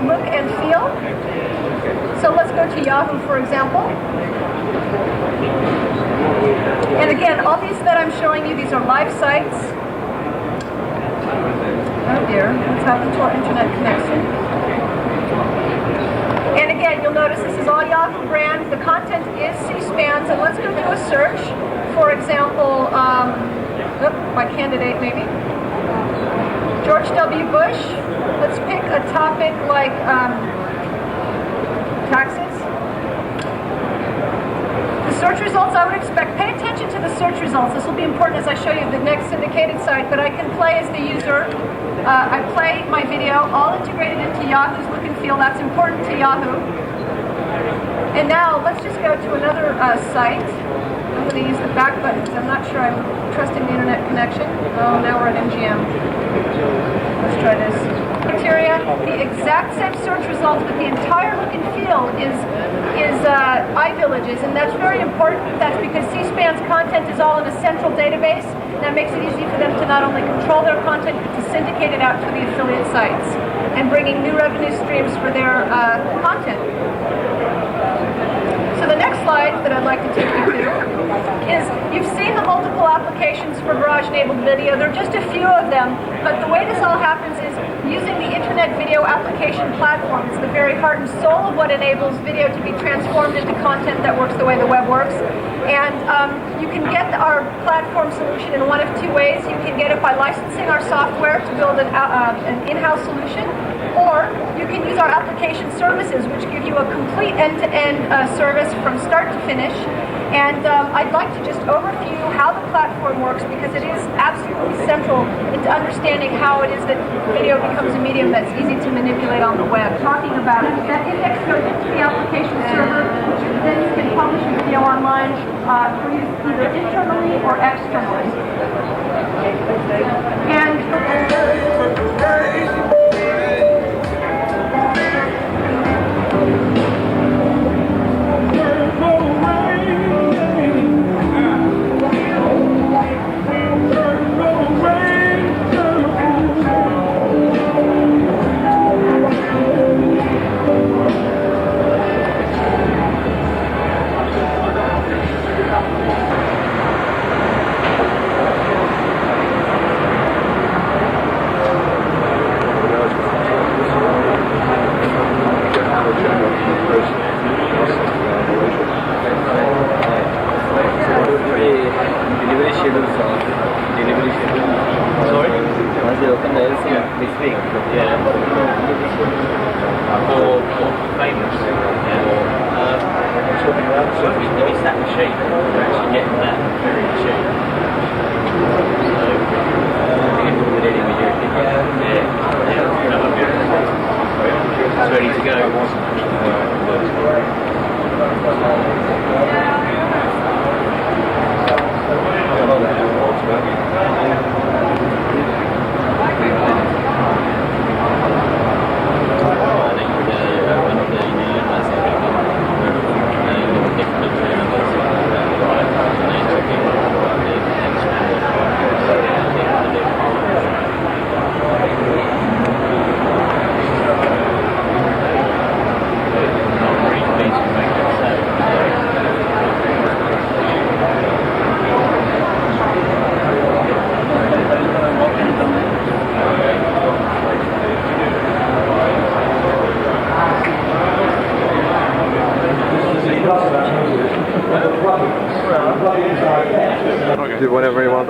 Speaker 5: look and feel. So let's go to Yahoo, for example. And again, all these that I'm showing you, these are live sites. Oh dear, what's happened to our internet connection? And again, you'll notice this is all Yahoo brand. The content is C-SPAN's, and let's go do a search. For example, my candidate maybe, George W. Bush. Let's pick a topic like taxes. The search results I would expect. Pay attention to the search results. This will be important as I show you the next syndicated site, but I can play as the user. I play my video, all integrated into Yahoo's look and feel. That's important to Yahoo. And now let's just go to another site. I'm going to use the back button because I'm not sure I'm trusting the internet connection. Oh, now we're at MGM. Let's try this. Criteria, the exact same search results, but the entire look and feel is iVillages, and that's very important. That's because C-SPAN's content is all in a central database. That makes it easy for them to not only control their content, but to syndicate it out to the affiliate sites and bringing new revenue streams for their content. So the next slide that I'd like to take you to is, you've seen the multiple applications for garage-enabled video. There are just a few of them, but the way this all happens is using the Internet Video Application Platform. It's the very heart and soul of what enables video to be transformed into content that works the way the web works. And you can get our platform solution in one of two ways. You can get it by licensing our software to build an in-house solution, or you can use our application services, which give you a complete end-to-end service from start to finish. And I'd like to just overview how the platform works, because it is absolutely central into understanding how it is that video becomes a medium that's easy to manipulate on the web. Talking about it, that index goes into the application server, which then you can publish a video online for use either internally or externally.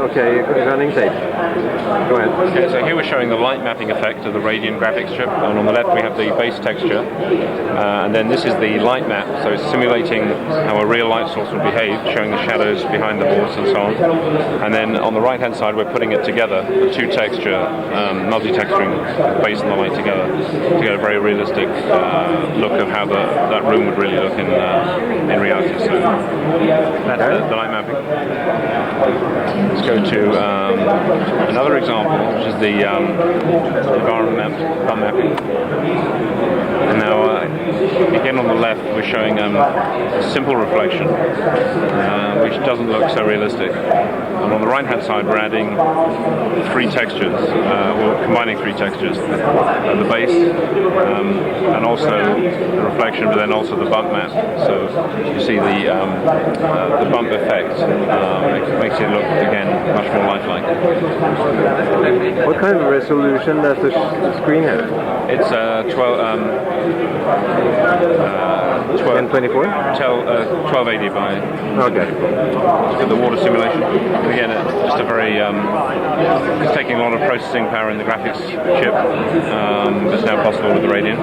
Speaker 8: Okay, running tape. Go ahead.
Speaker 12: Okay, so here we're showing the light mapping effect of the Radian graphics chip, and on the left we have the base texture, and then this is the light map, so it's simulating how a real light source would behave, showing the shadows behind the boards and so on. And then on the right hand side we're putting it together, the two texture, multi-texturing the base and the light together, to get a very realistic look of how that room would really look in reality. So that's the light mapping. Let's go to another example, which is the environment mapping. And now, again on the left, we're showing simple reflection, which doesn't look so realistic. And on the right-hand side, we're adding three textures, or combining three textures: the base, and also the reflection, but then also the bump map. So you see the bump effect. It makes it look again much more lifelike.
Speaker 8: What kind of resolution does the screen have?
Speaker 12: It's
Speaker 8: 1024?
Speaker 12: 1280 by.
Speaker 8: Okay.
Speaker 12: Look at the water simulation. Again, it's just a very. It's taking a lot of processing power in the graphics chip. That's now possible with the Radian.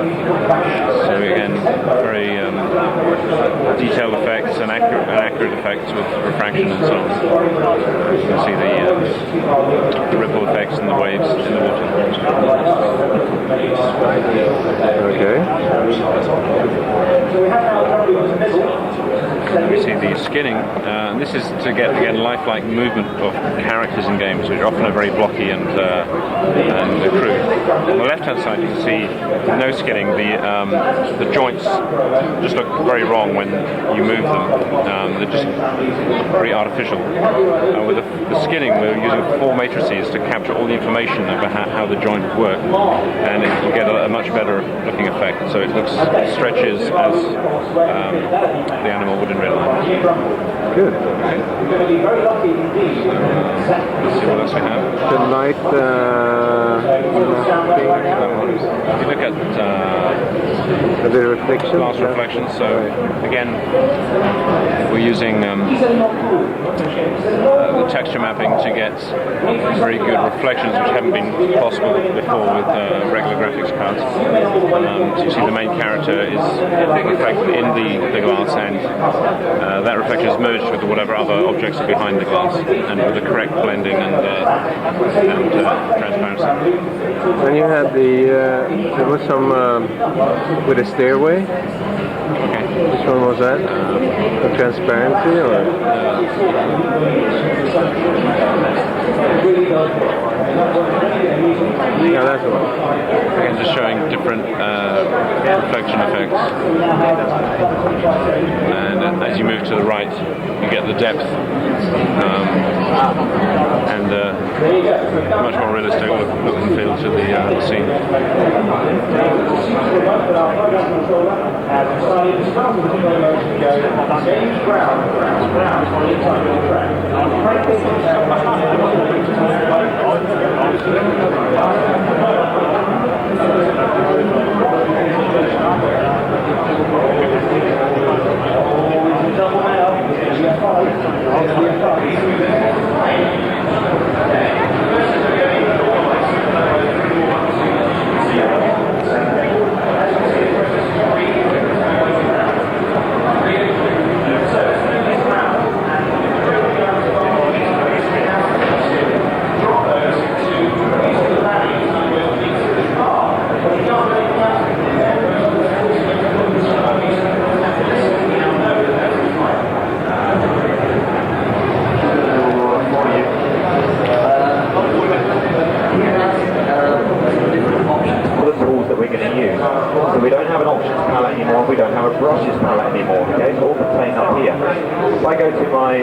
Speaker 12: So again, very detailed effects and accurate effects with refraction and so on. You can see the ripple effects and the waves in the water.
Speaker 8: Okay.
Speaker 12: We see the skinning. This is to get again lifelike movement of characters in games, which often are very blocky and crude. On the left-hand side, you can see no skinning. The joints just look very wrong when you move them. They're just very artificial. With the skinning, we're using 4 matrices to capture all the information about how the joint would work, and you get a much better looking effect. So it stretches as the animal would in real life.
Speaker 8: Good.
Speaker 12: Okay. Let's see what else we have.
Speaker 8: The light
Speaker 12: if you look at
Speaker 8: the reflection.
Speaker 12: Glass reflection. So again, we're using the texture mapping to get very good reflections, which haven't been possible before with regular graphics cards. So you see the main character is reflected in the glass, and that reflection is merged with whatever other objects are behind the glass, and with the correct blending and transparency.
Speaker 8: Then you had there was some with a stairway.
Speaker 12: Okay.
Speaker 8: Which one was that? The transparency or? Yeah, that's the one.
Speaker 12: Again, just showing different reflection effects. And as you move to the right, you get the depth and much more realistic look and feel to the scene.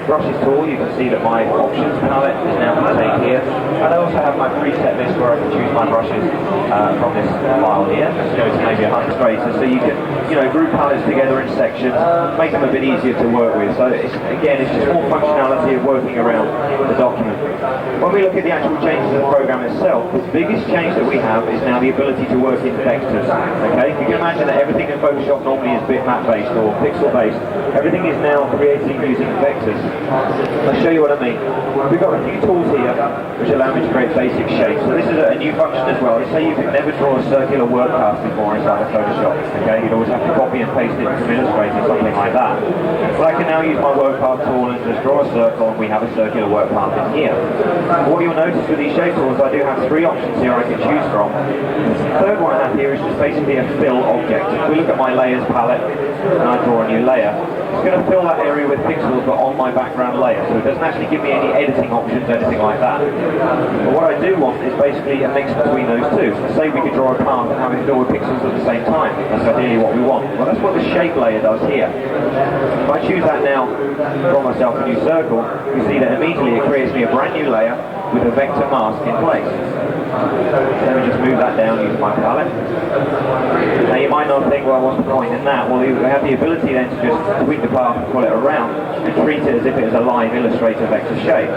Speaker 4: brushes tool, you can see that my options palette is now contained here. And I also have my preset list where I can choose my brushes from this file here. Let's go to maybe 100 spaces. So you can, group palettes together in sections, make them a bit easier to work with. So it's just more functionality of working around the document. When we look at the actual changes of the program itself, the biggest change that we have is now the ability to work in vectors. Okay, you can imagine that everything in Photoshop normally is bitmap based or pixel based. Everything is now created using vectors. I'll show you what I mean. We've got a few tools here which allow me to create basic shapes. So this is a new function as well. Let's say you could never draw a circular work path before inside of Photoshop. Okay, you'd always have to copy and paste it from Illustrator, something like that. Well, I can now use my work path tool and just draw a circle, and we have a circular work path in here. What you'll notice with these shape tools, I do have three options here I can choose from. The third one I have here is just basically a fill object. If we look at my layers palette and I draw a new layer, it's going to fill that area with pixels but on my background layer, so it doesn't actually give me any editing options, anything like that. But what I do want is basically a mix between those two. Say we could draw a path and have it fill with pixels at the same time. That's ideally what we want. Well, that's what the shape layer does here. If I choose that now, draw myself a new circle, you see that immediately it creates me a brand new layer with a vector mask in place. Let me just move that down using my palette. Now you might not think, well, what's the point in that? Well, we have the ability then to just tweak the path and pull it around and treat it as if it is a live Illustrator vector shape.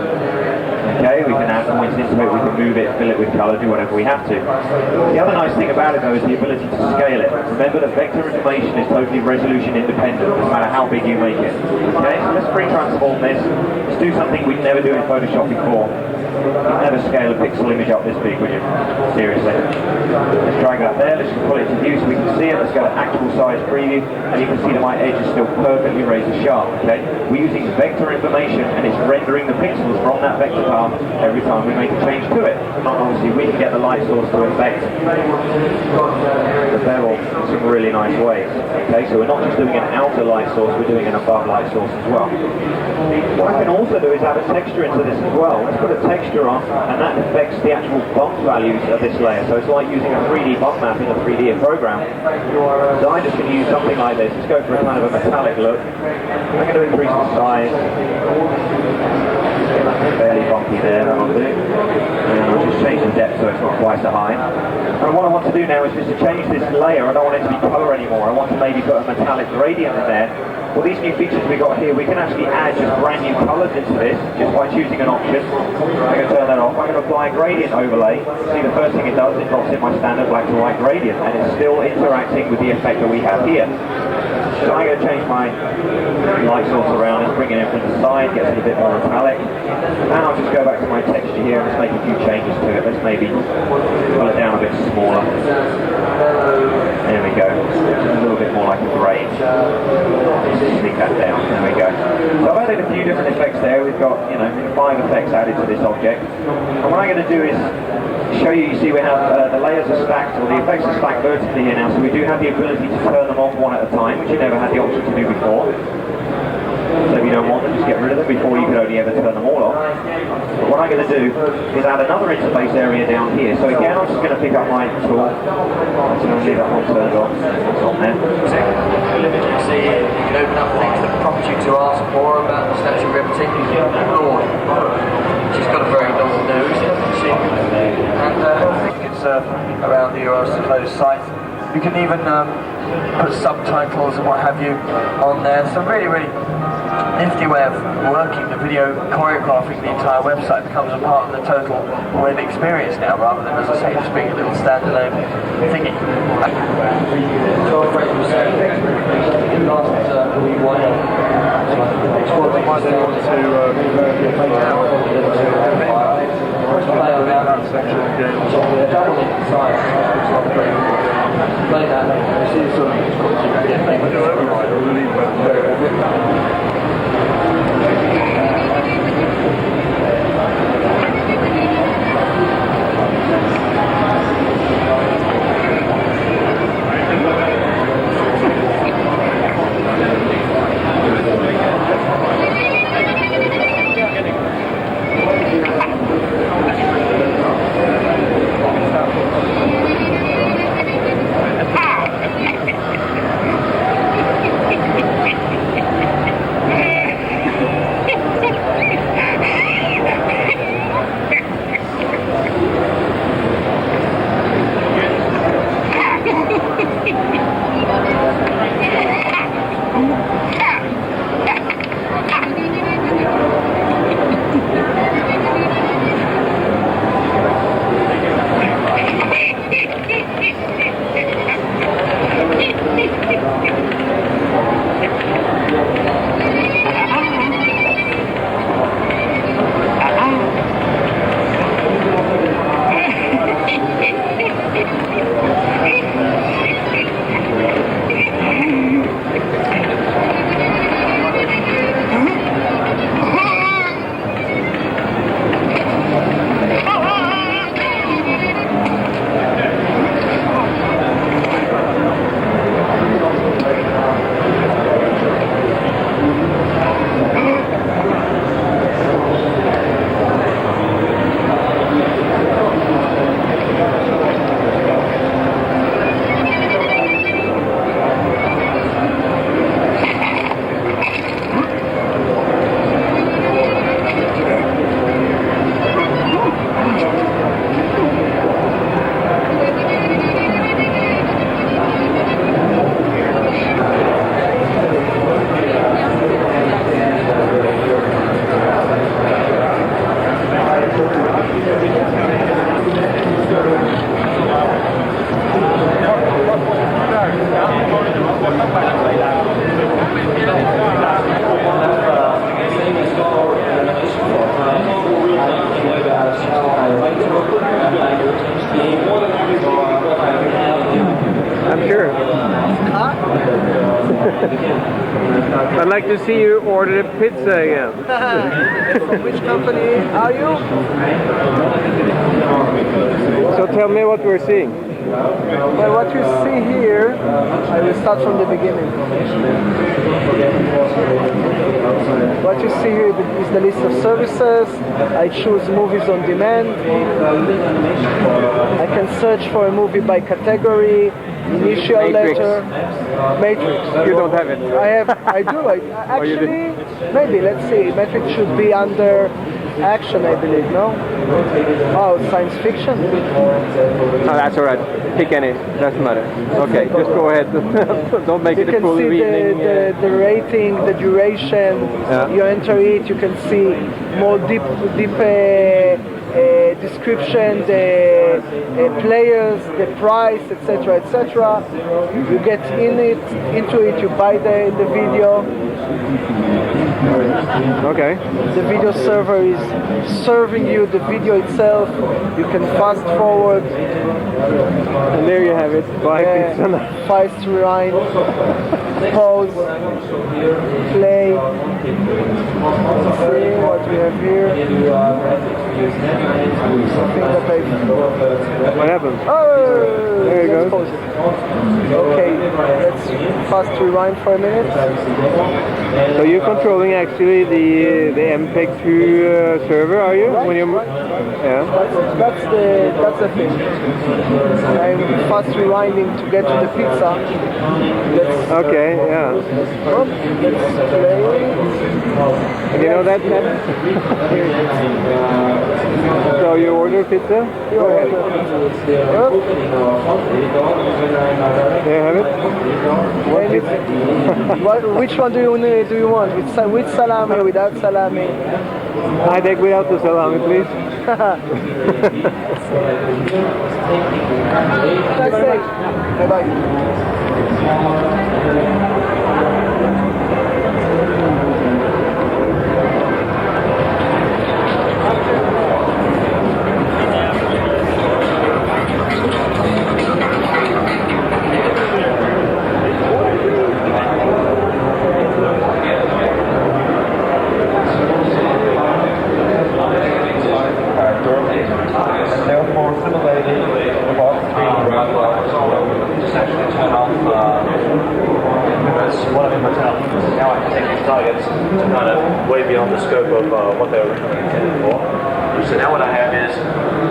Speaker 4: Okay, we can add points into it, we can move it, fill it with colour, do whatever we have to. The other nice thing about it though is the ability to scale it. Remember that vector information is totally resolution independent, no matter how big you make it. Okay, so let's free transform this. Let's do something we'd never do in Photoshop before. You'd never scale a pixel image up this big, would you? Seriously. Let's drag that there, let's just pull it to view so we can see it. Let's go to actual size preview, and you can see that my edge is still perfectly razor sharp. Okay, we're using vector information and it's rendering the pixels from that vector path every time we make a change to it. And obviously we can get the light source to affect the bevel in some really nice ways. Okay, so we're not just doing an outer light source, we're doing an above light source as well. What I can also do is add a texture into this as well. Let's put a texture on, and that affects the actual bump values of this layer. So it's like using a 3D bump map in a 3D program. So I just can use something like this. Let's go for a kind of a metallic look. I'm going to increase the size. Fairly bumpy there, that'll do. And I'll just change the depth so it's not quite so high. And what I want to do now is just to change this layer. I don't want it to be colour anymore. I want to maybe put a metallic gradient in there. Well, these new features we got here, we can actually add just brand new colours into this just by choosing an option. I'm going to turn that off. I'm going to apply a gradient overlay. See, the first thing it does, it drops in my standard black to white gradient, and it's still interacting with the effect that we have here. So I'm going to change my light source around and bring it in from the side, gets it a bit more metallic. And I'll just go back to my texture here and just make a few changes to it. Let's maybe pull it down a bit smaller. There we go. A little bit more like a grade. Sneak that down. There we go. So I've added a few different effects there. We've got, 5 effects added to this object. And what I'm going to do is show you, see we have the layers are stacked, or the effects are stacked vertically here now, so we do have the ability to turn them off one at a time, which you never had the option to do before. So if you don't want them, just get rid of them. Before you could only ever turn them all off. But what I'm going to do is add another interface area down here. So again, I'm just going to pick up my tool. I'm just going to leave that one turned on. It's on there.
Speaker 6: See, you can open up things that prompt you to ask more about the statue of liberty. Lord, she's got a very long nose, hasn't she? And you can surf around the supposed site. You can even put subtitles and what have you on there. So really, really nifty way of working the video, choreographing the entire website becomes a part of the total web experience now, rather than, as I say, just being a little standalone thingy. Play that. See some.
Speaker 8: I'm sure. I'd like to see you order the pizza again.
Speaker 13: From which company are you?
Speaker 8: So tell me what we're seeing.
Speaker 13: Well, what you see here, I will start from the beginning. What you see here is the list of services. I choose movies on demand. I can search for a movie by category, initial
Speaker 8: Matrix.
Speaker 13: letter. Matrix.
Speaker 8: You don't have it.
Speaker 13: I do. Actually, maybe, let's see. Matrix should be under action, I believe, no? Oh, science fiction?
Speaker 8: Oh, that's alright. Pick any. Doesn't matter. Okay, just go ahead. Don't make it a full
Speaker 13: You can
Speaker 8: evening.
Speaker 13: see the rating, the duration.
Speaker 8: Yeah.
Speaker 13: You enter it, you can see more deep description, the players, the price, etc., etc. You get into it. You buy the video.
Speaker 8: Okay.
Speaker 13: The video server is serving you the video itself. You can fast forward.
Speaker 8: And there you have it. Buy pizza now.
Speaker 13: Fast rewind, pause, play. Let's see what we have here. Something that I...
Speaker 8: What happened?
Speaker 13: Oh,
Speaker 8: there you go.
Speaker 13: pause it. Okay, let's fast rewind for a minute.
Speaker 8: So you're controlling actually the MPEG-2 server, are you? When you're, yeah.
Speaker 13: That's the thing. I'm fast rewinding to get to the pizza.
Speaker 8: Okay, yeah.
Speaker 13: Let's play.
Speaker 8: And you know that? So you order pizza? Go ahead. There you have it.
Speaker 13: Which one do you want? With salami or without salami?
Speaker 8: I take without the salami, please.
Speaker 13: Bye-bye.
Speaker 9: Therefore, similarly, about 3 just actually turn off one of them myself. Now I can take these targets to kind of way beyond the scope of what they were originally intended for. So now what I have is,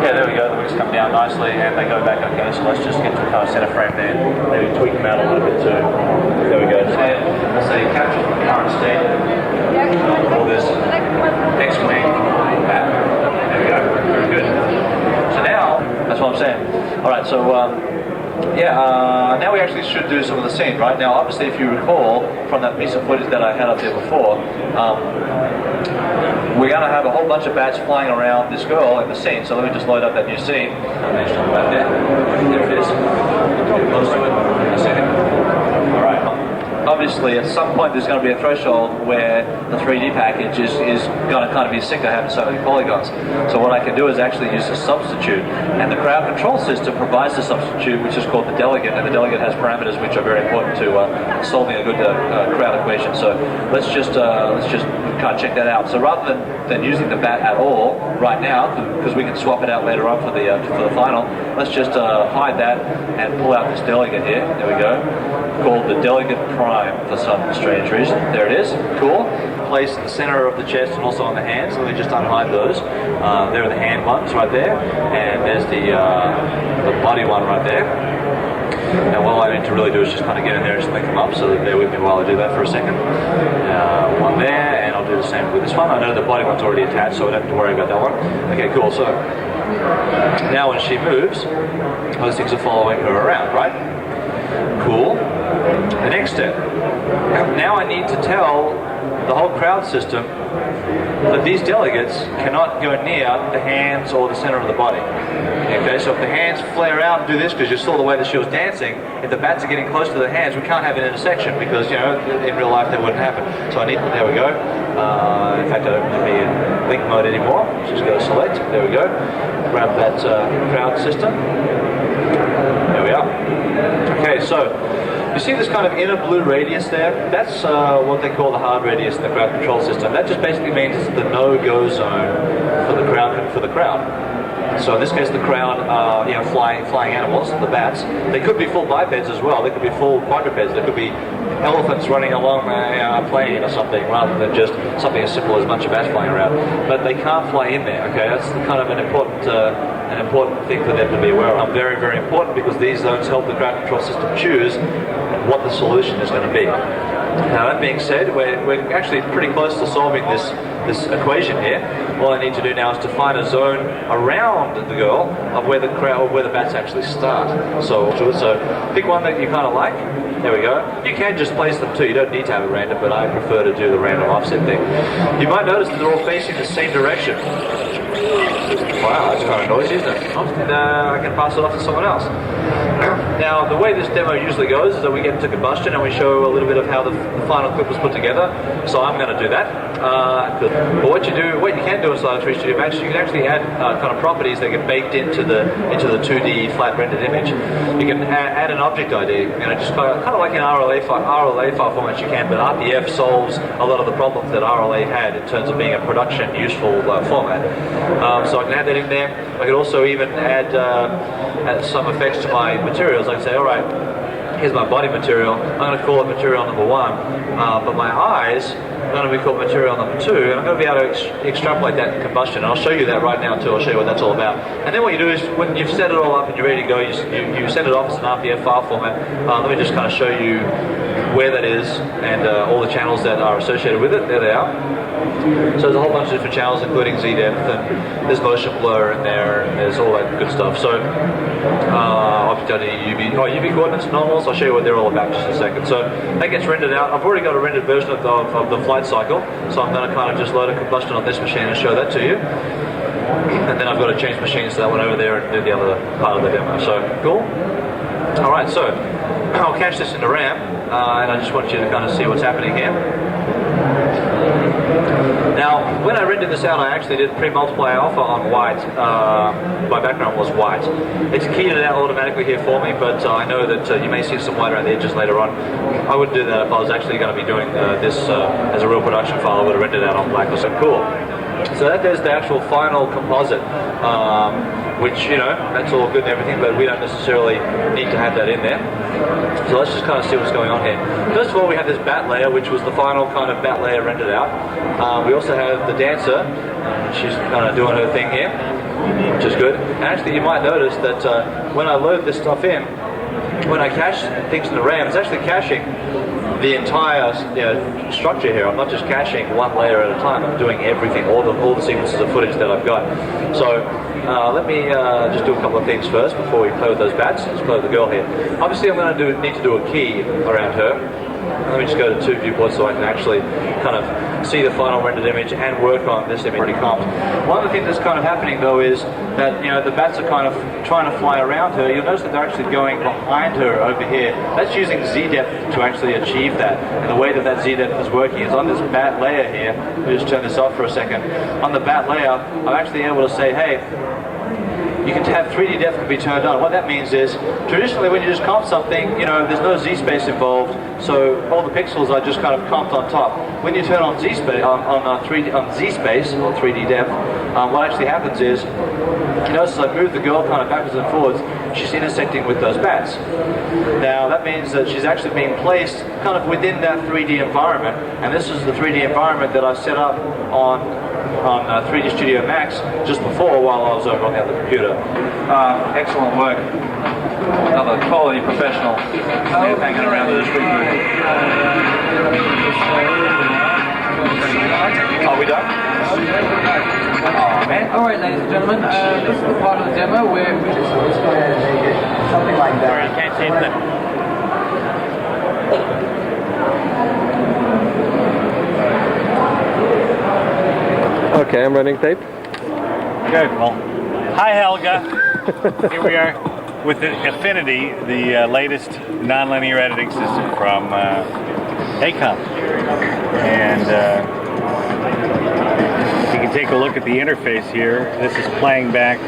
Speaker 9: yeah, there we go, the wings come down nicely and they go back. Okay, so let's just get to kind of center frame there, maybe tweak them out a little bit too. There we go. So we'll say capture the current state. We'll call this X-wing map. There we go. Very good. So now, that's what I'm saying. All right, so now we actually should do some of the scene, right? Now, obviously, if you recall from that piece of footage that I had up there before, we're going to have a whole bunch of bats flying around this girl in the scene. So let me just load up that new scene. Right there. There it is. Get close to it in a second. All right. Obviously, at some point there's going to be a threshold where the 3D package is going to kind of be sick of having so many polygons. So what I can do is actually use a substitute, and the crowd control system provides the substitute, which is called the delegate, and the delegate has parameters which are very important to solving a good crowd equation. So let's just kind of check that out. So rather than using the bat at all right now, because we can swap it out later on for the final, let's just hide that and pull out this delegate here. There we go. Called the delegate prime for some strange reason. There it is. Cool. Placed in the center of the chest and also on the hands. Let me just unhide those. There are the hand ones right there, and there's the body one right there. And what I need to really do is just kind of get in there and just link them up, so bear with me while I do that for a second. One there, and I'll do the same with this one. I know the body one's already attached, so I don't have to worry about that one. Okay, cool. So now when she moves, those things are following her around, right? Cool. The next step. Now I need to tell
Speaker 11: the whole crowd system, that these delegates cannot go near the hands or the center of the body. Okay, so if the hands flare out and do this, because you saw the way that she was dancing, if the bats are getting close to the hands, we can't have an intersection, because, you know, in real life that wouldn't happen. So I need, there we go. In fact, I don't have any link mode anymore. Just go to select, there we go. Grab that crowd system. There we are. Okay, so you see this kind of inner blue radius there? That's what they call the hard radius in the crowd control system. That just basically means it's the no-go zone for the crowd. So in this case, the crowd, you know, flying animals, the bats. They could be full bipeds as well. They could be full quadrupeds. They could be elephants running along a plane or something, rather than just something as simple as a bunch of bats flying around. But they can't fly in there. Okay, that's kind of an important thing for them to be aware of. Very, very important, because these zones help the crowd control system choose what the solution is going to be. Now, that being said, we're actually pretty close to solving this equation here. All I need to do now is to find a zone around the girl of where the bats actually start. So pick one that you kind of like. There we go. You can just place them too. You don't need to have it random, but I prefer to do the random offset thing. You might notice that they're all facing the same direction. Wow, that's kind of noisy, isn't it? And I can pass it off to someone else. Now, the way this demo usually goes is that we get into combustion and we show a little bit of how the final clip was put together. So I'm going to do that. But what you can do inside of 3 Studio Max, you can actually add kind of properties that get baked into the 2D flat rendered image. You can add an object ID, you know, just kind of like in RLA file formats you can, but RPF solves a lot of the problems that RLA had in terms of being a production useful format. So I can add that in there. I could also even add some effects to my materials. I can say, all right, here's my body material. I'm going to call it material number 1, but my eyes are going to be called material number 2, and I'm going to be able to extrapolate that in combustion. And I'll show you that right now too. I'll show you what that's all about. And then what you do is, when you've set it all up and you're ready to go, you send it off as an RPF file format. Let me just kind of show you where that is and all the channels that are associated with it. There they are. So there's a whole bunch of different channels, including Z-depth, and there's motion blur in there, and there's all that good stuff. So object ID, UV coordinates, normals. I'll show you what they're all about in just a second. So that gets rendered out. I've already got a rendered version of the flight cycle, so I'm going to kind of just load a combustion on this machine and show that to you. And then I've got to change machines to that one over there and do the other part of the demo. So cool. All right, so I'll cache this into RAM, and I just want you to kind of see what's happening here. Now, when I rendered this out, I actually did pre-multiply alpha on white. My background was white. It's keyed it out automatically here for me, but I know that you may see some white around the edges later on. I wouldn't do that if I was actually going to be doing this as a real production file. I would have rendered it out on black. So cool. So there's the actual final composite, which, you know, that's all good and everything, but we don't necessarily need to have that in there. So let's just kind of see what's going on here. First of all, we have this bat layer, which was the final kind of bat layer rendered out. We also have the dancer. She's kind of doing her thing here, which is good. And actually, you might notice that when I load this stuff in, when I cache things in the RAM, it's actually caching the entire structure here. I'm not just caching one layer at a time. I'm doing everything, all the sequences of footage that I've got. So let me just do a couple of things first before we play with those bats. Let's play with the girl here. Obviously, I'm going to need to do a key around her. Let me just go to 2 viewports so I can actually kind of see the final rendered image and work on this image. One of the things that's kind of happening though is that, you know, the bats are kind of trying to fly around her. You'll notice that they're actually going behind her over here. That's using Z-depth to actually achieve that. And the way that that Z-depth is working is on this bat layer here. Let me just turn this off for a second. On the bat layer, I'm actually able to say, hey, you can have 3D depth can be turned on. What that means is, traditionally when you just comp something, you know, there's no Z-space involved, so all the pixels are just kind of comped on top. When you turn on Z-space, on Z-space, or 3D depth, what actually happens is, you notice as I move the girl kind of backwards and forwards, she's intersecting with those bats. Now that means that she's actually being placed kind of within that 3D environment, and this is the 3D environment that I set up on 3D Studio Max just before while I was over on the other computer. Excellent work. Another quality professional hanging around with this big booth. Are we done? Oh, man.
Speaker 20: Alright, ladies and gentlemen, this is the part of the demo where we just something like that.
Speaker 1: Sorry, you can't see that.
Speaker 8: Okay, I'm running tape.
Speaker 15: Good. Well, hi Helga. Here we are with the Affinity, the latest nonlinear editing system from ACOM. And you can take a look at the interface here. This is playing back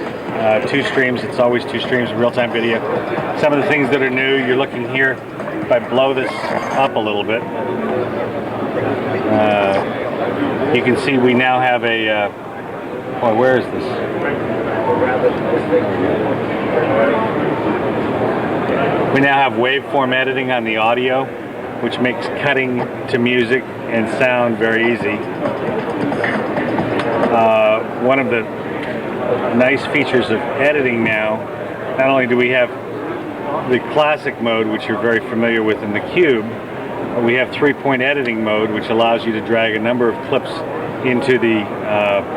Speaker 15: 2 streams. It's always 2 streams of real-time video. Some of the things that are new, you're looking here. If I blow this up a little bit, you can see we now have a, oh, where is this? We now have waveform editing on the audio, which makes cutting to music and sound very easy. One of the nice features of editing now, not only do we have the classic mode, which you're very familiar with in the Cube, we have 3-point editing mode, which allows you to drag a number of clips into the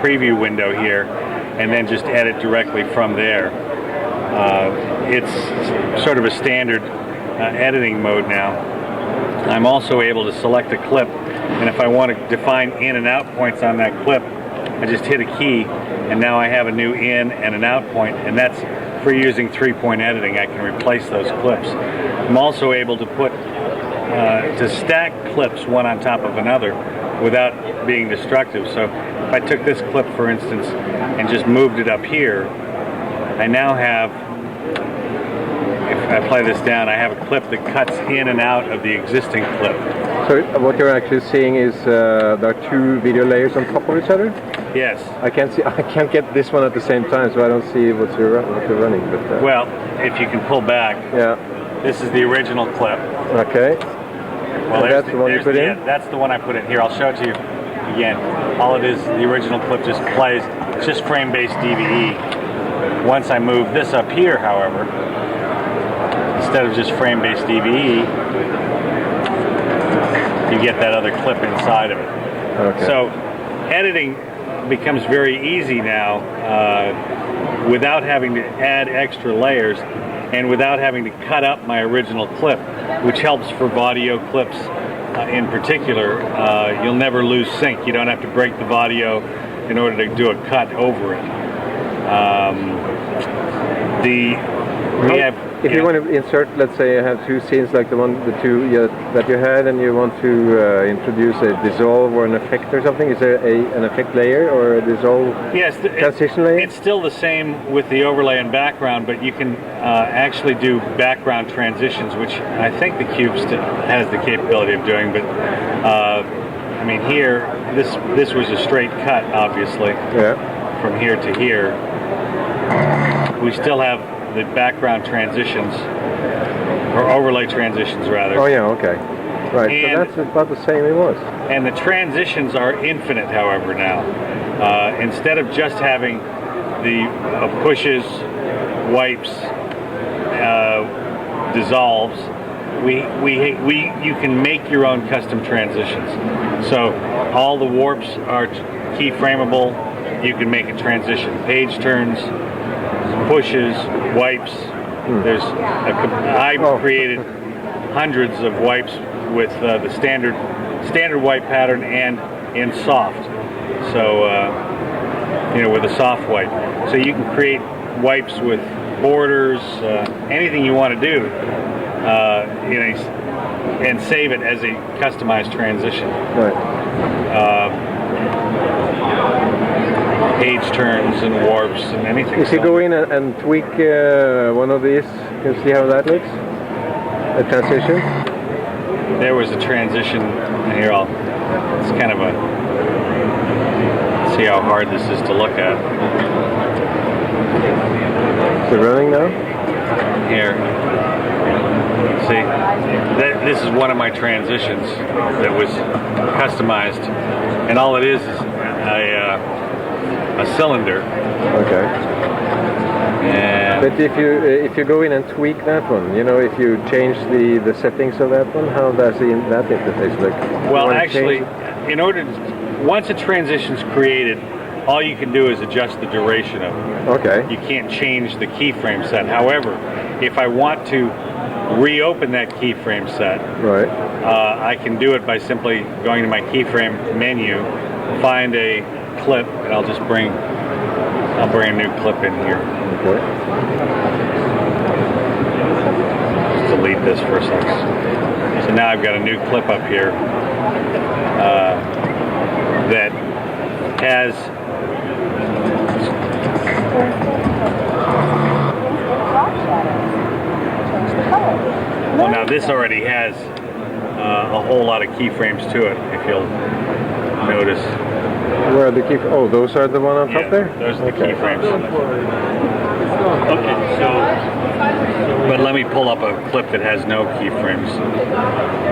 Speaker 15: preview window here and then just edit directly from there. It's sort of a standard editing mode now. I'm also able to select a clip, and if I want to define in and out points on that clip, I just hit a key, and now I have a new in and an out point, and that's for using 3-point editing. I can replace those clips. I'm also able to put to stack clips one on top of another without being destructive. So if I took this clip, for instance, and just moved it up here, I now have, if I play this down, I have a clip that cuts in and out of the existing clip.
Speaker 8: So what you're actually seeing is there are 2 video layers on top of each other?
Speaker 15: Yes.
Speaker 8: I can't get this one at the same time, so I don't see what you're running. But
Speaker 15: well, if you can pull back,
Speaker 8: yeah.
Speaker 15: This is the original clip.
Speaker 8: Okay.
Speaker 15: Well,
Speaker 8: that's the one you put in?
Speaker 15: Yeah, that's the one I put in here. I'll show it to you again. All it is, the original clip just plays, it's just frame-based DVE. Once I move this up here, however, instead of just frame-based DVE, you get that other clip inside of it.
Speaker 8: Okay.
Speaker 15: So editing becomes very easy now without having to add extra layers and without having to cut up my original clip, which helps for audio clips in particular. You'll never lose sync. You don't have to break the audio in order to do a cut over it.
Speaker 8: If you want to insert, let's say you have 2 scenes like the two that you had, and you want to introduce a dissolve or an effect or something, is there an effect layer or a dissolve transition layer?
Speaker 15: It's still the same with the overlay and background, but you can actually do background transitions, which I think the Cube has the capability of doing, but I mean here, this was a straight cut, obviously, from here to here. We still have the background transitions, or overlay transitions rather.
Speaker 8: Oh yeah, okay. Right, and so that's about the same it was.
Speaker 15: And the transitions are infinite, however, now. Instead of just having the pushes, wipes, dissolves, you can make your own custom transitions. So all the warps are keyframeable. You can make a transition. Page turns, pushes, wipes. I've created hundreds of wipes with the standard wipe pattern and in soft. So with a soft wipe. So you can create wipes with borders, anything you want to do, and save it as a customized transition.
Speaker 8: Right.
Speaker 15: Page turns and warps and anything.
Speaker 8: If you go in and tweak one of these, you can see how that looks? A transition?
Speaker 15: There was a transition here. It's kind of see how hard this is to look at.
Speaker 8: Is it running now?
Speaker 15: Here. See, this is one of my transitions that was customized, and all it is a cylinder.
Speaker 8: Okay.
Speaker 15: And
Speaker 8: but if you go in and tweak that one, if you change the settings of that one, how does that interface look?
Speaker 15: Well, actually, once a transition's created, all you can do is adjust the duration of it.
Speaker 8: Okay.
Speaker 15: You can't change the keyframe set. However, if I want to reopen that keyframe set,
Speaker 8: right,
Speaker 15: I can do it by simply going to my keyframe menu, find a clip, and I'll just bring a new clip in here.
Speaker 8: Okay.
Speaker 15: Just delete this for a second. So now I've got a new clip up here that has well, now this already has a whole lot of keyframes to it, if you'll notice.
Speaker 8: Where are the key? Oh, those are the one on top there?
Speaker 15: Those are the keyframes. Okay, but let me pull up a clip that has no keyframes.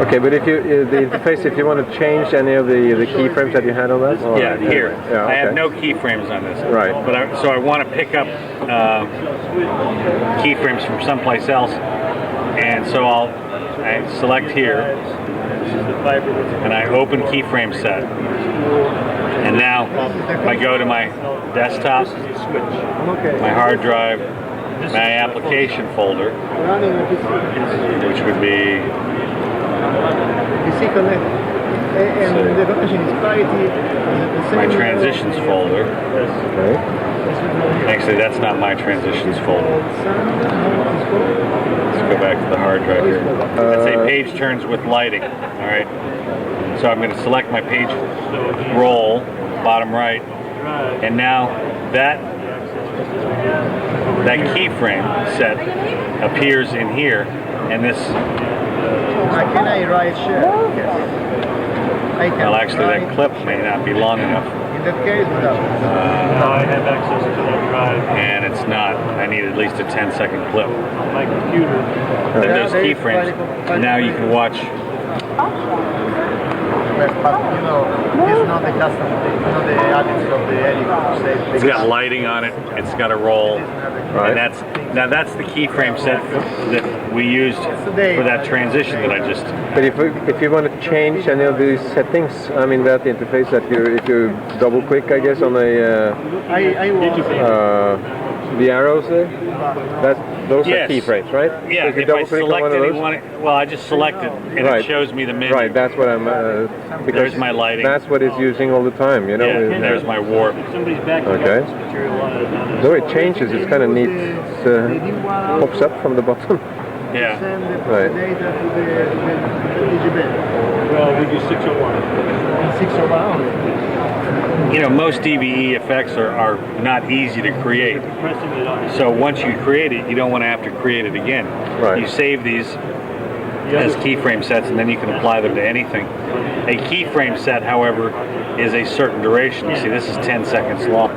Speaker 8: Okay, but if you the interface, if you want to change any of the keyframes that you had on that? Or,
Speaker 15: Yeah, here.
Speaker 8: Yeah, okay.
Speaker 15: I have no keyframes on this.
Speaker 8: Right.
Speaker 15: But so I want to pick up keyframes from someplace else, and so I select here, and I open keyframe set. And now if I go to my desktop, my hard drive, my application folder, which would be my transitions folder. Actually, that's not my transitions folder. Let's go back to the hard drive here. Let's say page turns with lighting. All right. So I'm going to select my page roll, bottom right, and now that keyframe set appears in here, and this.
Speaker 16: Can I write share? Yes.
Speaker 15: Well, actually, that clip may not be long enough.
Speaker 16: In that case, without.
Speaker 15: I have access to that drive. And it's not. I need at least a 10-second clip. My computer. And those keyframes. Now you can watch.
Speaker 16: But you know, it's not the custom, not the habits of the edit.
Speaker 15: It's got lighting on it. It's got a roll. Right. And that's the keyframe set that we used for that transition that I just.
Speaker 8: But if you want to change any of these settings, I mean that interface that if you double click, I guess on the arrows there, those are keyframes, right?
Speaker 15: Yeah.
Speaker 8: So if you
Speaker 15: I
Speaker 8: click
Speaker 15: select
Speaker 8: on one of those,
Speaker 15: well, I just select it and it shows me the menu.
Speaker 8: Right. That's what I'm. Because
Speaker 15: there's my lighting.
Speaker 8: That's what it's using all the time, you know.
Speaker 15: Yeah. There's my warp.
Speaker 8: Okay. Though it changes, it's kind of neat. It pops up from the bottom.
Speaker 15: Yeah.
Speaker 8: Right.
Speaker 16: Well, we do 601. 601.
Speaker 15: You know, most DVE effects are not easy to create. So once you create it, you don't want to have to create it again.
Speaker 8: Right.
Speaker 15: You save these as keyframe sets, and then you can apply them to anything. A keyframe set, however, is a certain duration. You see, this is 10 seconds long.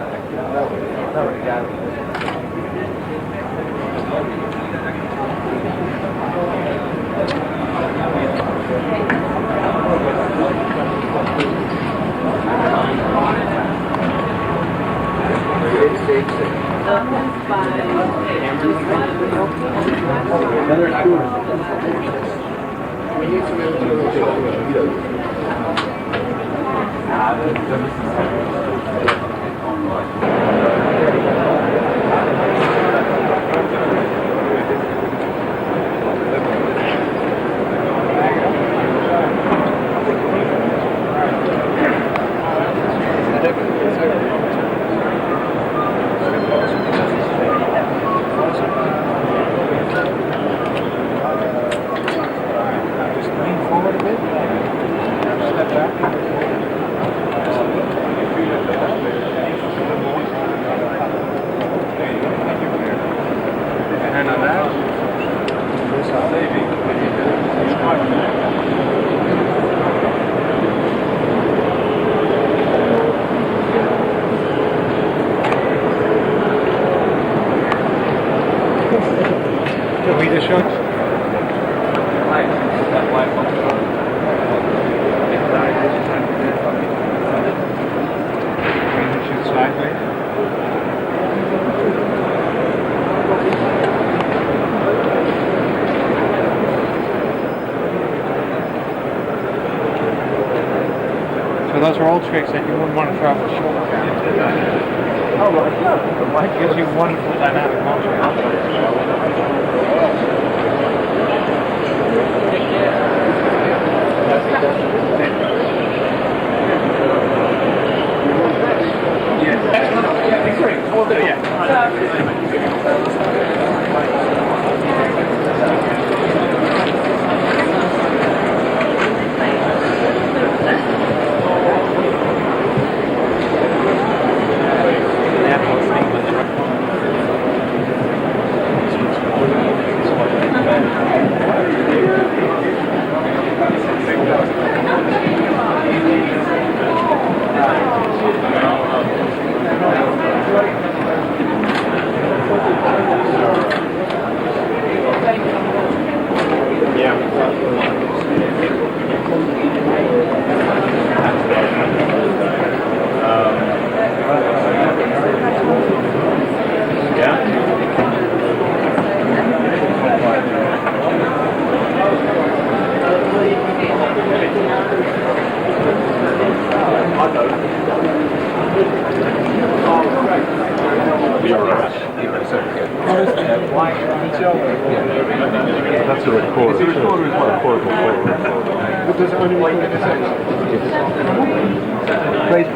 Speaker 16: So those are all tricks that you wouldn't want to travel short. Oh, well, it gives you wonderful dynamic motion.
Speaker 8: That's a recorder. It's a recorder as well. But does it only record in this area? Please.